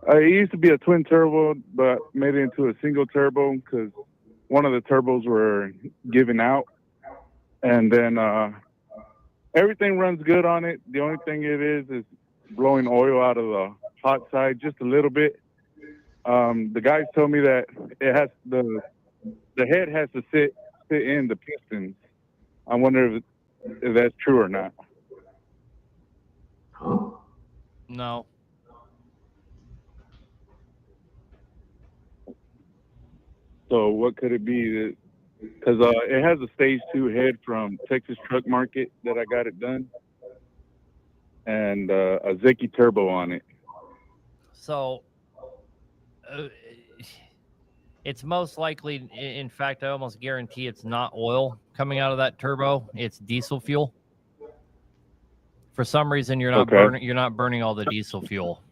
It used to be a twin turbo, but made it into a single turbo because one of the turbos were giving out, and then everything runs good on it. The only thing it is blowing oil out of the hot side just a little bit. The guys told me that it has the head has to sit in the pistons. I wonder if that's true or not. Huh? No. So what could it be? Because it has a stage 2 head from Texas Truck Market that I got it done, and a Zeki turbo on it. So it's most likely, in fact, I almost guarantee it's not oil coming out of that turbo. It's diesel fuel. For some reason, you're not burning all the diesel fuel.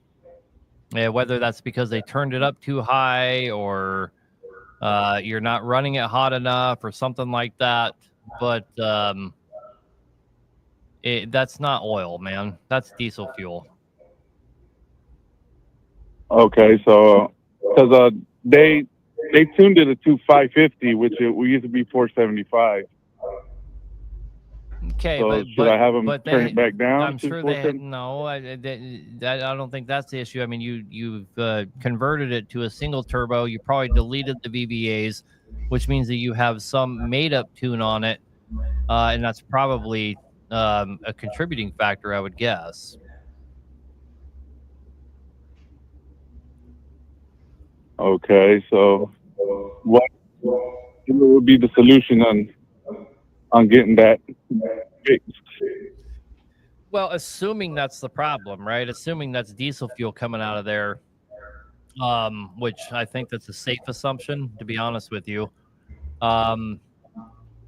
Yeah, whether that's because they turned it up too high or you're not running it hot enough or something like that. But that's not oil, man. That's diesel fuel. Okay, so because they tuned it to 550, which we used to be 475. Okay, so should I have them turn it back down? I'm sure they had, no. I don't think that's the issue. I mean, you've converted it to a single turbo. You probably deleted the VBAs, which means that you have some made-up tune on it, and that's probably a contributing factor, I would guess. Okay, so what would be the solution on getting that fixed? Well, assuming that's the problem, right? Assuming that's diesel fuel coming out of there, which I think that's a safe assumption, to be honest with you.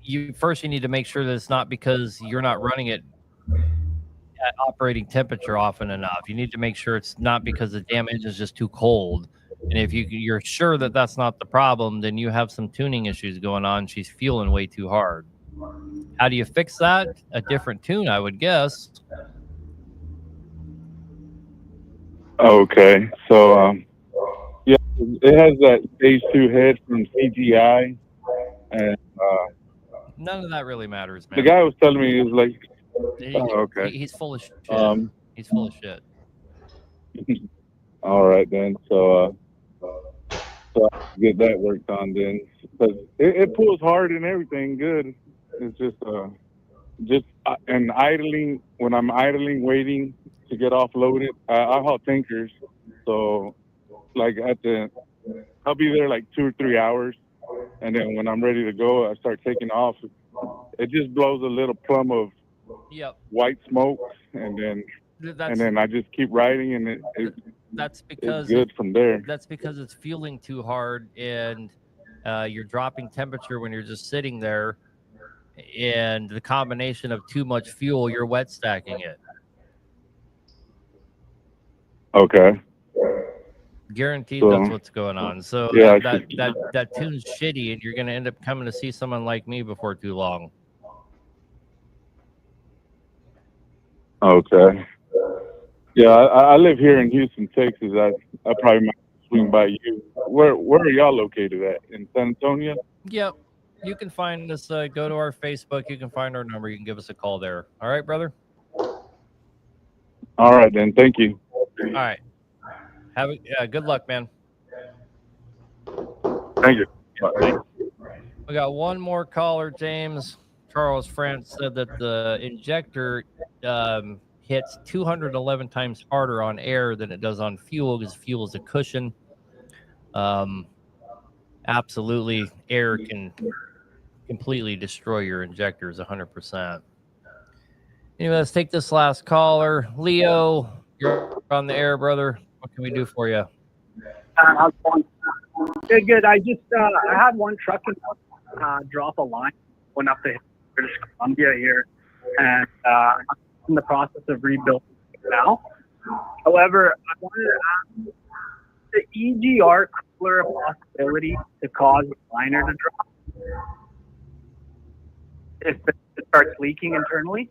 You need to make sure that it's not because you're not running it at operating temperature often enough. You need to make sure it's not because the damn engine is just too cold. And if you're sure that that's not the problem, then you have some tuning issues going on. She's fueling way too hard. How do you fix that? A different tune, I would guess. Okay, so yeah, it has that stage 2 head from CGI, and None of that really matters, man. the guy was telling me, he was like, okay. He's full of shit. He's full of shit. All right then, so I can get that worked on then, because it pulls hard and everything good. It's just and idling, when I'm idling, waiting to get offloaded, I haul tankers, so like I'll be there like 2 or 3 hours, and then when I'm ready to go, I start taking off. It just blows a little plum of white smoke, and then I just keep riding, and that's because it's good from there. That's because it's fueling too hard, and you're dropping temperature when you're just sitting there, and the combination of too much fuel, you're wet stacking it. Okay. Guaranteed that's what's going on. So yeah, that tune's shitty, and you're going to end up coming to see someone like me before too long. Okay. Yeah, I live here in Houston, Texas. I probably might swing by you. Where are y'all located at? In San Antonio? Yep. You can find us. Go to our Facebook. You can find our number. You can give us a call there. All right, brother? All right, then. Thank you. All right. Have good luck, man. Thank you. Bye. We got one more caller, James. Charles France said that the injector hits 211 times harder on air than it does on fuel, because fuel is a cushion. Absolutely, air can completely destroy your injectors 100%. Anyway, let's take this last caller. Leo, you're on the air, brother. What can we do for you? Good. I just I had one truck drop a line, went up to British Columbia here, and I'm in the process of rebuilding it now. However, I wanted to ask, the EGR cooler a possibility to cause the liner to drop if it starts leaking internally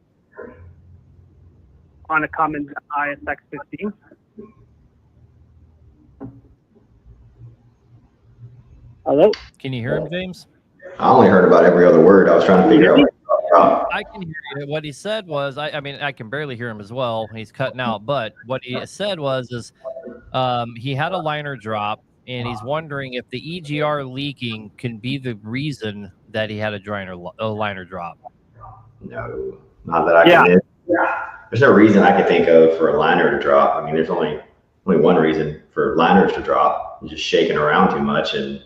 on a Cummins ISX-15? Hello? Can you hear him, James? I only heard about every other word. I was trying to figure out. I can hear you. What he said was, I mean, I can barely hear him as well. He's cutting out. But what he said was, he had a liner drop, and he's wondering if the EGR leaking can be the reason that he had a liner drop. No, not that I can. There's no reason I could think of for a liner to drop. I mean, there's only one reason for liners to drop. You're just shaking around too much and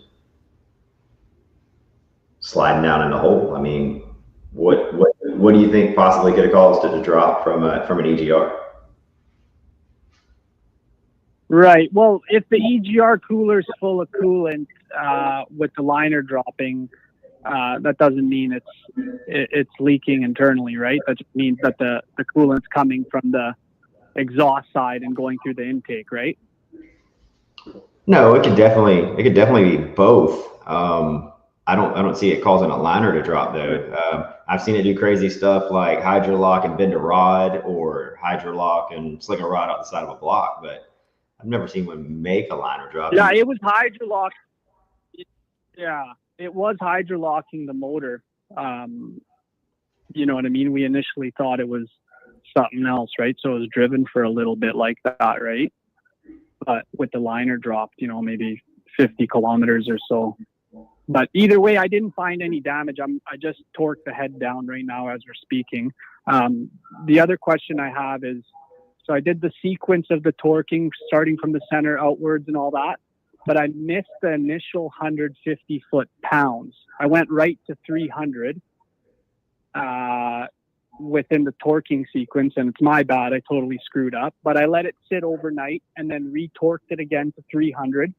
sliding down in the hole. I mean, what do you think possibly could have caused it to drop from an EGR? Right. Well, if the EGR cooler is full of coolant with the liner dropping, that doesn't mean it's leaking internally, right? That just means that the coolant's coming from the exhaust side and going through the intake, right? No, it could definitely be both. I don't see it causing a liner to drop though. I've seen it do crazy stuff like hydrolock and bend a rod, or hydrolock and sling a rod out the side of a block, but I've never seen one make a liner drop. Yeah, it was hydrolock. Yeah, it was hydrolocking the motor. You know what I mean? We initially thought it was something else, right? So it was driven for a little bit like that, right? But with the liner dropped, maybe 50 kilometers or so. But either way, I didn't find any damage. I just torqued the head down right now as we're speaking. The other question I have is, so I did the sequence of the torquing starting from the center outwards and all that, but I missed the initial 150 foot-pounds. I went right to 300 within the torquing sequence, and it's my bad. I totally screwed up, but I let it sit overnight and then retorqued it again to 300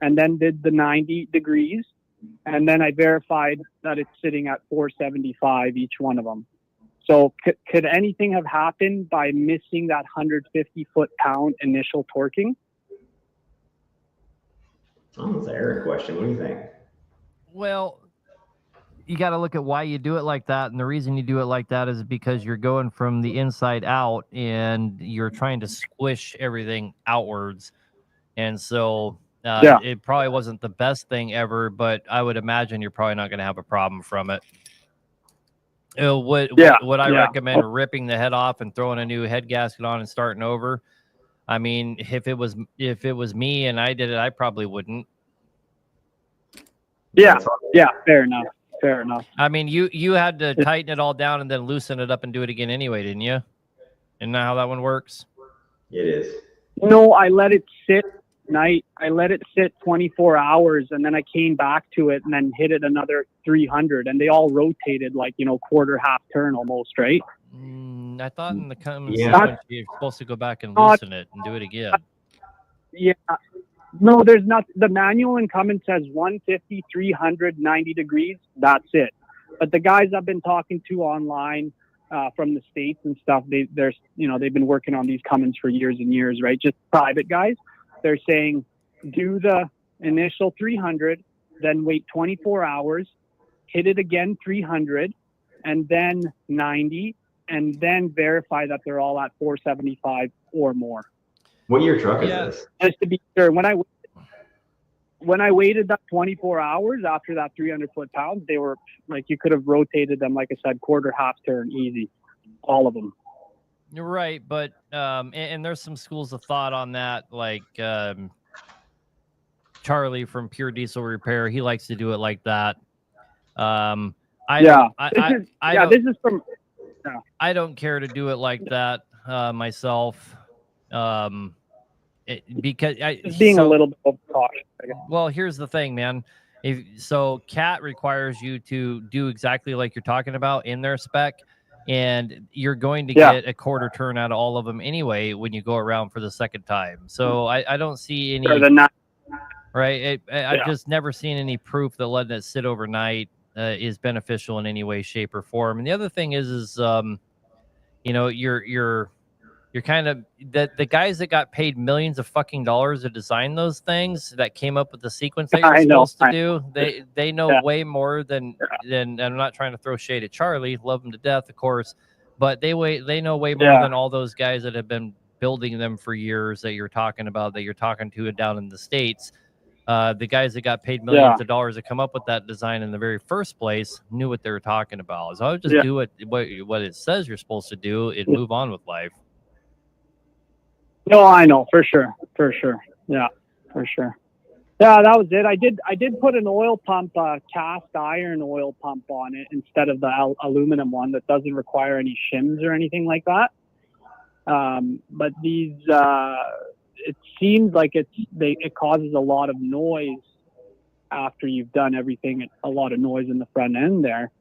and then did the 90 degrees. And then I verified that it's sitting at 475 each one of them. So could anything have happened by missing that 150 foot-pound initial torquing? Oh, that's an Eric question. What do you think? Well, you got to look at why you do it like that. And the reason you do it like that is because you're going from the inside out and you're trying to squish everything outwards. And so it probably wasn't the best thing ever, but I would imagine you're probably not going to have a problem from it. Would I recommend ripping the head off and throwing a new head gasket on and starting over? I mean, if it was me and I did it, I probably wouldn't. Yeah, fair enough. Fair enough. I mean, you had to tighten it all down and then loosen it up and do it again anyway, didn't you? Isn't that how that one works? It is. No, I let it sit night. I let it sit 24 hours, and then I came back to it and then hit it another 300, and they all rotated like, quarter, half turn almost, right? I thought in the Cummins sequence you're supposed to go back and loosen it and do it again. Yeah. No, there's not. The manual in Cummins says 150, 300, 90 degrees. That's it. But the guys I've been talking to online from the States and stuff, they've been working on these Cummins for years and years, right? Just private guys. They're saying do the initial 300, then wait 24 hours, hit it again 300, and then 90, and then verify that they're all at 475 or more. What year truck is this? Just to be sure, when I waited that 24 hours after that 300 foot-pounds, they were like, you could have rotated them, like I said, quarter, half turn, easy, all of them. You're right, but and there's some schools of thought on that, like Charlie from Pure Diesel Repair. He likes to do it like that. I don't care to do it like that myself. Because being a little bit of cautious, I guess. Well, here's the thing, man. CAT requires you to do exactly like you're talking about in their spec, and you're going to get a quarter turn out of all of them anyway when you go around for the second time. So I don't see any. Right. I've just never seen any proof that letting it sit overnight is beneficial in any way, shape, or form. And the other thing is you're kind of the guys that got paid millions of fucking dollars to design those things that came up with the sequence that you're supposed to do. They know way more than I'm not trying to throw shade at Charlie, love him to death, of course, but they know way more than all those guys that have been building them for years that you're talking about, that you're talking to down in the States. The guys that got paid millions of dollars to come up with that design in the very first place knew what they were talking about. So I would just do what it says you're supposed to do and move on with life. No, I know for sure. Yeah, for sure. Yeah, that was it. I did put an oil pump, cast iron oil pump on it instead of the aluminum one that doesn't require any shims or anything like that. But these, it seems like it causes a lot of noise after you've done everything. A lot of noise in the front end there,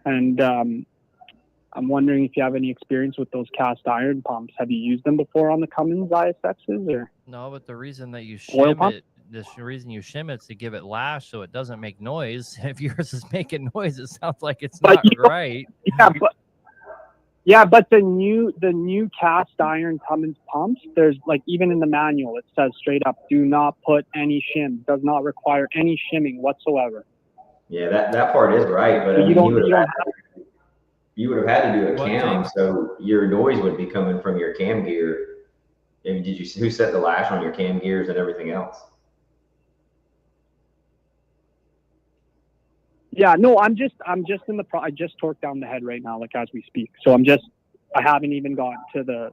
and I'm wondering if you have any experience with those cast iron pumps. Have you used them before on the Cummins ISXs or? No, but the reason that you shim it, the reason you shim it is to give it lash so it doesn't make noise. If yours is making noise, it sounds like it's not right. But the new cast iron Cummins pumps, there's like, even in the manual, it says straight up, do not put any shim. Does not require any shimming whatsoever. Yeah, that part is right, but you would have had to do a cam, so your noise would be coming from your cam gear. I mean, who set the lash on your cam gears and everything else? Yeah, no, I'm just in the I just torqued down the head right now, like as we speak. So I haven't even gotten to the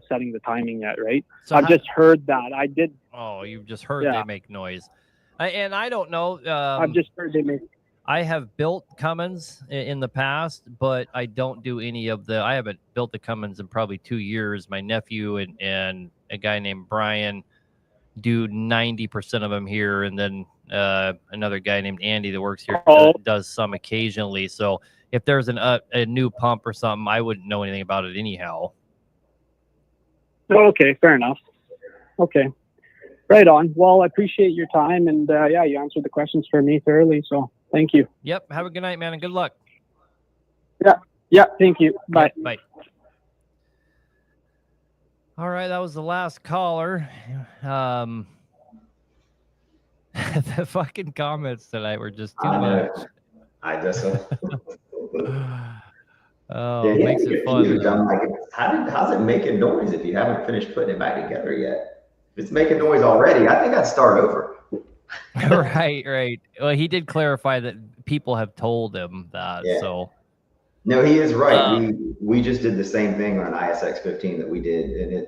setting the timing yet, right? So I've just heard that. I did. Oh, you've just heard they make noise. And I don't know. I've just heard they make. I have built Cummins in the past, but I don't do any of I haven't built the Cummins in probably 2 years. My nephew and a guy named Brian do 90% of them here. And then another guy named Andy that works here does some occasionally. So if there's a new pump or something, I wouldn't know anything about it anyhow. Okay, fair enough. Okay, right on. Well, I appreciate your time. And you answered the questions for me thoroughly. So thank you. Yep. Have a good night, man, and good luck. Yeah. Thank you. Bye. Bye. All right, that was the last caller. The fucking comments tonight were just too much. I just Oh, makes it fun though. I'm like, how's it making noise if you haven't finished putting it back together yet? If it's making noise already, I think I'd start over. Right. Well, he did clarify that people have told him that. Yeah. So no, he is right. We just did the same thing on an ISX 15 that we did, and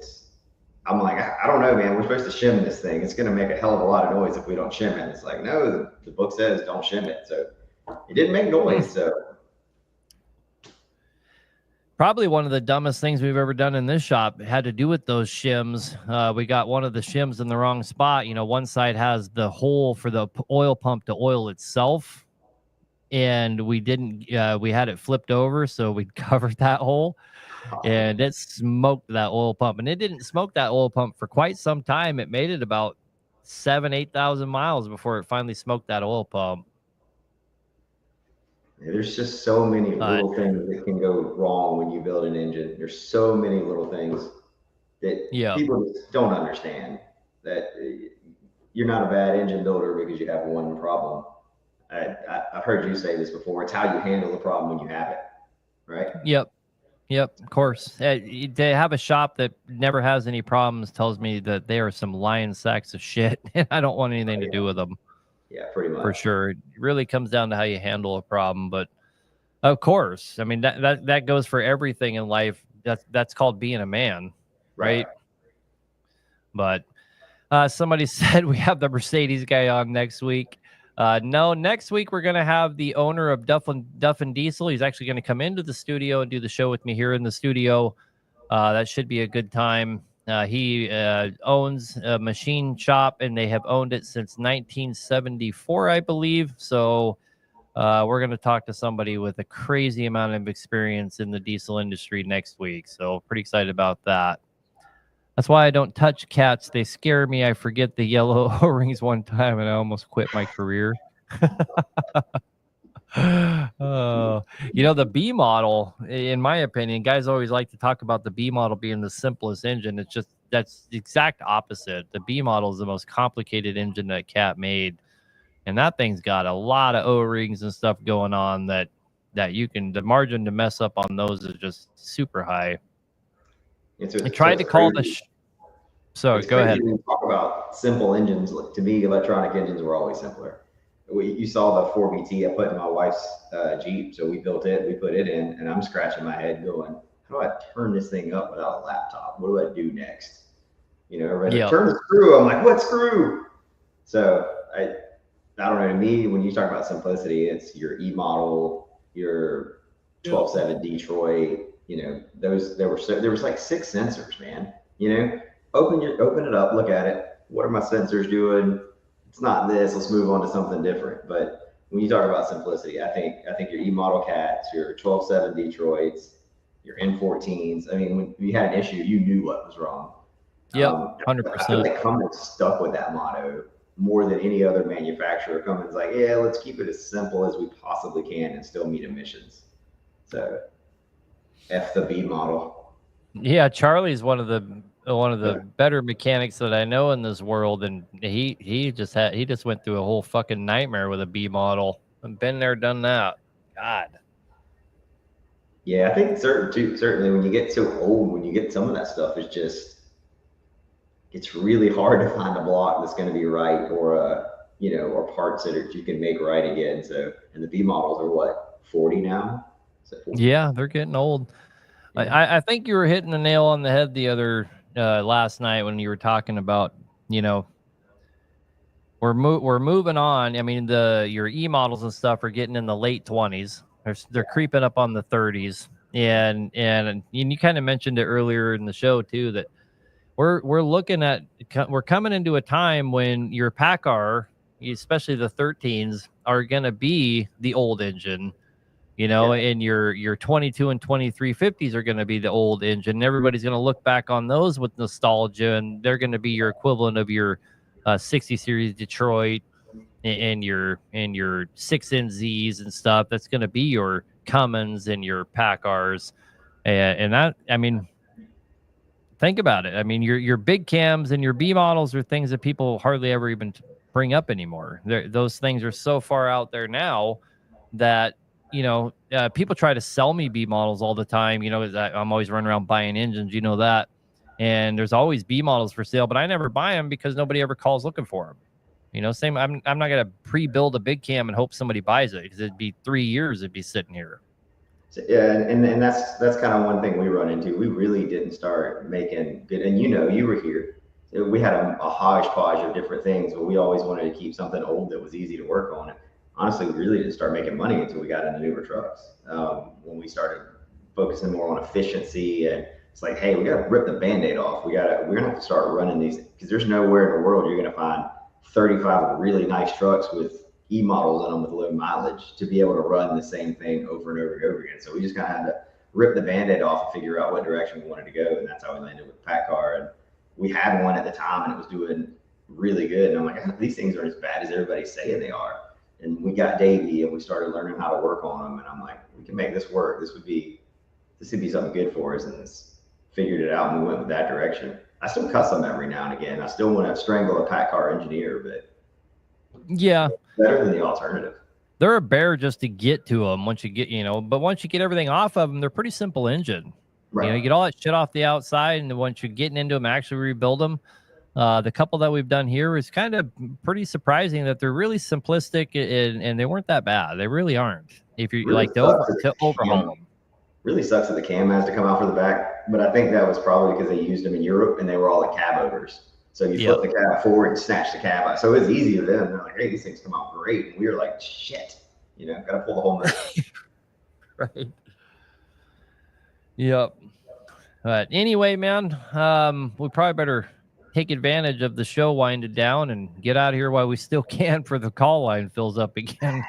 I'm like, I don't know, man. We're supposed to shim this thing. It's going to make a hell of a lot of noise if we don't shim it. It's like, no, the book says don't shim it. So it didn't make noise. So probably one of the dumbest things we've ever done in this shop had to do with those shims. We got one of the shims in the wrong spot. You know, one side has the hole for the oil pump to oil itself, and we didn't. We had it flipped over, so we covered that hole, and it smoked that oil pump. And it didn't smoke that oil pump for quite some time. It made it about 8,000 miles before it finally smoked that oil pump. there's just so many little things that can go wrong when you build an engine. There's so many little things that people just don't understand, that you're not a bad engine builder because you have one problem. I've heard you say this before. It's how you handle the problem when you have it, right? Yep, of course. To have a shop that never has any problems tells me that they are some lying sacks of shit, and I don't want anything to do with them. Yeah, pretty much. For sure. It really comes down to how you handle a problem. But of course, I mean, that goes for everything in life. That's called being a man, right? But somebody said we have the Mercedes guy on next week. No, next week we're going to have the owner of Duff and Diesel. He's actually going to come into the studio and do the show with me here in the studio. That should be a good time. He owns a machine shop, and they have owned it since 1974, I believe. So we're going to talk to somebody with a crazy amount of experience in the diesel industry next week. So pretty excited about that. That's why I don't touch cats. They scare me. I forget the yellow O-rings one time, and I almost quit my career. You know, the B model, in my opinion, guys always like to talk about the B model being the simplest engine. It's just, that's the exact opposite. The B model is the most complicated engine that Cat made, and that thing's got a lot of O-rings and stuff going on that you can, the margin to mess up on those is just super high. I tried to call the so go ahead. When you talk about simple engines, to me, electronic engines were always simpler. You saw the 4BT I put in my wife's Jeep, so we built it, we put it in, and I'm scratching my head going, how do I turn this thing up without a laptop? What do I do next? You know, turn the screw. I'm like, what screw? So I don't know, to me, when you talk about simplicity, it's your E model, your 12.7 Detroit, you know, there was like 6 sensors, man. You know, open it up, look at it. What are my sensors doing? It's not this. Let's move on to something different. But when you talk about simplicity, I think your E model cats, your 12.7 Detroits, your N14s. I mean, when you had an issue, you knew what was wrong. Yep, 100%. I feel like Cummins stuck with that motto more than any other manufacturer. Cummins like, yeah, let's keep it as simple as we possibly can and still meet emissions. So F the B model. Yeah, Charlie's one of the better mechanics that I know in this world, and he just went through a whole fucking nightmare with a B model. I've been there, done that. God. Yeah, I think certainly when you get so old, when you get some of that stuff, it's really hard to find a block that's going to be right, or parts that you can make right again. So, and the B models are what, 40 now? 40? Yeah, they're getting old. Yeah. I think you were hitting the nail on the head the other last night when you were talking about, you know, we're moving on. I mean, your E models and stuff are getting in the late 20s. They're creeping up on the 30s, and you kind of mentioned it earlier in the show too, that we're coming into a time when your Paccar, especially the 13s, are going to be the old engine. You know, and your 22 and 2350s are going to be the old engine. Everybody's going to look back on those with nostalgia, and they're going to be your equivalent of your 60 series Detroit and your 6NZs and stuff. That's going to be your Cummins and your Packars, and that, I mean, think about it. I mean, your big cams and your B models are things that people hardly ever even bring up anymore. Those things are so far out there now. that, people try to sell me B models all the time. I'm always running around buying engines, that. And there's always B models for sale, but I never buy them because nobody ever calls looking for them. Same. I'm not going to pre-build a big cam and hope somebody buys it, because it'd be 3 years it'd be sitting here. So, yeah, and that's kind of one thing we run into. We really didn't start making good, and you were here. We had a hodgepodge of different things, but we always wanted to keep something old that was easy to work on. And honestly, we really didn't start making money until we got into newer trucks. When we started focusing more on efficiency, and it's like, hey, we got to rip the Band-Aid off. We're gonna have to start running these, because there's nowhere in the world you're gonna find 35 really nice trucks with E models in them with low mileage to be able to run the same thing over and over and over again. So we just kind of had to rip the Band-Aid off and figure out what direction we wanted to go, and that's how we landed with Paccar. And we had one at the time, and it was doing really good. And I'm like, these things aren't as bad as everybody's saying they are. And we got Davey, and we started learning how to work on them. And I'm like, we can make this work. This would be something good for us. And figured it out, and we went with that direction. I still custom every now and again. I still want to strangle a Paccar engineer, but yeah, better than the alternative. They're a bear just to get to them once you get, but once you get everything off of them, they're pretty simple engine. Right. You get all that shit off the outside, and once you're getting into them, actually rebuild them. The couple that we've done here is kind of pretty surprising that they're really simplistic, and they weren't that bad. They really aren't. If you Really like to overhaul them. Really sucks that the cam has to come out for the back, but I think that was probably because they used them in Europe and they were all at cab overs. So you flip the cab forward and snatch the cab out. So it was easy to them. They're like, hey, these things come out great. And we were like, shit, got to pull the whole nut. Right. Yep. But anyway, man, we probably better take advantage of the show winded down and get out of here while we still can, for the call line fills up again.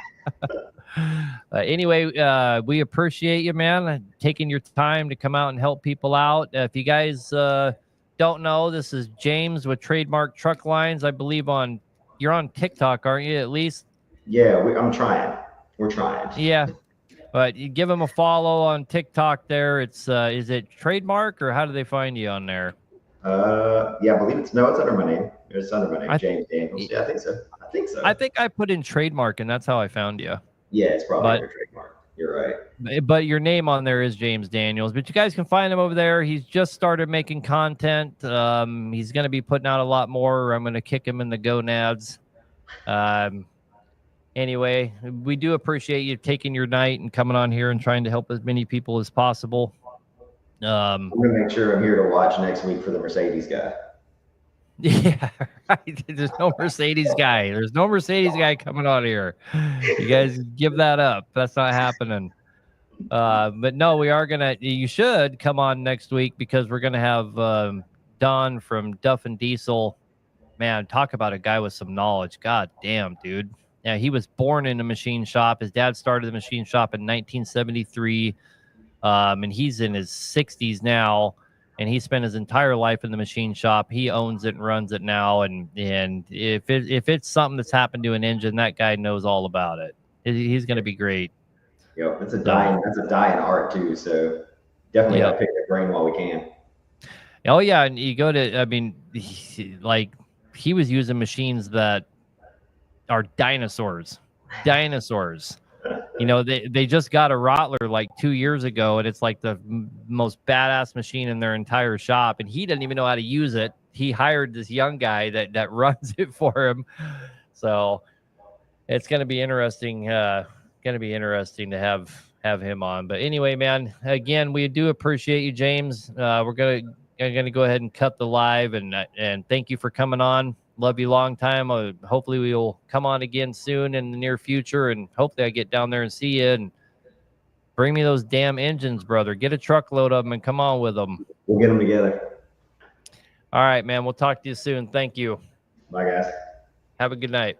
Anyway, we appreciate you, man, taking your time to come out and help people out. If you guys don't know, this is James with Trademark Truck Lines. I believe you're on TikTok, aren't you, at least? Yeah, I'm trying. We're trying. Yeah, but you give them a follow on TikTok there. It's is it Trademark, or how do they find you on there? Yeah, I believe it's under my name. It's under my name, James Daniels. Yeah, I think so. I think I put in Trademark, and that's how I found you. Yeah, it's probably your Trademark. You're right. But your name on there is James Daniels. But you guys can find him over there. He's just started making content. He's going to be putting out a lot more. I'm going to kick him in the gonads. Anyway, we do appreciate you taking your night and coming on here and trying to help as many people as possible. I'm going to make sure I'm here to watch next week for the Mercedes guy. Yeah, right. There's no Mercedes guy. There's no Mercedes guy coming on here. You guys give that up. That's not happening. But no, we are gonna. You should come on next week, because we're gonna have Don from Duff and Diesel. Man, talk about a guy with some knowledge. God damn, dude. Yeah, he was born in a machine shop. His dad started the machine shop in 1973, and he's in his 60s now. And he spent his entire life in the machine shop. He owns it and runs it now. And if it's something that's happened to an engine, that guy knows all about it. He's going to be great. Yep, that's a dying art too. So definitely got to pick their brain while we can. Oh yeah, and you go to, I mean, he was using machines that are dinosaurs. They just got a Rottler like 2 years ago, and it's like the most badass machine in their entire shop, and he doesn't even know how to use it. He hired this young guy that runs it for him. So it's going to be interesting. To have him on. But anyway, man, again, we do appreciate you, James. We're going to go ahead and cut the live, and thank you for coming on. Love you long time. Hopefully we will come on again soon in the near future, and hopefully I get down there and see you and bring me those damn engines, brother. Get a truckload of them and come on with them. We'll get them together. All right, man. We'll talk to you soon. Thank you. Bye, guys. Have a good night.